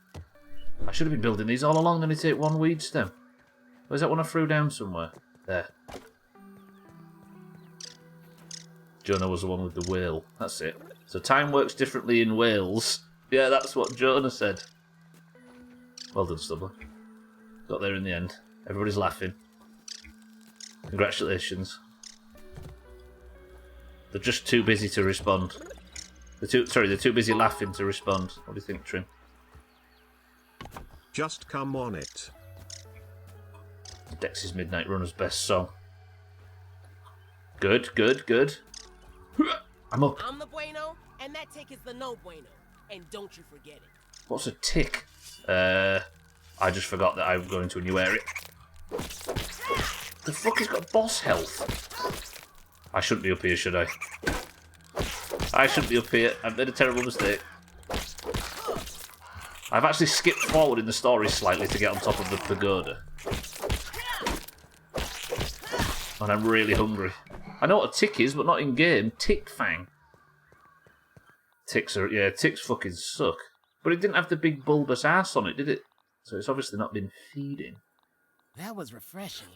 I should have been building these all along. I need to take one weed stem. Where's that one I threw down somewhere? There. Jonah was the one with the whale. That's it. So time works differently in Wales. Yeah, that's what Jonah said. Well done, Stubbler. Got there in the end. Everybody's laughing. Congratulations. They're just too busy to respond. They're too busy laughing to respond. What do you think, Trim?
Just come on it.
Dex's Midnight Runner's best song. Good, good, good. I'm up.
I'm the bueno, and that tick is the no bueno. And don't you forget it.
What's a tick? I just forgot that I'm going to a new area. The fuck has got boss health? I shouldn't be up here, should I? I shouldn't be up here. I've made a terrible mistake. I've actually skipped forward in the story slightly to get on top of the pagoda. And I'm really hungry. I know what a tick is, but not in game. Tick fang. Ticks fucking suck. But it didn't have the big bulbous ass on it, did it? So it's obviously not been feeding.
That was refreshing.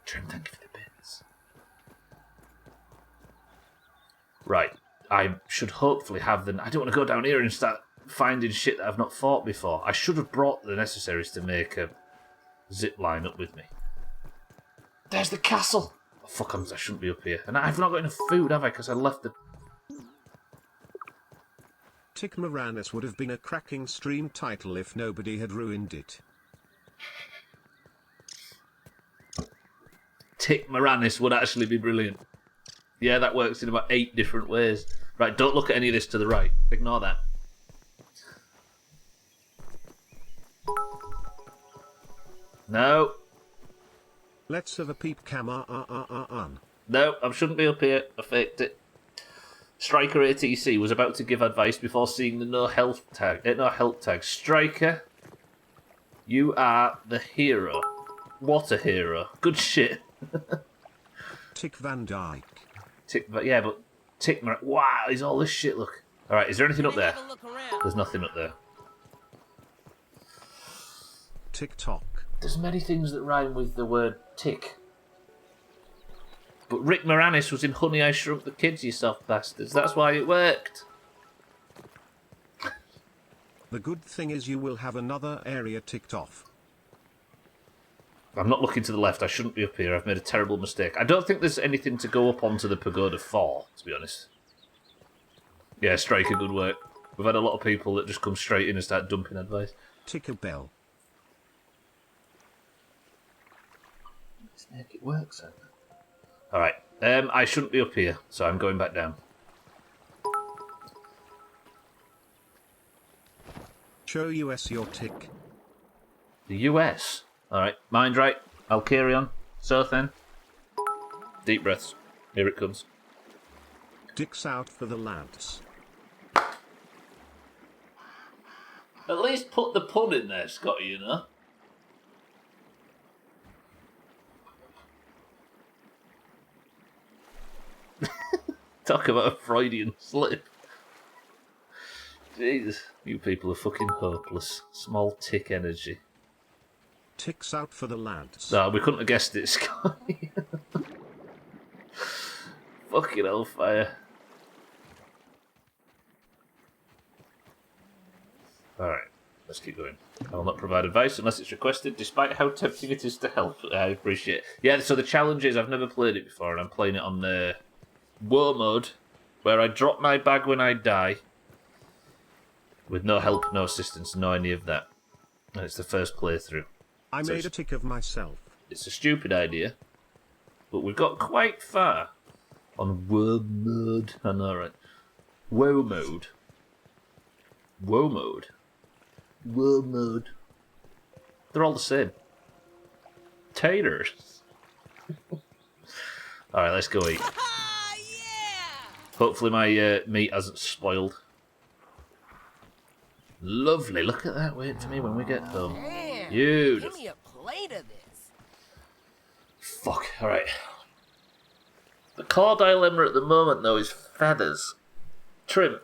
Trim, thank you for the bits. Right. I should hopefully have the... I don't want to go down here and start finding shit that I've not fought before. I should have brought the necessaries to make a zip line up with me. There's the castle! Oh, fuck, I shouldn't be up here. And I've not got enough food, have I? Because I left the...
Tick Moranis would have been a cracking stream title if nobody had ruined it.
Tick Moranis would actually be brilliant. Yeah, that works in about 8 different ways. Right, don't look at any of this to the right. Ignore that. No.
Let's have a peep cam on.
No, I shouldn't be up here. I faked it. Striker ATC was about to give advice before seeing the no help tag. Striker, you are the hero. What a hero. Good shit.
Tick Van Dyke.
Yeah, but Tick... Wow, is all this shit, look. Alright, is there anything up there? There's nothing up there.
TikTok.
There's many things that rhyme with the word tick. But Rick Moranis was in Honey, I Shrunk the Kids, you soft bastards. That's why it worked.
The good thing is you will have another area ticked off.
I'm not looking to the left. I shouldn't be up here. I've made a terrible mistake. I don't think there's anything to go up onto the pagoda for, to be honest. Yeah, Striker, good work. We've had a lot of people that just come straight in and start dumping advice.
Tick a bell.
Let's make it work, son. Alright, I shouldn't be up here, so I'm going back down.
Show US your tick.
The US? Alright, mind right. I'll carry on. So then. Deep breaths. Here it comes.
Dicks out for the lads.
At least put the pun in there, Scotty, you know? Talk about a Freudian slip. Jesus, you people are fucking hopeless. Small tick energy.
Ticks out for the lads.
No, we couldn't have guessed it, Scotty. Fucking hellfire. Alright, let's keep going. I will not provide advice unless it's requested, despite how tempting it is to help. I appreciate it. Yeah, so the challenge is I've never played it before, and I'm playing it on War mode, where I drop my bag when I die, with no help, no assistance, no any of that. And it's the first playthrough.
I made a tick of myself.
It's a stupid idea, but we've got quite far on War mode. I know, right? War mode. War mode. War mode. They're all the same. Taters. Alright, let's go eat.
Yeah!
Hopefully my meat hasn't spoiled. Lovely, look at that waiting for me when we get home.
Damn,
Beautiful.
give me a plate of this.
Fuck, alright. The core dilemma at the moment, though, is feathers. Trim.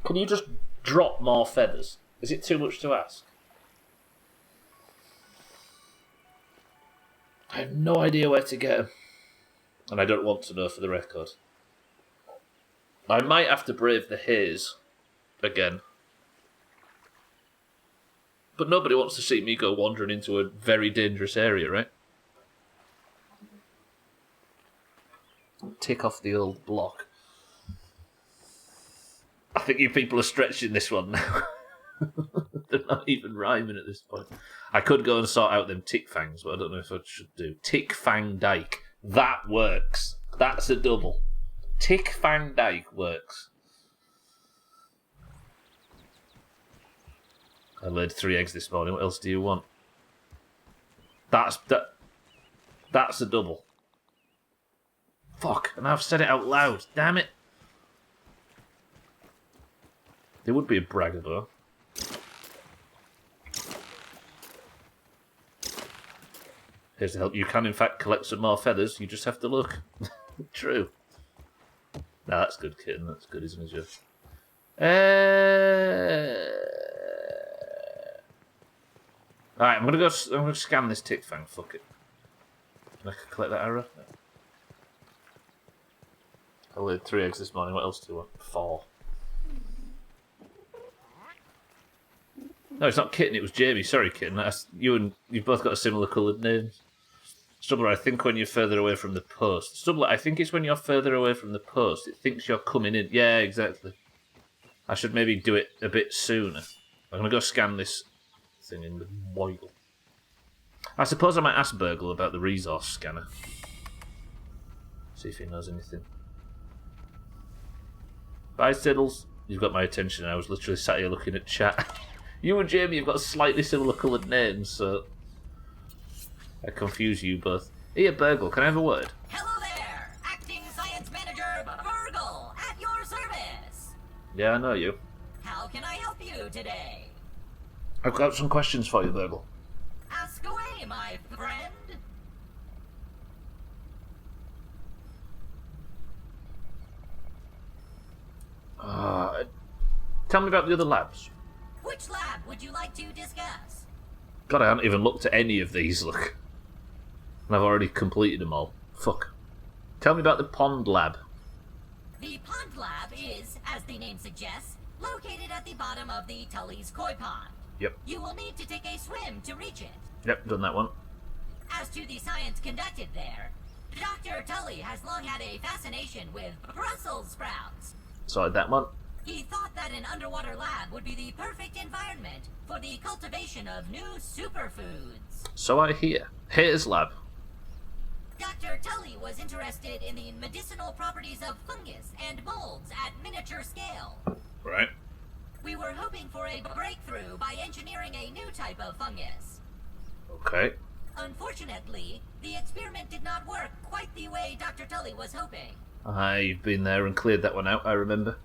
Can you just drop more feathers? Is it too much to ask? I have no idea where to get them. And I don't want to know for the record. I might have to brave the haze again. But nobody wants to see me go wandering into a very dangerous area, right? Tick off the old block. I think you people are stretching this one now. They're not even rhyming at this point. I could go and sort out them tick fangs, but I don't know if I should do. Tick fang dike. That works. That's a double. Tick fang dike works. I laid 3 eggs this morning. What else do you want? That's a double. Fuck, and I've said it out loud. Damn it. There would be a bragger though. Here's the help. You can in fact collect some more feathers. You just have to look. True. Nah, that's good, kitten. That's good, isn't it, Jeff? Alright, I'm gonna scan this tick fang. Fuck it. Can I collect that arrow? No. I laid 3 eggs this morning. What else do you want? 4. No, it's not Kitten, it was Jamie. Sorry, Kitten. You've both got a similar coloured names. Stubbler, I think when you're further away from the post. Stubbler, I think it's when you're further away from the post. It thinks you're coming in. Yeah, exactly. I should maybe do it a bit sooner. I'm going to go scan this thing in the Boyle. I suppose I might ask Burgle about the resource scanner. See if he knows anything. Bye, Siddles. You've got my attention. I was literally sat here looking at chat. You and Jamie have got slightly similar coloured names, so I confuse you both. Here, Burgle, can I have a word?
Hello there! Acting Science Manager Burgle, at your service!
Yeah, I know you.
How can I help you today?
I've got some questions for you, Burgle.
Ask away, my friend.
Tell me about the other labs.
Which lab would you like to discuss?
God, I haven't even looked at any of these, look. And I've already completed them all. Fuck. Tell me about the pond lab.
The pond lab is, as the name suggests, located at the bottom of the Tully's Koi Pond.
Yep.
You will need to take a swim to reach it.
Yep, done that one.
As to the science conducted there, Dr. Tully has long had a fascination with Brussels sprouts.
Sorted that one.
He thought that an underwater lab would be the perfect environment for the cultivation of new superfoods.
So I hear. Here's lab.
Dr. Tully was interested in the medicinal properties of fungus and molds at miniature scale.
Right.
We were hoping for a breakthrough by engineering a new type of fungus.
Okay.
Unfortunately, the experiment did not work quite the way Dr. Tully was hoping.
I've been there and cleared that one out, I remember.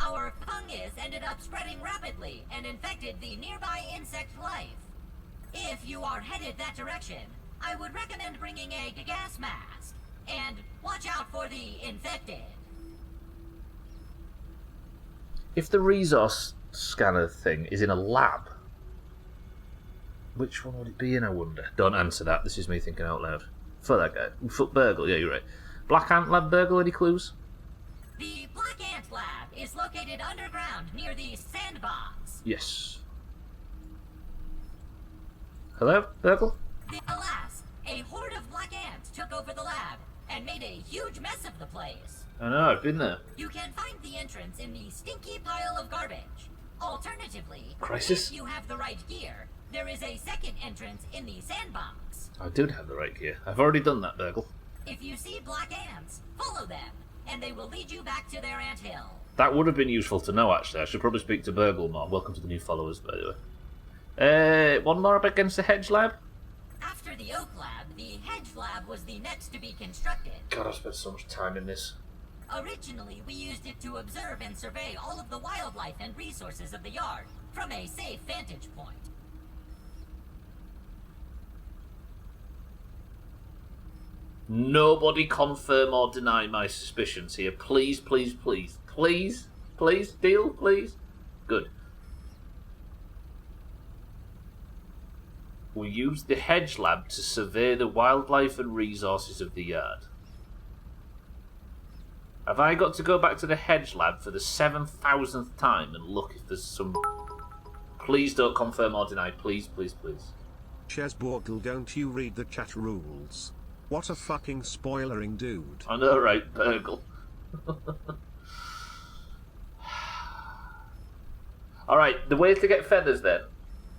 Our fungus ended up spreading rapidly and infected the nearby insect life. If you are headed that direction, I would recommend bringing a gas mask, and watch out for the infected.
If the resource scanner thing is in a lab, which one would it be in, I wonder? Don't answer that, this is me thinking out loud. For that guy. Foot burgle, yeah, you're right. Black Ant Lab burgle, any clues?
The Black Ant Lab is located underground near the sandbox.
Yes. Hello, burgle?
Alas, a horde of black ants took over the lab and made a huge mess of the place.
I know, I've been there.
You can find the entrance in the stinky pile of garbage. Alternatively,
Crisis?
if you have the right gear, there is a second entrance in the sandbox.
I did have the right gear. I've already done that, burgle.
If you see black ants, follow them, and they will lead you back to their anthill.
That would have been useful to know, actually. I should probably speak to Burgle more. Welcome to the new followers, by the way. One more up against the Hedge Lab?
After the Oak Lab, the Hedge Lab was the next to be constructed.
God, I've spent so much time in this.
Originally, we used it to observe and survey all of the wildlife and resources of the yard from a safe vantage point.
Nobody confirm or deny my suspicions here. Please, please, please. Please? Please? Deal, please? Good. We used the Hedge Lab to survey the wildlife and resources of the yard. Have I got to go back to the Hedge Lab for the 7,000th time and look if there's some... Please don't confirm or deny. Please, please, please.
Chesborgle, don't you read the chat rules? What a fucking spoilering dude.
I know, right, Burgle. Alright, the way to get feathers then,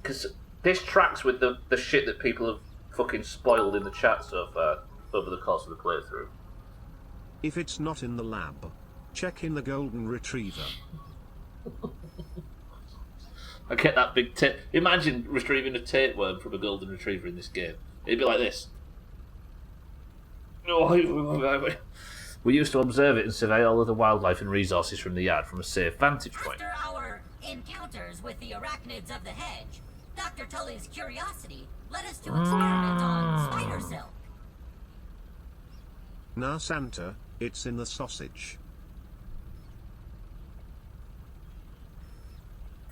because this tracks with the shit that people have fucking spoiled in the chat so far over the course of the playthrough.
If it's not in the lab, check in the golden retriever.
I get that big tape. Imagine retrieving a tapeworm from a golden retriever in this game. It'd be like this. We used to observe it and survey all of the wildlife and resources from the yard from a safe vantage point.
After our encounters with the arachnids of the hedge, Dr. Tully's curiosity led us to experiment on spider silk.
Nah, Santa, it's in the sausage.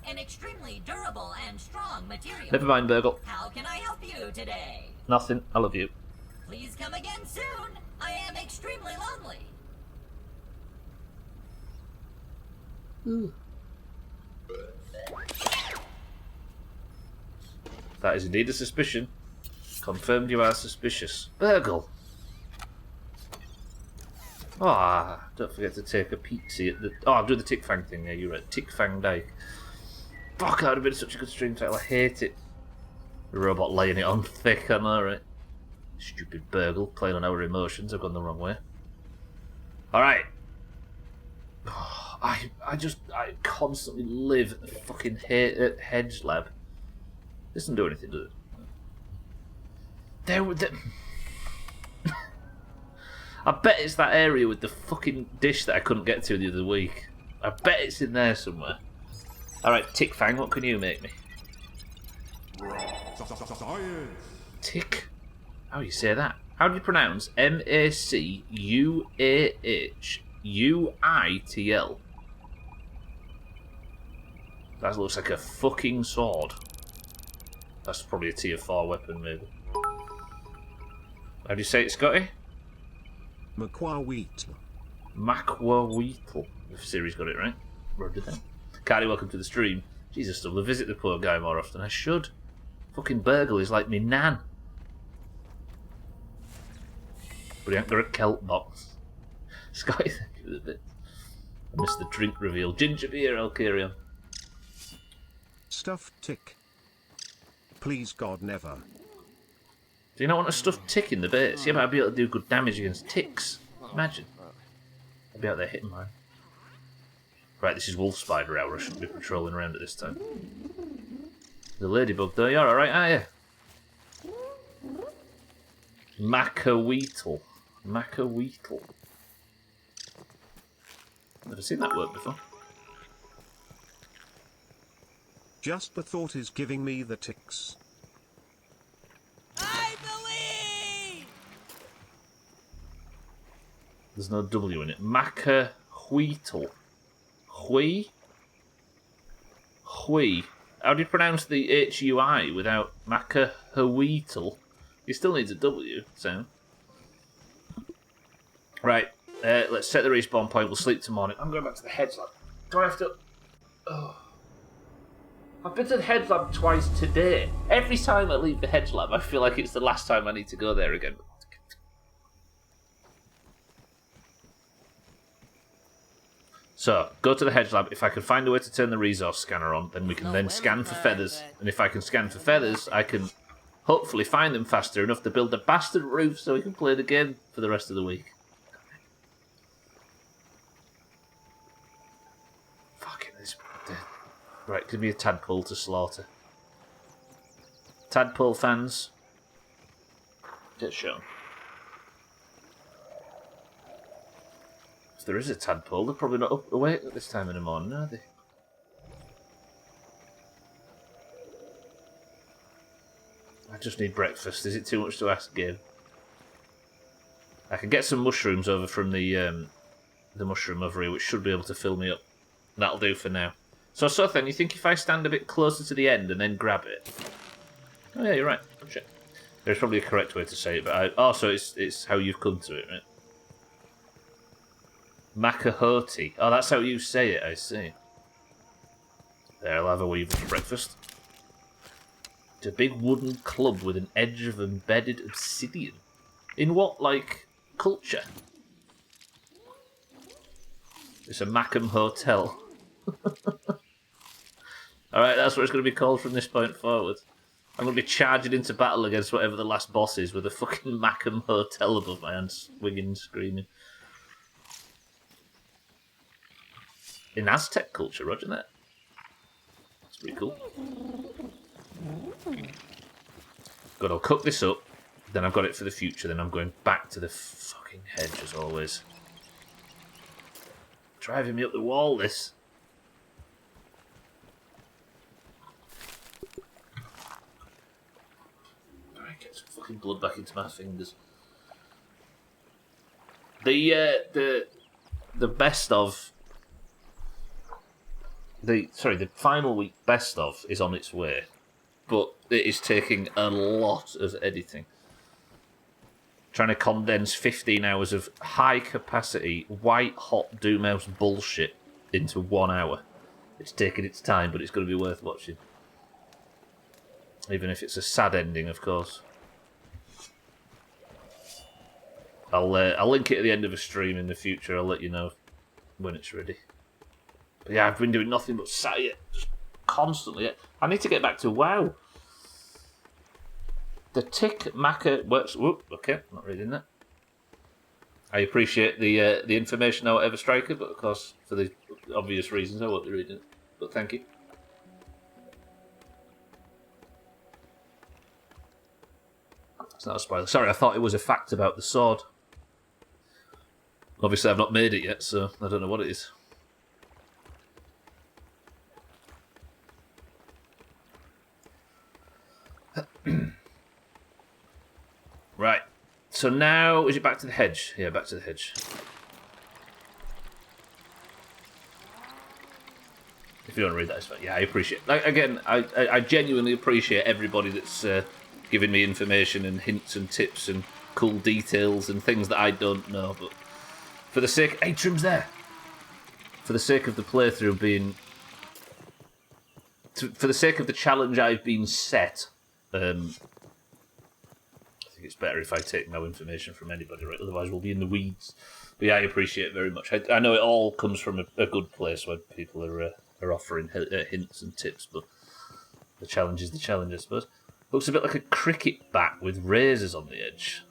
An extremely durable and strong material.
Never mind, Burgle.
How can I help you today?
Nothing. I love you.
Please come again soon. I am extremely lonely.
That is indeed a suspicion. Confirmed you are suspicious. Burgle! Ah, don't forget to take a peek-see at the... Oh, I'll do the Tick Fang thing. Yeah, you're right. Tick Fang Dyke. Fuck, that would have been such a good stream title. I hate it. The robot laying it on thick, I know, right? Stupid Burgle, playing on our emotions. I've gone the wrong way. Alright. Oh, I constantly live at the fucking Hedge Lab. This doesn't do anything, does it? I bet it's that area with the fucking dish that I couldn't get to the other week. I bet it's in there somewhere. Alright, Tick Fang, what can you make me? Tick? How do you say that? How do you pronounce MacuauhUitl? That looks like a fucking sword. That's probably a tier 4 weapon, maybe. How do you say it, Scotty?
Macuauhitl.
Macuauhitl. If Siri's got it right. Roger that. Cardi, welcome to the stream. Jesus, Stubbler, visit the poor guy more often. I should. Fucking Burgle is like me nan. But he ain't got a kelp box. Scotty, thank you for the bit. I missed the drink reveal. Ginger beer, I'll carry on.
Stuffed tick. Please God, never.
Do you not want a stuffed tick in the base? Yeah, but I'd be able to do good damage against ticks. Imagine. I'd be out there hitting mine. Right, this is Wolf Spider hour. I shouldn't be patrolling around at this time. The ladybug, though, you're alright, aren't you? Macuauhitl. Macuauhitl. Never seen that word before.
Just the thought is giving me the ticks.
I believe!
There's no W in it. Macuauhitl. Hui? Hui. How do you pronounce the HUI without Macuauhitl? He still needs a W, so. Let's set the respawn point. We'll sleep till morning. I'm going back to the hedge lab. Do I have to... Oh. I've been to the hedge lab twice today. Every time I leave the hedge lab, I feel like it's the last time I need to go there again. So, go to the hedge lab. If I can find a way to turn the resource scanner on, then we can then scan for feathers. And if I can scan for feathers, I can hopefully find them faster enough to build a bastard roof so we can play the game for the rest of the week. Fucking this. Right, give me a tadpole to slaughter. Tadpole fans, get shown. If there is a tadpole, they're probably not up awake at this time in the morning, are they? I just need breakfast. Is it too much to ask, Gabe? I can get some mushrooms over from the mushroom over here, which should be able to fill me up. That'll do for now. So then, you think if I stand a bit closer to the end and then grab it? Oh yeah, you're right. Oh, shit. There's probably a correct way to say it, but so it's how you've come to it, right? Macahoti. Oh, that's how you say it, I see. There, I'll have a wee for breakfast. It's a big wooden club with an edge of embedded obsidian. In what, like, culture? It's a Macam Hotel. Alright, that's what it's going to be called from this point forward. I'm going to be charging into battle against whatever the last boss is with a fucking Macam Hotel above my hand, swinging and screaming. In Aztec culture, roger that. That's pretty cool. Good, I'll cook this up, then I've got it for the future, then I'm going back to the fucking hedge as always. Driving me up the wall, this. Alright, get some fucking blood back into my fingers. The best of... The final week best of is on its way, but it is taking a lot of editing. Trying to condense 15 hours of high capacity, white hot Doomhaus bullshit into 1 hour. It's taking its time, but it's going to be worth watching. Even if it's a sad ending, of course. I'll link it at the end of a stream in the future. I'll let you know when it's ready. But yeah, I've been doing nothing but sat here, just constantly. I need to get back to WoW. The tick maca works. Whoop, okay, not reading that. I appreciate the information, however, Striker, but of course, for the obvious reasons, I won't be reading it. But thank you. It's not a spoiler. Sorry, I thought it was a fact about the sword. Obviously, I've not made it yet, so I don't know what it is. Right. So now, is it back to the hedge? Yeah, back to the hedge. If you don't read that, it's fine. Yeah, I appreciate it. Like, again, I genuinely appreciate everybody that's giving me information and hints and tips and cool details and things that I don't know. But for the sake... Hey, Trim's there! For the sake of the playthrough being... For the sake of the challenge I've been set... I think it's better if I take no information from anybody, right? Otherwise we'll be in the weeds. But yeah, I appreciate it very much. I know it all comes from a good place where people are offering hints and tips, but the challenge is the challenge, I suppose. Looks a bit like a cricket bat with razors on the edge.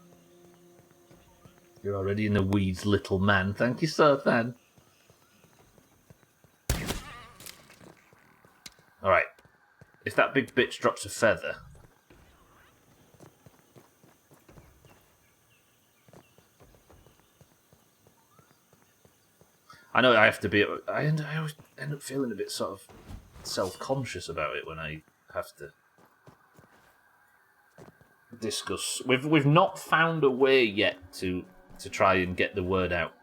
You're already in the weeds, little man. Thank you, Sir Than. Alright. If that big bitch drops a feather... I know I have to be... I always end up feeling a bit sort of self-conscious about it when I have to discuss. We've not found a way yet to try and get the word out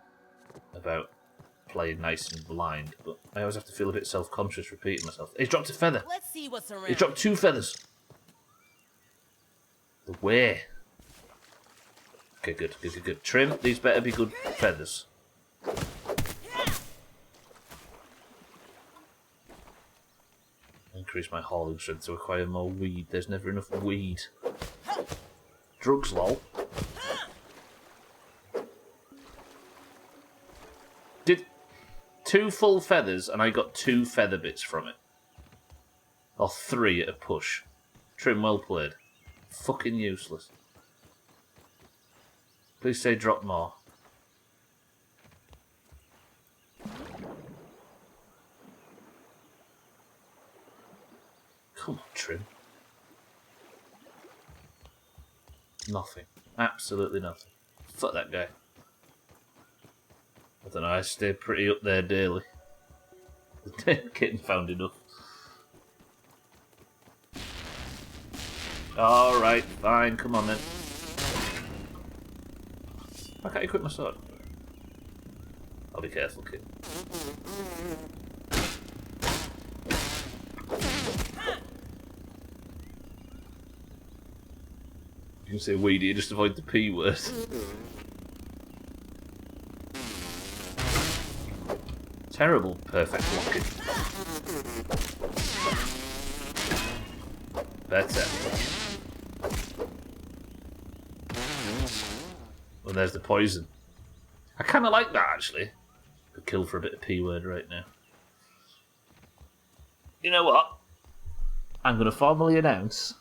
about playing nice and blind, but I always have to feel a bit self-conscious repeating myself. He's dropped a feather.
Let's see what's around.
He's dropped 2 feathers. The way. Okay, good. Trim, these better be good feathers. Increase my hauling strength to acquire more weed. There's never enough weed. Drugs, lol. Did 2 full feathers and I got 2 feather bits from it. Or 3 at a push. Trim, well played. Fucking useless. Please say drop more. Come on, Trim. Nothing. Absolutely nothing. Fuck that guy. I don't know, I stay pretty up there daily. Getting found enough. Alright, fine, come on then. Why can't you quit my sword? I'll be careful, kid. You can say weedy, just avoid the P word. Terrible perfect blocking. Better. Well, there's the poison. I kind of like that, actually. Could kill for a bit of P word right now. You know what? I'm going to formally announce.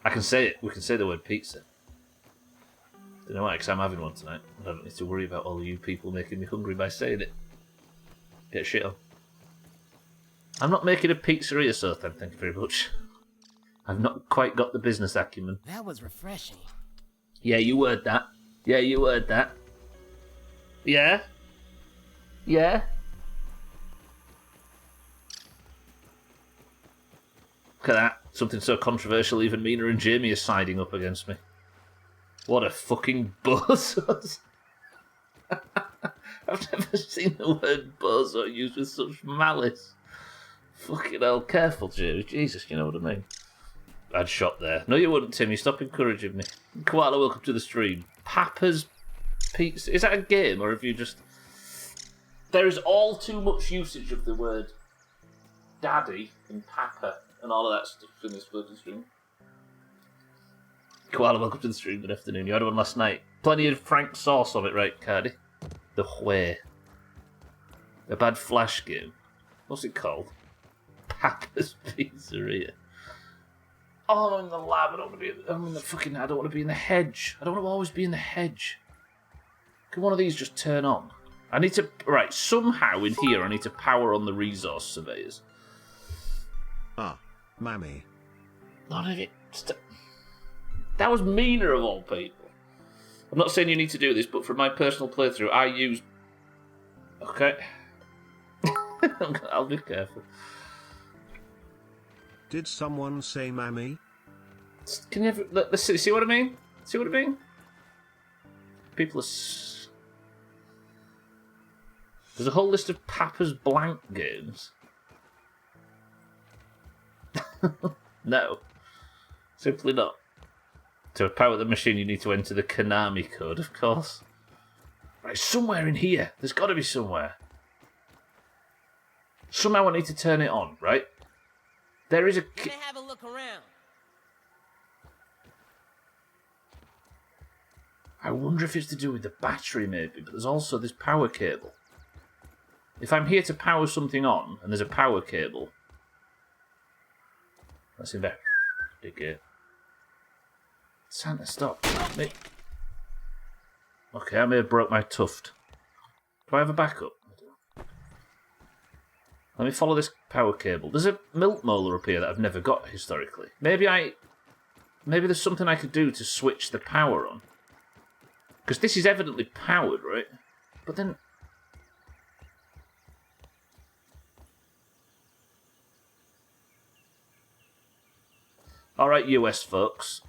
I can say it. We can say the word pizza. Don't know why, because I'm having one tonight. I don't need to worry about all you people making me hungry by saying it. Get shit on. I'm not making a pizzeria, so thank you very much. I've not quite got the business acumen.
That was refreshing.
Yeah, you heard that. Yeah, you heard that. Yeah? Yeah? Look at that. Something so controversial, even Mina and Jamie are siding up against me. What a fucking bozo. I've never seen the word bozo used with such malice. Fucking hell, careful, Jamie. Jesus, you know what I mean. I'd shot there. No, you wouldn't, Timmy. Stop encouraging me. Koala, welcome to the stream. Papa's Pizza. Is that a game, or have you just... There is all too much usage of the word daddy and papa and all of that stuff in this bloody stream. Koala, welcome to the stream. Good afternoon. You had one last night. Plenty of Frank sauce on it, right, Cardi? The Where. A bad flash game. What's it called? Papa's Pizzeria. Oh, I'm in the lab. I don't want to be. I'm in the fucking. I don't want to be in the hedge. I don't want to always be in the hedge. Can one of these just turn on? I need to. Right, somehow in here, I need to power on the resource surveyors.
Ah, mammy.
None of it. That was Mina of all people. I'm not saying you need to do this, but for my personal playthrough, I use. Okay. I'll be careful.
Did someone say mammy?
Can you ever... Let's see what I mean? See what I mean? People are... There's a whole list of Papa's blank games. No. Simply not. To power the machine, you need to enter the Konami code, of course. Right, somewhere in here. There's got to be somewhere. Somehow I need to turn it on, right? There is a...
Gonna have a look around.
I wonder if it's to do with the battery, maybe, but there's also this power cable. If I'm here to power something on, and there's a power cable... Let's investigate. Santa, stop. Okay, I may have broke my tuft. Do I have a backup? Let me follow this power cable. There's a milk molar up here that I've never got historically. Maybe there's something I could do to switch the power on. Because this is evidently powered, right? But then... Alright, US folks.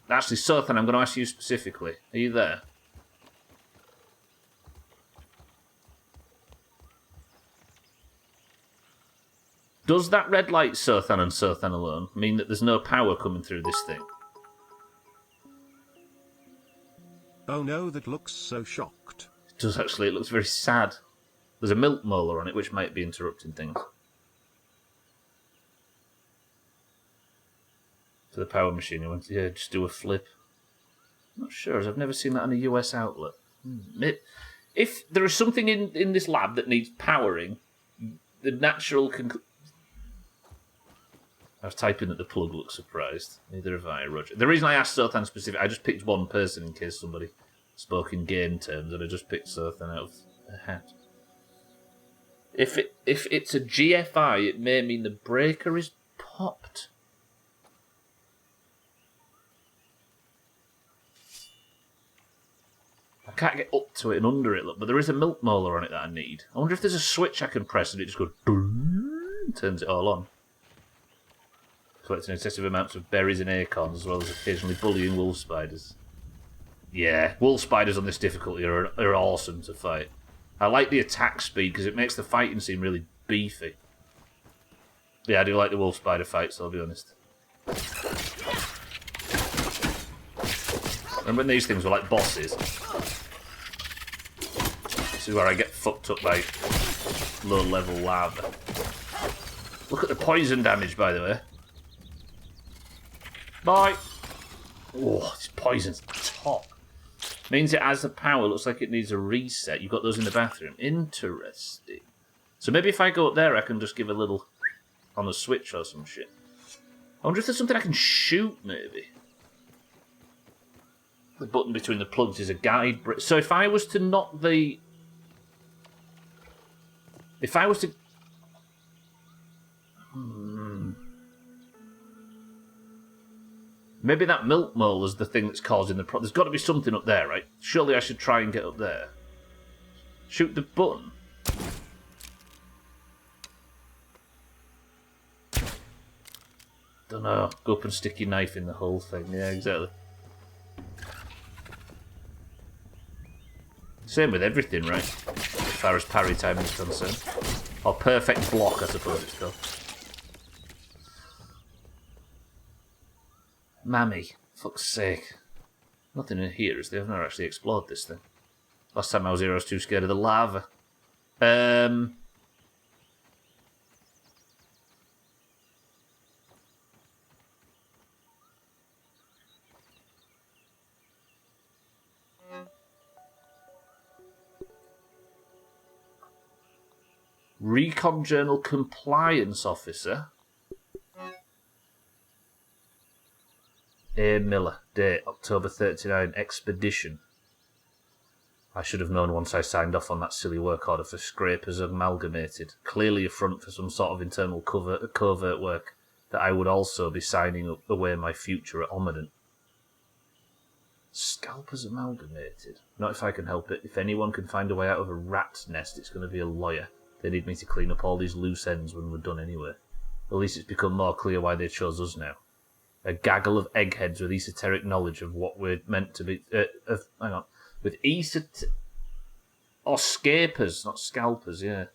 Actually, Sothan, I'm going to ask you specifically. Are you there? Does that red light, Sothan and Sothan alone, mean that there's no power coming through this thing?
Oh no, that looks so shocked.
It does actually, it looks very sad. There's a milk molar on it, which might be interrupting things. For the power machine, he went, yeah, just do a flip. I'm not sure, as I've never seen that on a US outlet. If there is something in this lab that needs powering, the natural I was typing that the plug looks surprised. Neither have I, Roger. The reason I asked Sothan specific, I just picked one person in case somebody spoke in game terms, and I just picked Sothan out of a hat. If it's a GFI, it may mean the breaker is popped. I can't get up to it and under it, look, but there is a milk molar on it that I need. I wonder if there's a switch I can press and it just goes and turns it all on. Collecting excessive amounts of berries and acorns, as well as occasionally bullying wolf spiders. Yeah, wolf spiders on this difficulty are awesome to fight. I like the attack speed because it makes the fighting seem really beefy. Yeah, I do like the wolf spider fights, I'll be honest. Remember when these things were like bosses? This is where I get fucked up by low-level lava. Look at the poison damage, by the way. Bye! Oh, this poison's top. Means it has the power, looks like it needs a reset. You've got those in the bathroom. Interesting. So maybe if I go up there, I can just give a little on the switch or some shit. I wonder if there's something I can shoot, maybe. The button between the plugs is a guide brick. So if I was to knock the... If I was to... Maybe that milk mole is the thing that's causing the problem. There's got to be something up there, right? Surely I should try and get up there. Shoot the button. Don't know. Go up and stick your knife in the whole thing. Yeah, exactly. Same with everything, right? As far as parry time is concerned. Or perfect block, I suppose it's called. Mammy, fuck's sake. Nothing in here, is there? I've never actually explored this thing. Last time I was here, I was too scared of the lava. Recon Journal Compliance Officer. A. Miller, date October 39, expedition. I should have known once I signed off on that silly work order for Scrapers Amalgamated. Clearly a front for some sort of internal covert work that I would also be signing away my future at Omidon. Scalpers Amalgamated. Not if I can help it. If anyone can find a way out of a rat's nest, it's going to be a lawyer. They need me to clean up all these loose ends when we're done anyway. At least it's become more clear why they chose us now. A gaggle of eggheads with esoteric knowledge of what we're meant to be... With or scapers, not scalpers, yeah.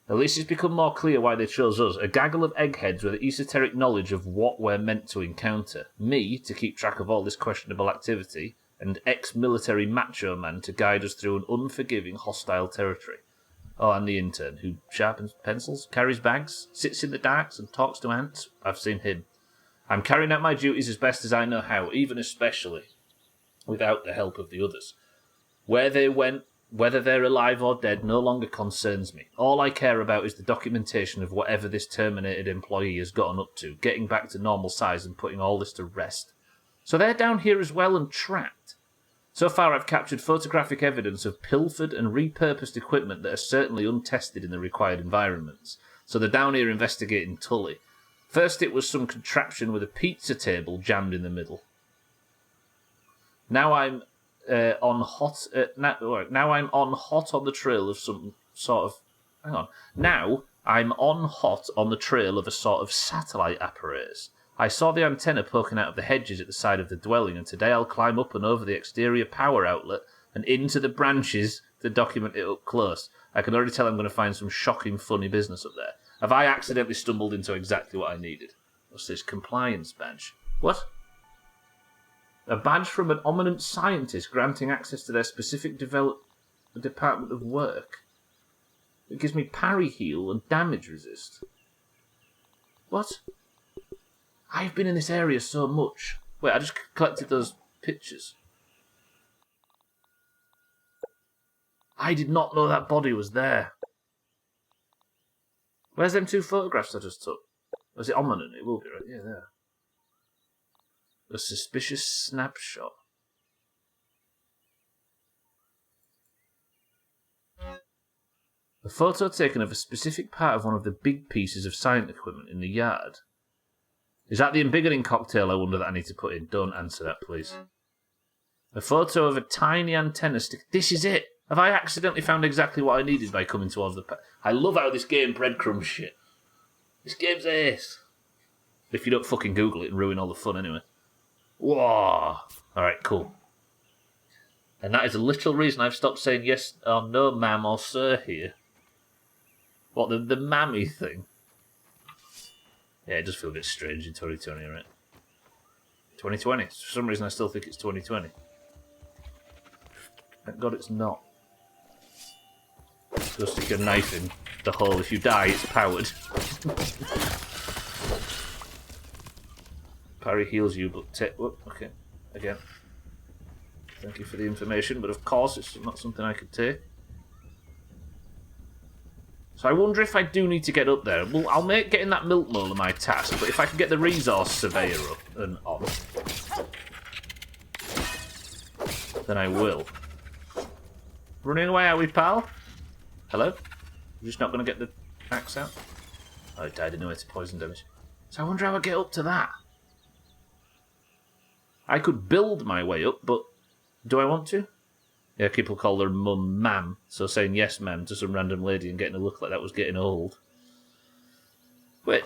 At least it's become more clear why they chose us. A gaggle of eggheads with esoteric knowledge of what we're meant to encounter. Me, to keep track of all this questionable activity, and ex-military macho man to guide us through an unforgiving, hostile territory. Oh, and the intern, who sharpens pencils, carries bags, sits in the darks, and talks to ants. I've seen him. I'm carrying out my duties as best as I know how, even especially without the help of the others. Where they went, whether they're alive or dead, no longer concerns me. All I care about is the documentation of whatever this terminated employee has gotten up to, getting back to normal size and putting all this to rest. So they're down here as well and trapped. So far I've captured photographic evidence of pilfered and repurposed equipment that are certainly untested in the required environments. So they're down here investigating Tully. First it was some contraption with a pizza table jammed in the middle. Now I'm on hot on the trail of some sort of... Hang on. Now I'm on hot on the trail of a sort of satellite apparatus. I saw the antenna poking out of the hedges at the side of the dwelling, and today I'll climb up and over the exterior power outlet and into the branches to document it up close. I can already tell I'm going to find some shocking, funny business up there. Have I accidentally stumbled into exactly what I needed? What's this compliance badge? What? A badge from an eminent scientist granting access to their specific department of work. It gives me parry heal and damage resist. What? I've been in this area so much. Wait, I just collected those pictures. I did not know that body was there. Where's them 2 photographs I just took? Was it ominous? It will be, right? Yeah, there. A suspicious snapshot. A photo taken of a specific part of one of the big pieces of science equipment in the yard. Is that the embiggening cocktail I wonder that I need to put in? Don't answer that, please. A photo of a tiny antenna stick. This is it! Have I accidentally found exactly what I needed by coming towards the... I love how this game breadcrumbs shit. This game's ace. If you don't fucking Google it and ruin all the fun anyway. Whoa! Alright, cool. And that is a literal reason I've stopped saying yes or no, ma'am or sir here. What, the mammy thing? Yeah, it does feel a bit strange in 2020, right? 2020. For some reason I still think it's 2020. Thank God it's not. Go stick your knife in the hole. If you die, it's powered. Parry heals you, but okay. Again. Thank you for the information, but of course it's not something I could take. So I wonder if I do need to get up there. Well, I'll make getting that milk molar my task, but if I can get the resource surveyor up and on, then I will. Running away, are we, pal? Hello? You're just not going to get the axe out? Oh, it died anyway to poison damage. So I wonder how I get up to that. I could build my way up, but do I want to? Yeah, people call their mum ma'am, so saying yes ma'am to some random lady and getting a look like that was getting old. Wait,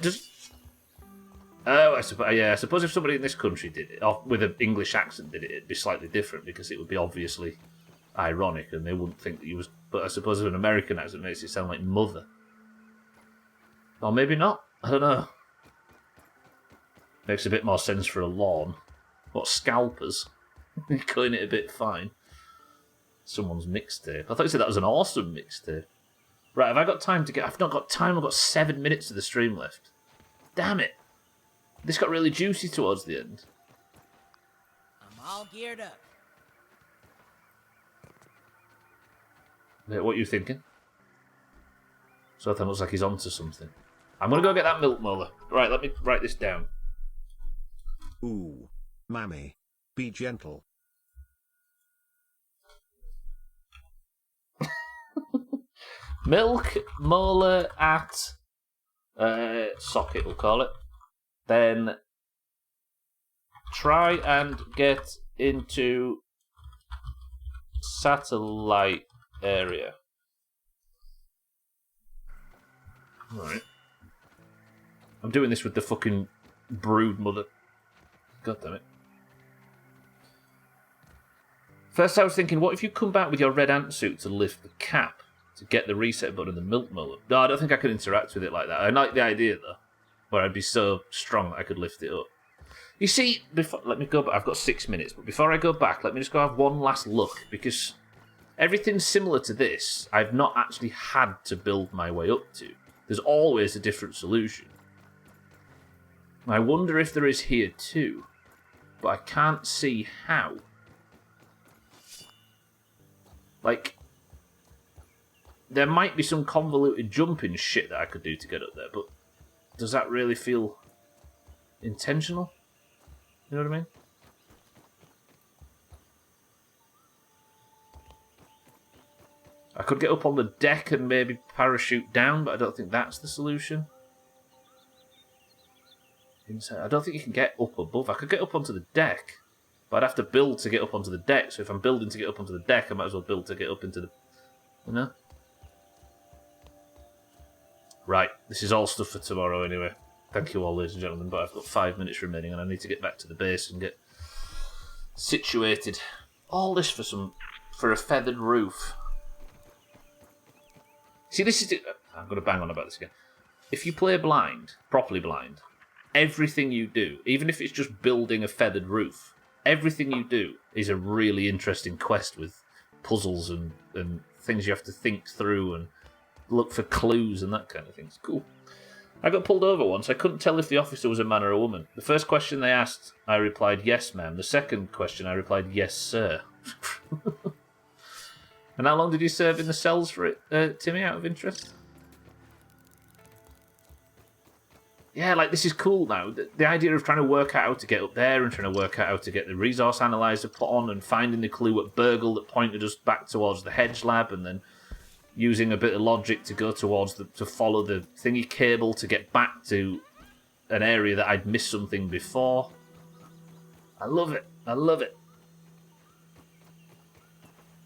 oh, I suppose if somebody in this country did it, or with an English accent did it, it'd be slightly different, because it would be obviously ironic, and they wouldn't think that you was... But I suppose if an American accent makes it sound like mother. Or maybe not, I don't know. Makes a bit more sense for a lawn. What, scalpers? Cutting it a bit fine. Someone's mixtape. I thought you said that was an awesome mixtape. Right, have I got time to get... I've not got time, I've got 7 minutes of the stream left. Damn it. This got really juicy towards the end.
I'm all geared up.
What are you thinking? Zoltan looks like he's onto something. I'm going to go get that milk molar. Right, let me write this down.
Ooh, mammy. Be gentle.
Milk molar at socket, we'll call it. Then try and get into satellite area. Right. I'm doing this with the fucking brood mother. God damn it. First I was thinking, what if you come back with your red ant suit to lift the cap to get the reset button and the milk molar? No, I don't think I could interact with it like that. I like the idea though, where I'd be so strong that I could lift it up. You see, let me go back. I've got 6 minutes, but before I go back, let me just go have one last look, because everything similar to this, I've not actually had to build my way up to. There's always a different solution. I wonder if there is here too, but I can't see how. Like, there might be some convoluted jumping shit that I could do to get up there, but does that really feel intentional? You know what I mean? I could get up on the deck and maybe parachute down, but I don't think that's the solution. I don't think you can get up above. I could get up onto the deck, but I'd have to build to get up onto the deck. So if I'm building to get up onto the deck, I might as well build to get up into the... You know? Right, this is all stuff for tomorrow anyway. Thank you all, ladies and gentlemen, but I've got 5 minutes remaining and I need to get back to the base and get situated. All this for a feathered roof. See, this is... I'm going to bang on about this again. If you play blind, properly blind, everything you do, even if it's just building a feathered roof, everything you do is a really interesting quest with puzzles and things you have to think through and look for clues and that kind of thing. It's cool. I got pulled over once. I couldn't tell if the officer was a man or a woman. The first question they asked, I replied, yes, ma'am. The second question, I replied, yes, sir. And how long did you serve in the cells for it, Timmy, out of interest? Yeah, like, this is cool now. The idea of trying to work out how to get up there and trying to work out how to get the resource analyzer put on and finding the clue at Burgle that pointed us back towards the hedge lab and then using a bit of logic to go towards to follow the thingy cable to get back to an area that I'd missed something before. I love it. I love it.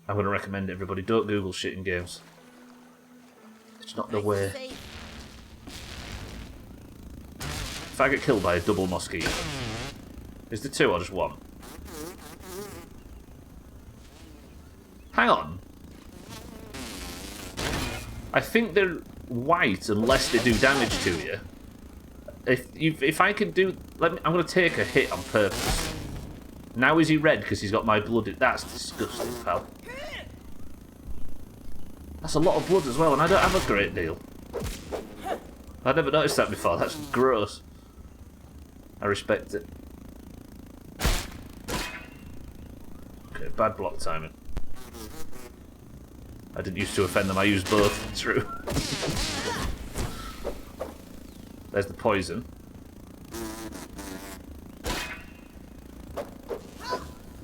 I'm going to recommend everybody don't Google shit in games. It's not the way. If I get killed by a double mosquito, is there two or just one? Hang on. I think they're white unless they do damage to you. If I can do... I'm going to take a hit on purpose. Now is he red because he's got my blood? That's disgusting, pal. That's a lot of blood as well, and I don't have a great deal. I've never noticed that before. That's gross. I respect it. Okay, bad block timing. I didn't used to offend them, I used both. True. There's the poison.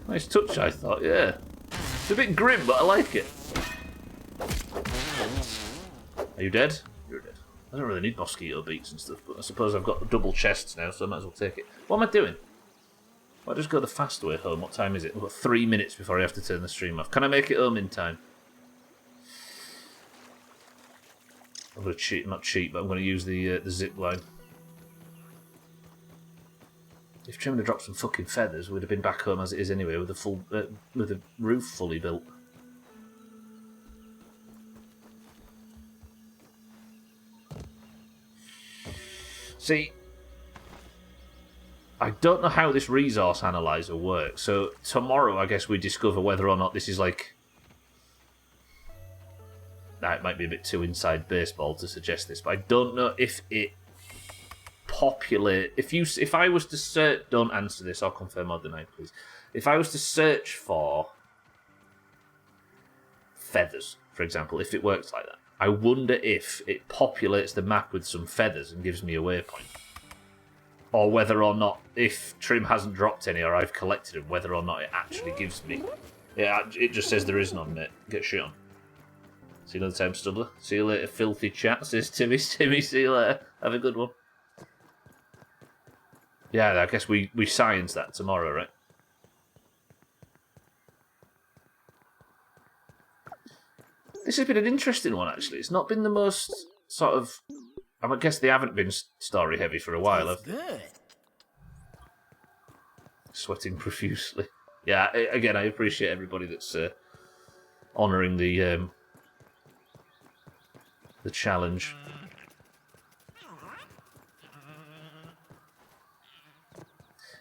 Nice touch, I thought, yeah. It's a bit grim, but I like it. Are you dead? You're dead. I don't really need mosquito beats and stuff, but I suppose I've got double chests now, so I might as well take it. What am I doing? Why just go the fast way home? What time is it? I've got 3 minutes before I have to turn the stream off. Can I make it home in time? I'm going to cheat, not cheat, but I'm going to use the zip line. If Trim had dropped some fucking feathers, we'd have been back home as it is anyway, with a full, with the roof fully built. See, I don't know how this resource analyzer works. So tomorrow, I guess we discover whether or not this is like. Now, it might be a bit too inside baseball to suggest this, but I don't know if it populate. If I was to search, don't answer this. I'll confirm or deny, please. If I was to search for feathers, for example, if it works like that, I wonder if it populates the map with some feathers and gives me a waypoint, or whether or not, if Trim hasn't dropped any or I've collected them, whether or not it actually gives me. Yeah, it just says there is none, mate. Get shit on. See you another time, Stubbler. See you later, filthy chat, says Timmy. Timmy, see you later. Have a good one. Yeah, I guess we science that tomorrow, right? This has been an interesting one, actually. It's not been the most sort of... I guess they haven't been story-heavy for a while.
That's good.
Sweating profusely. Yeah, again, I appreciate everybody that's honouring the challenge.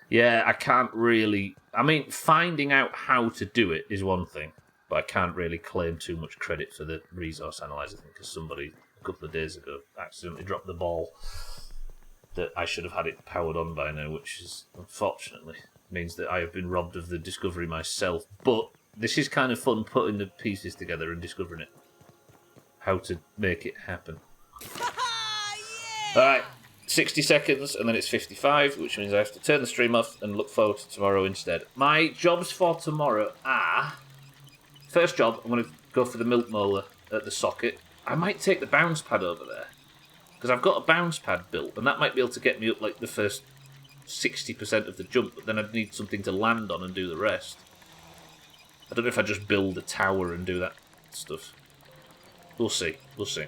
Yeah, I can't really... I mean, finding out how to do it is one thing, but I can't really claim too much credit for the resource analyzer thing, because somebody a couple of days ago accidentally dropped the ball that I should have had it powered on by now, which is, unfortunately, means that I have been robbed of the discovery myself. But this is kind of fun, putting the pieces together and discovering it. How to make it happen. Alright, 60 seconds, and then it's 55, which means I have to turn the stream off and look forward to tomorrow instead. My jobs for tomorrow are... First job, I'm going to go for the milk molar at the socket. I might take the bounce pad over there, because I've got a bounce pad built, and that might be able to get me up like the first 60% of the jump, but then I'd need something to land on and do the rest. I don't know if I just build a tower and do that stuff. We'll see. We'll see.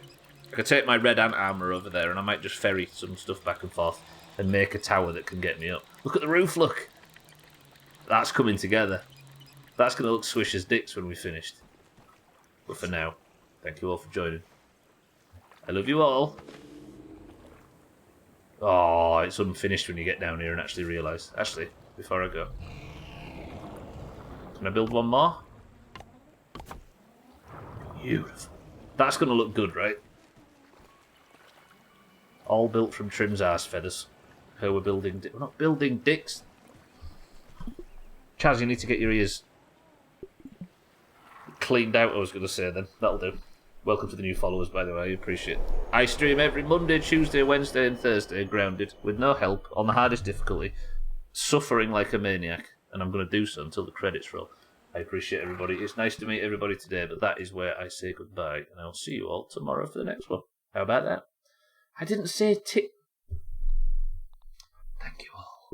I could take my red ant armour over there, and I might just ferry some stuff back and forth and make a tower that can get me up. Look at the roof, look! That's coming together. That's going to look swish as dicks when we're finished. But for now, thank you all for joining. I love you all. Oh, it's unfinished when you get down here and actually realise. Actually, before I go, Can I build one more? Beautiful. That's going to look good, right? All built from Trim's arse feathers. Her we're building... We're not building dicks. Chaz, you need to get your ears cleaned out, I was going to say then. That'll do. Welcome to the new followers, by the way. I appreciate it. I stream every Monday, Tuesday, Wednesday and Thursday, grounded, with no help, on the hardest difficulty, suffering like a maniac, and I'm going to do so until the credits roll. I appreciate everybody. It's nice to meet everybody today, but that is where I say goodbye, and I'll see you all tomorrow for the next one. How about that? I didn't say Thank you all.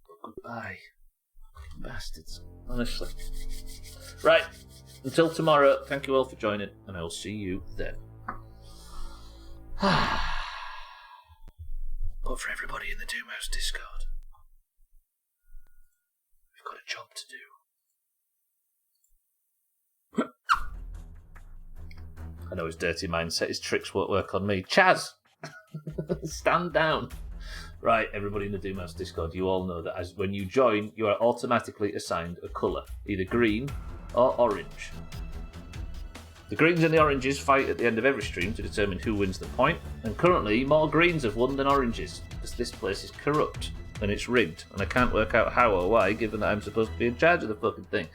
But goodbye. Bastards. Honestly. Right. Until tomorrow, thank you all for joining, and I will see you then. But for everybody in the Doomhaus Discord, we've got a job to do. I know his dirty mindset, his tricks won't work on me. Chaz! Stand down. Right, everybody in the Doomhaus Discord, you all know that when you join, you are automatically assigned a colour, either green or orange. The greens and the oranges fight at the end of every stream to determine who wins the point, and currently more greens have won than oranges, because this place is corrupt, and it's rigged, and I can't work out how or why, given that I'm supposed to be in charge of the fucking thing.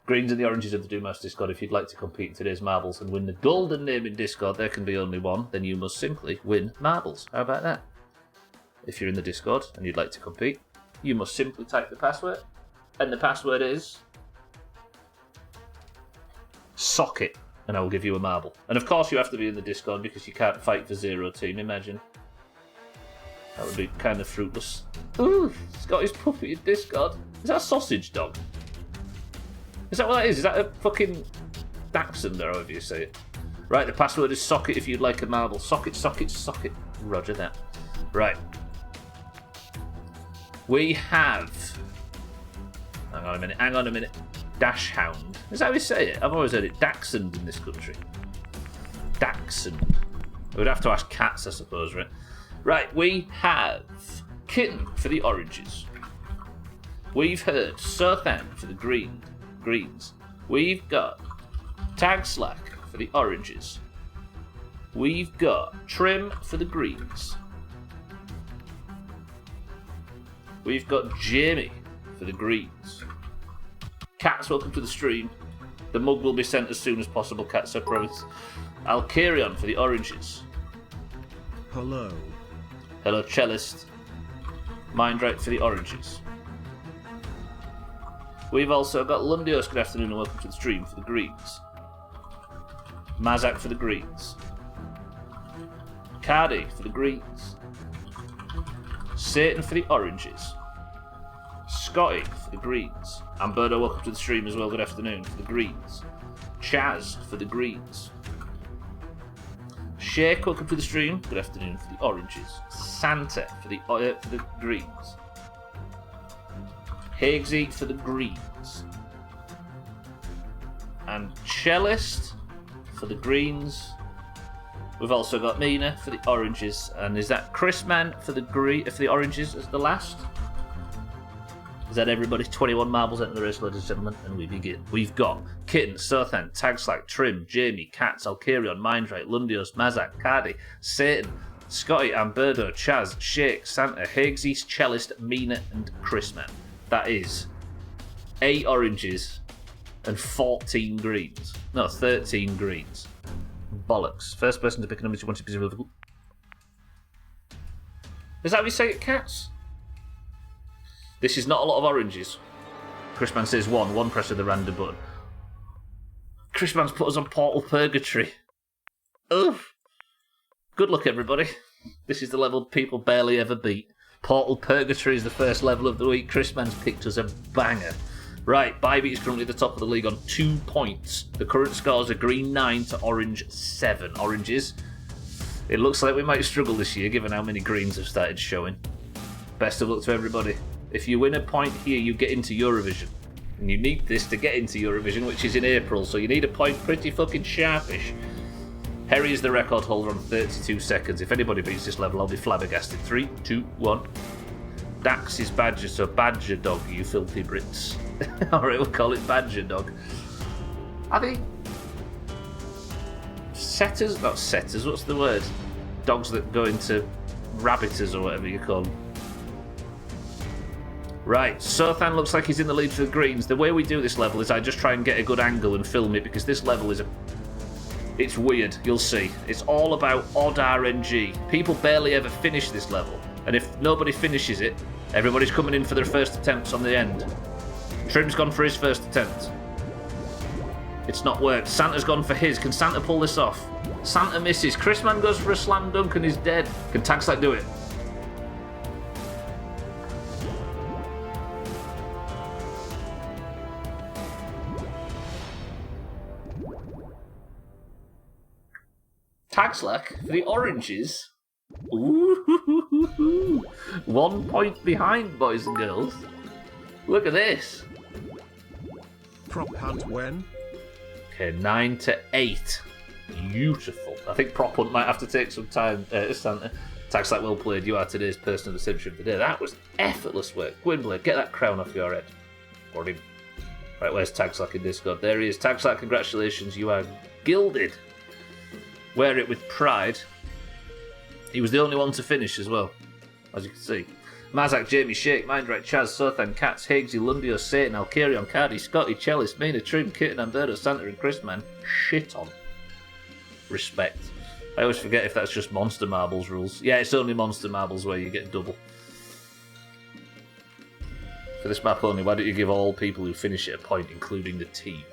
Greens and the oranges of the Doomhaus Discord, if you'd like to compete in today's marbles and win the golden name in Discord, there can be only one, then you must simply win marbles. How about that? If you're in the Discord and you'd like to compete, you must simply type the password, and the password is socket, and I will give you a marble. And of course you have to be in the Discord because you can't fight for zero team, imagine. That would be kind of fruitless. Ooh, he's got his puppy in Discord. Is that a sausage dog? Is that what that is? Is that a fucking dachshund or however you say it? Right, the password is socket if you'd like a marble. Socket, socket, socket. Roger that. Right. We have... Hang on a minute. Dash hound. Is that how we say it? I've always heard it dachshund in this country. Dachshund. We'd have to ask cats, I suppose, right? Right, we have kitten for the oranges. We've heard Sothan for the greens. We've got Tag Slack for the oranges. We've got Trim for the greens. We've got Jamie for the greens. Cats, welcome to the stream. The mug will be sent as soon as possible, Cats, I promise. Alcarion for the oranges.
Hello.
Hello, Cellist. Mindright for the oranges. We've also got Lundios, good afternoon and welcome to the stream, for the greens. Mazak for the greens. Cardi for the greens. Satan for the oranges. Scotty for the greens. Amberto, welcome to the stream as well, good afternoon, for the greens. Chaz for the greens. Shake, welcome to the stream, good afternoon, for the oranges. Santa for the greens. Higgsy for the greens. And Cellist for the greens. We've also got Mina for the oranges. And is that Chrisman for the oranges as the last? Is that everybody? 21 marbles enter the race, ladies and gentlemen, and we begin. We've got Kitten, Sothan, Tagslack, Trim, Jamie, Cats, Alcarion, Mindright, Lundios, Mazak, Cardi, Satan, Scotty, Amberdo, Chaz, Shake, Santa, Higgsy, Cellist, Mina, and Chrisman. That is 8 oranges and 14 greens. No, 13 greens. Bollocks. First person to pick a number you want to be available. Is that how you say it, Cats? This is not a lot of oranges. Chrisman says 1. 1 press of the random button. Chrisman's put us on Portal Purgatory. Ugh. Good luck, everybody. This is the level people barely ever beat. Portal Purgatory is the first level of the week. Chrisman's picked us a banger. Right, Bybeat is currently at the top of the league on 2 points. The current scores are green 9 to orange 7. Oranges. It looks like we might struggle this year, given how many greens have started showing. Best of luck to everybody. If you win a point here, you get into Eurovision. And you need this to get into Eurovision, which is in April, so you need a point pretty fucking sharpish. Harry is the record holder on 32 seconds. If anybody beats this level, I'll be flabbergasted. 3, 2, 1. Dax is Badger, so Badger Dog, you filthy Brits. Alright, we'll call it Badger Dog. I think setters, not setters, what's the word? Dogs that go into rabbiters or whatever you call them. Right, Sothan looks like he's in the lead for the greens. The way we do this level is I just try and get a good angle and film it because this level is it's weird, you'll see. It's all about odd RNG. People barely ever finish this level. And if nobody finishes it, everybody's coming in for their first attempts on the end. Trim's gone for his first attempt. It's not worked. Santa's gone for his. Can Santa pull this off? Santa misses. Chrisman goes for a slam dunk and he's dead. Can Tagslack do it? Tagslack for the oranges. Ooh, 1 point behind, boys and girls. Look at this.
Prop hunt when?
Okay, 9 to 8. Beautiful. I think prop hunt might have to take some time, Santa. Tagslack, well played. You are today's person of the century of the day. That was effortless work. Gwynblade, get that crown off your head. Or him. Right, where's Tagslack in Discord? There he is. Tagslack, congratulations. You are gilded. Wear it with pride. He was the only one to finish as well, as you can see. Mazak, Jamie, Shake, Mindright, Chaz, Sothan, Katz, Higgsy, Lundio, Satan, Alcarion, Cardi, Scotty, Chellis, Mina, Trim, Kitten, Amberto, Santa, and Chrisman. Shit on. Respect. I always forget if that's just Monster Marbles rules. Yeah, it's only Monster Marbles where you get double. For this map only, why don't you give all people who finish it a point, including the team?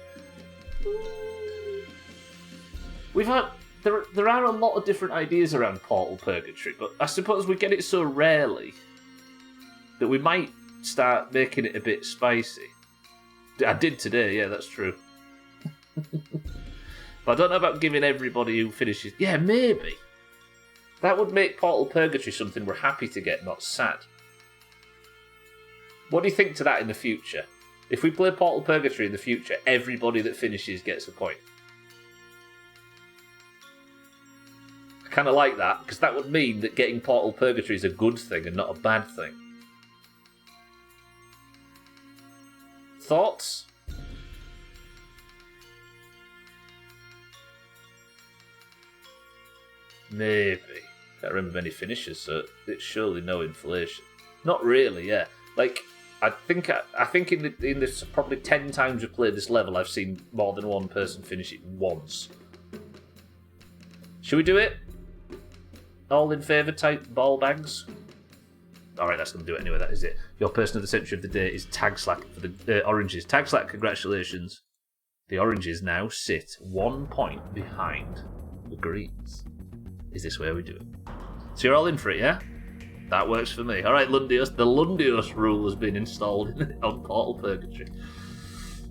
We've had... There are a lot of different ideas around Portal Purgatory, but I suppose we get it so rarely that we might start making it a bit spicy. I did today, yeah, that's true. But I don't know about giving everybody who finishes... Yeah, maybe. That would make Portal Purgatory something we're happy to get, not sad. What do you think to that in the future? If we play Portal Purgatory in the future, everybody that finishes gets a point. I kind of like that, because that would mean that getting Portal Purgatory is a good thing and not a bad thing. Thoughts? Maybe. Can't remember many finishes, so it's surely no inflation. Not really, yeah. Like, I think in the probably 10 times we've played this level, I've seen more than one person finish it once. Should we do it? All in favour type ball bags? Alright, that's going to do it anyway, that is it. Your person of the century of the day is Tagslack for the oranges. Tagslack, congratulations. The oranges now sit 1 point behind the greens. Is this where we do it? So you're all in for it, yeah? That works for me. Alright, Lundios. The Lundios rule has been installed on Portal Purgatory.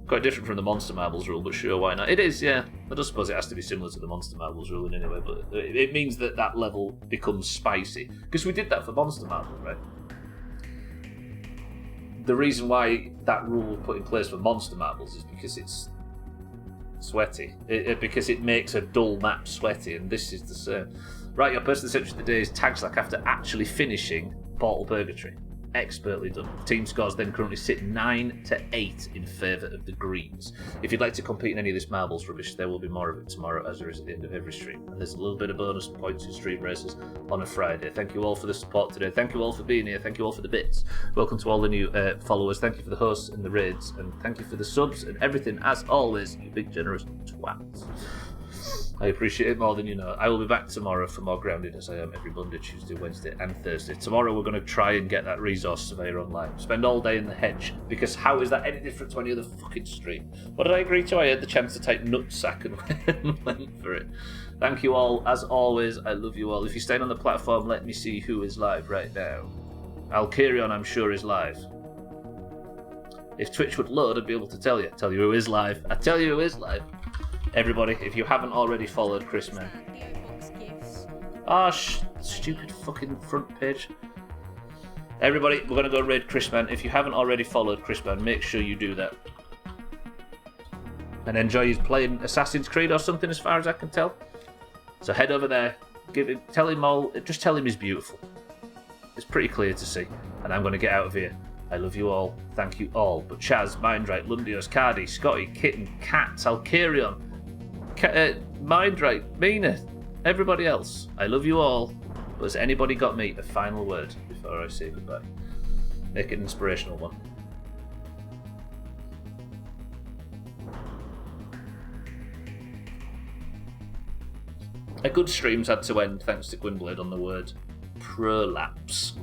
Quite different from the Monster Marbles rule, but sure, why not? It is, yeah. I don't suppose it has to be similar to the Monster Marbles rule in any way, but it means that that level becomes spicy. Because we did that for Monster Marbles, right? The reason why that rule was put in place for Monster Marbles is because it's sweaty. Because it makes a dull map sweaty, and this is the same. Right, your person of the century of the day is Tagslack after actually finishing Portal Purgatory. Expertly done. Team scores then currently sit 9 to 8 in favour of the greens. If you'd like to compete in any of this marbles rubbish, there will be more of it tomorrow, as there is at the end of every stream. And there's a little bit of bonus points in stream races on a Friday. Thank you all for the support today. Thank you all for being here. Thank you all for the bits. Welcome to all the new followers. Thank you for the hosts and the raids. And thank you for the subs and everything, as always, you big generous twats. I appreciate it more than you know. I will be back tomorrow for more grounded, as I am every Monday, Tuesday, Wednesday and Thursday. Tomorrow we're going to try and get that resource surveyor online. Spend all day in the hedge, because how is that any different to any other fucking stream? What did I agree to? I had the chance to type nutsack and went for it. Thank you all, as always. I love you all. If you're staying on the platform, let me see who is live right now. Alcarion, I'm sure, is live. If Twitch would load, I'd be able to tell you who is live. I tell you who is live. Everybody, if you haven't already followed Chrisman. Ah, stupid fucking front page. Everybody, we're going to go raid Chrisman. If you haven't already followed Chrisman, make sure you do that. And enjoy his playing Assassin's Creed or something, as far as I can tell. So head over there, tell him all, just tell him he's beautiful. It's pretty clear to see. And I'm going to get out of here. I love you all. Thank you all. But Chaz, Mindright, Lundios, Cardi, Scotty, Kitten, Cat, Alkarion, Mindright, Mina, everybody else. I love you all. But has anybody got me a final word before I say goodbye? Make it an inspirational one. A good stream's had to end thanks to Gwynblade on the word prolapse.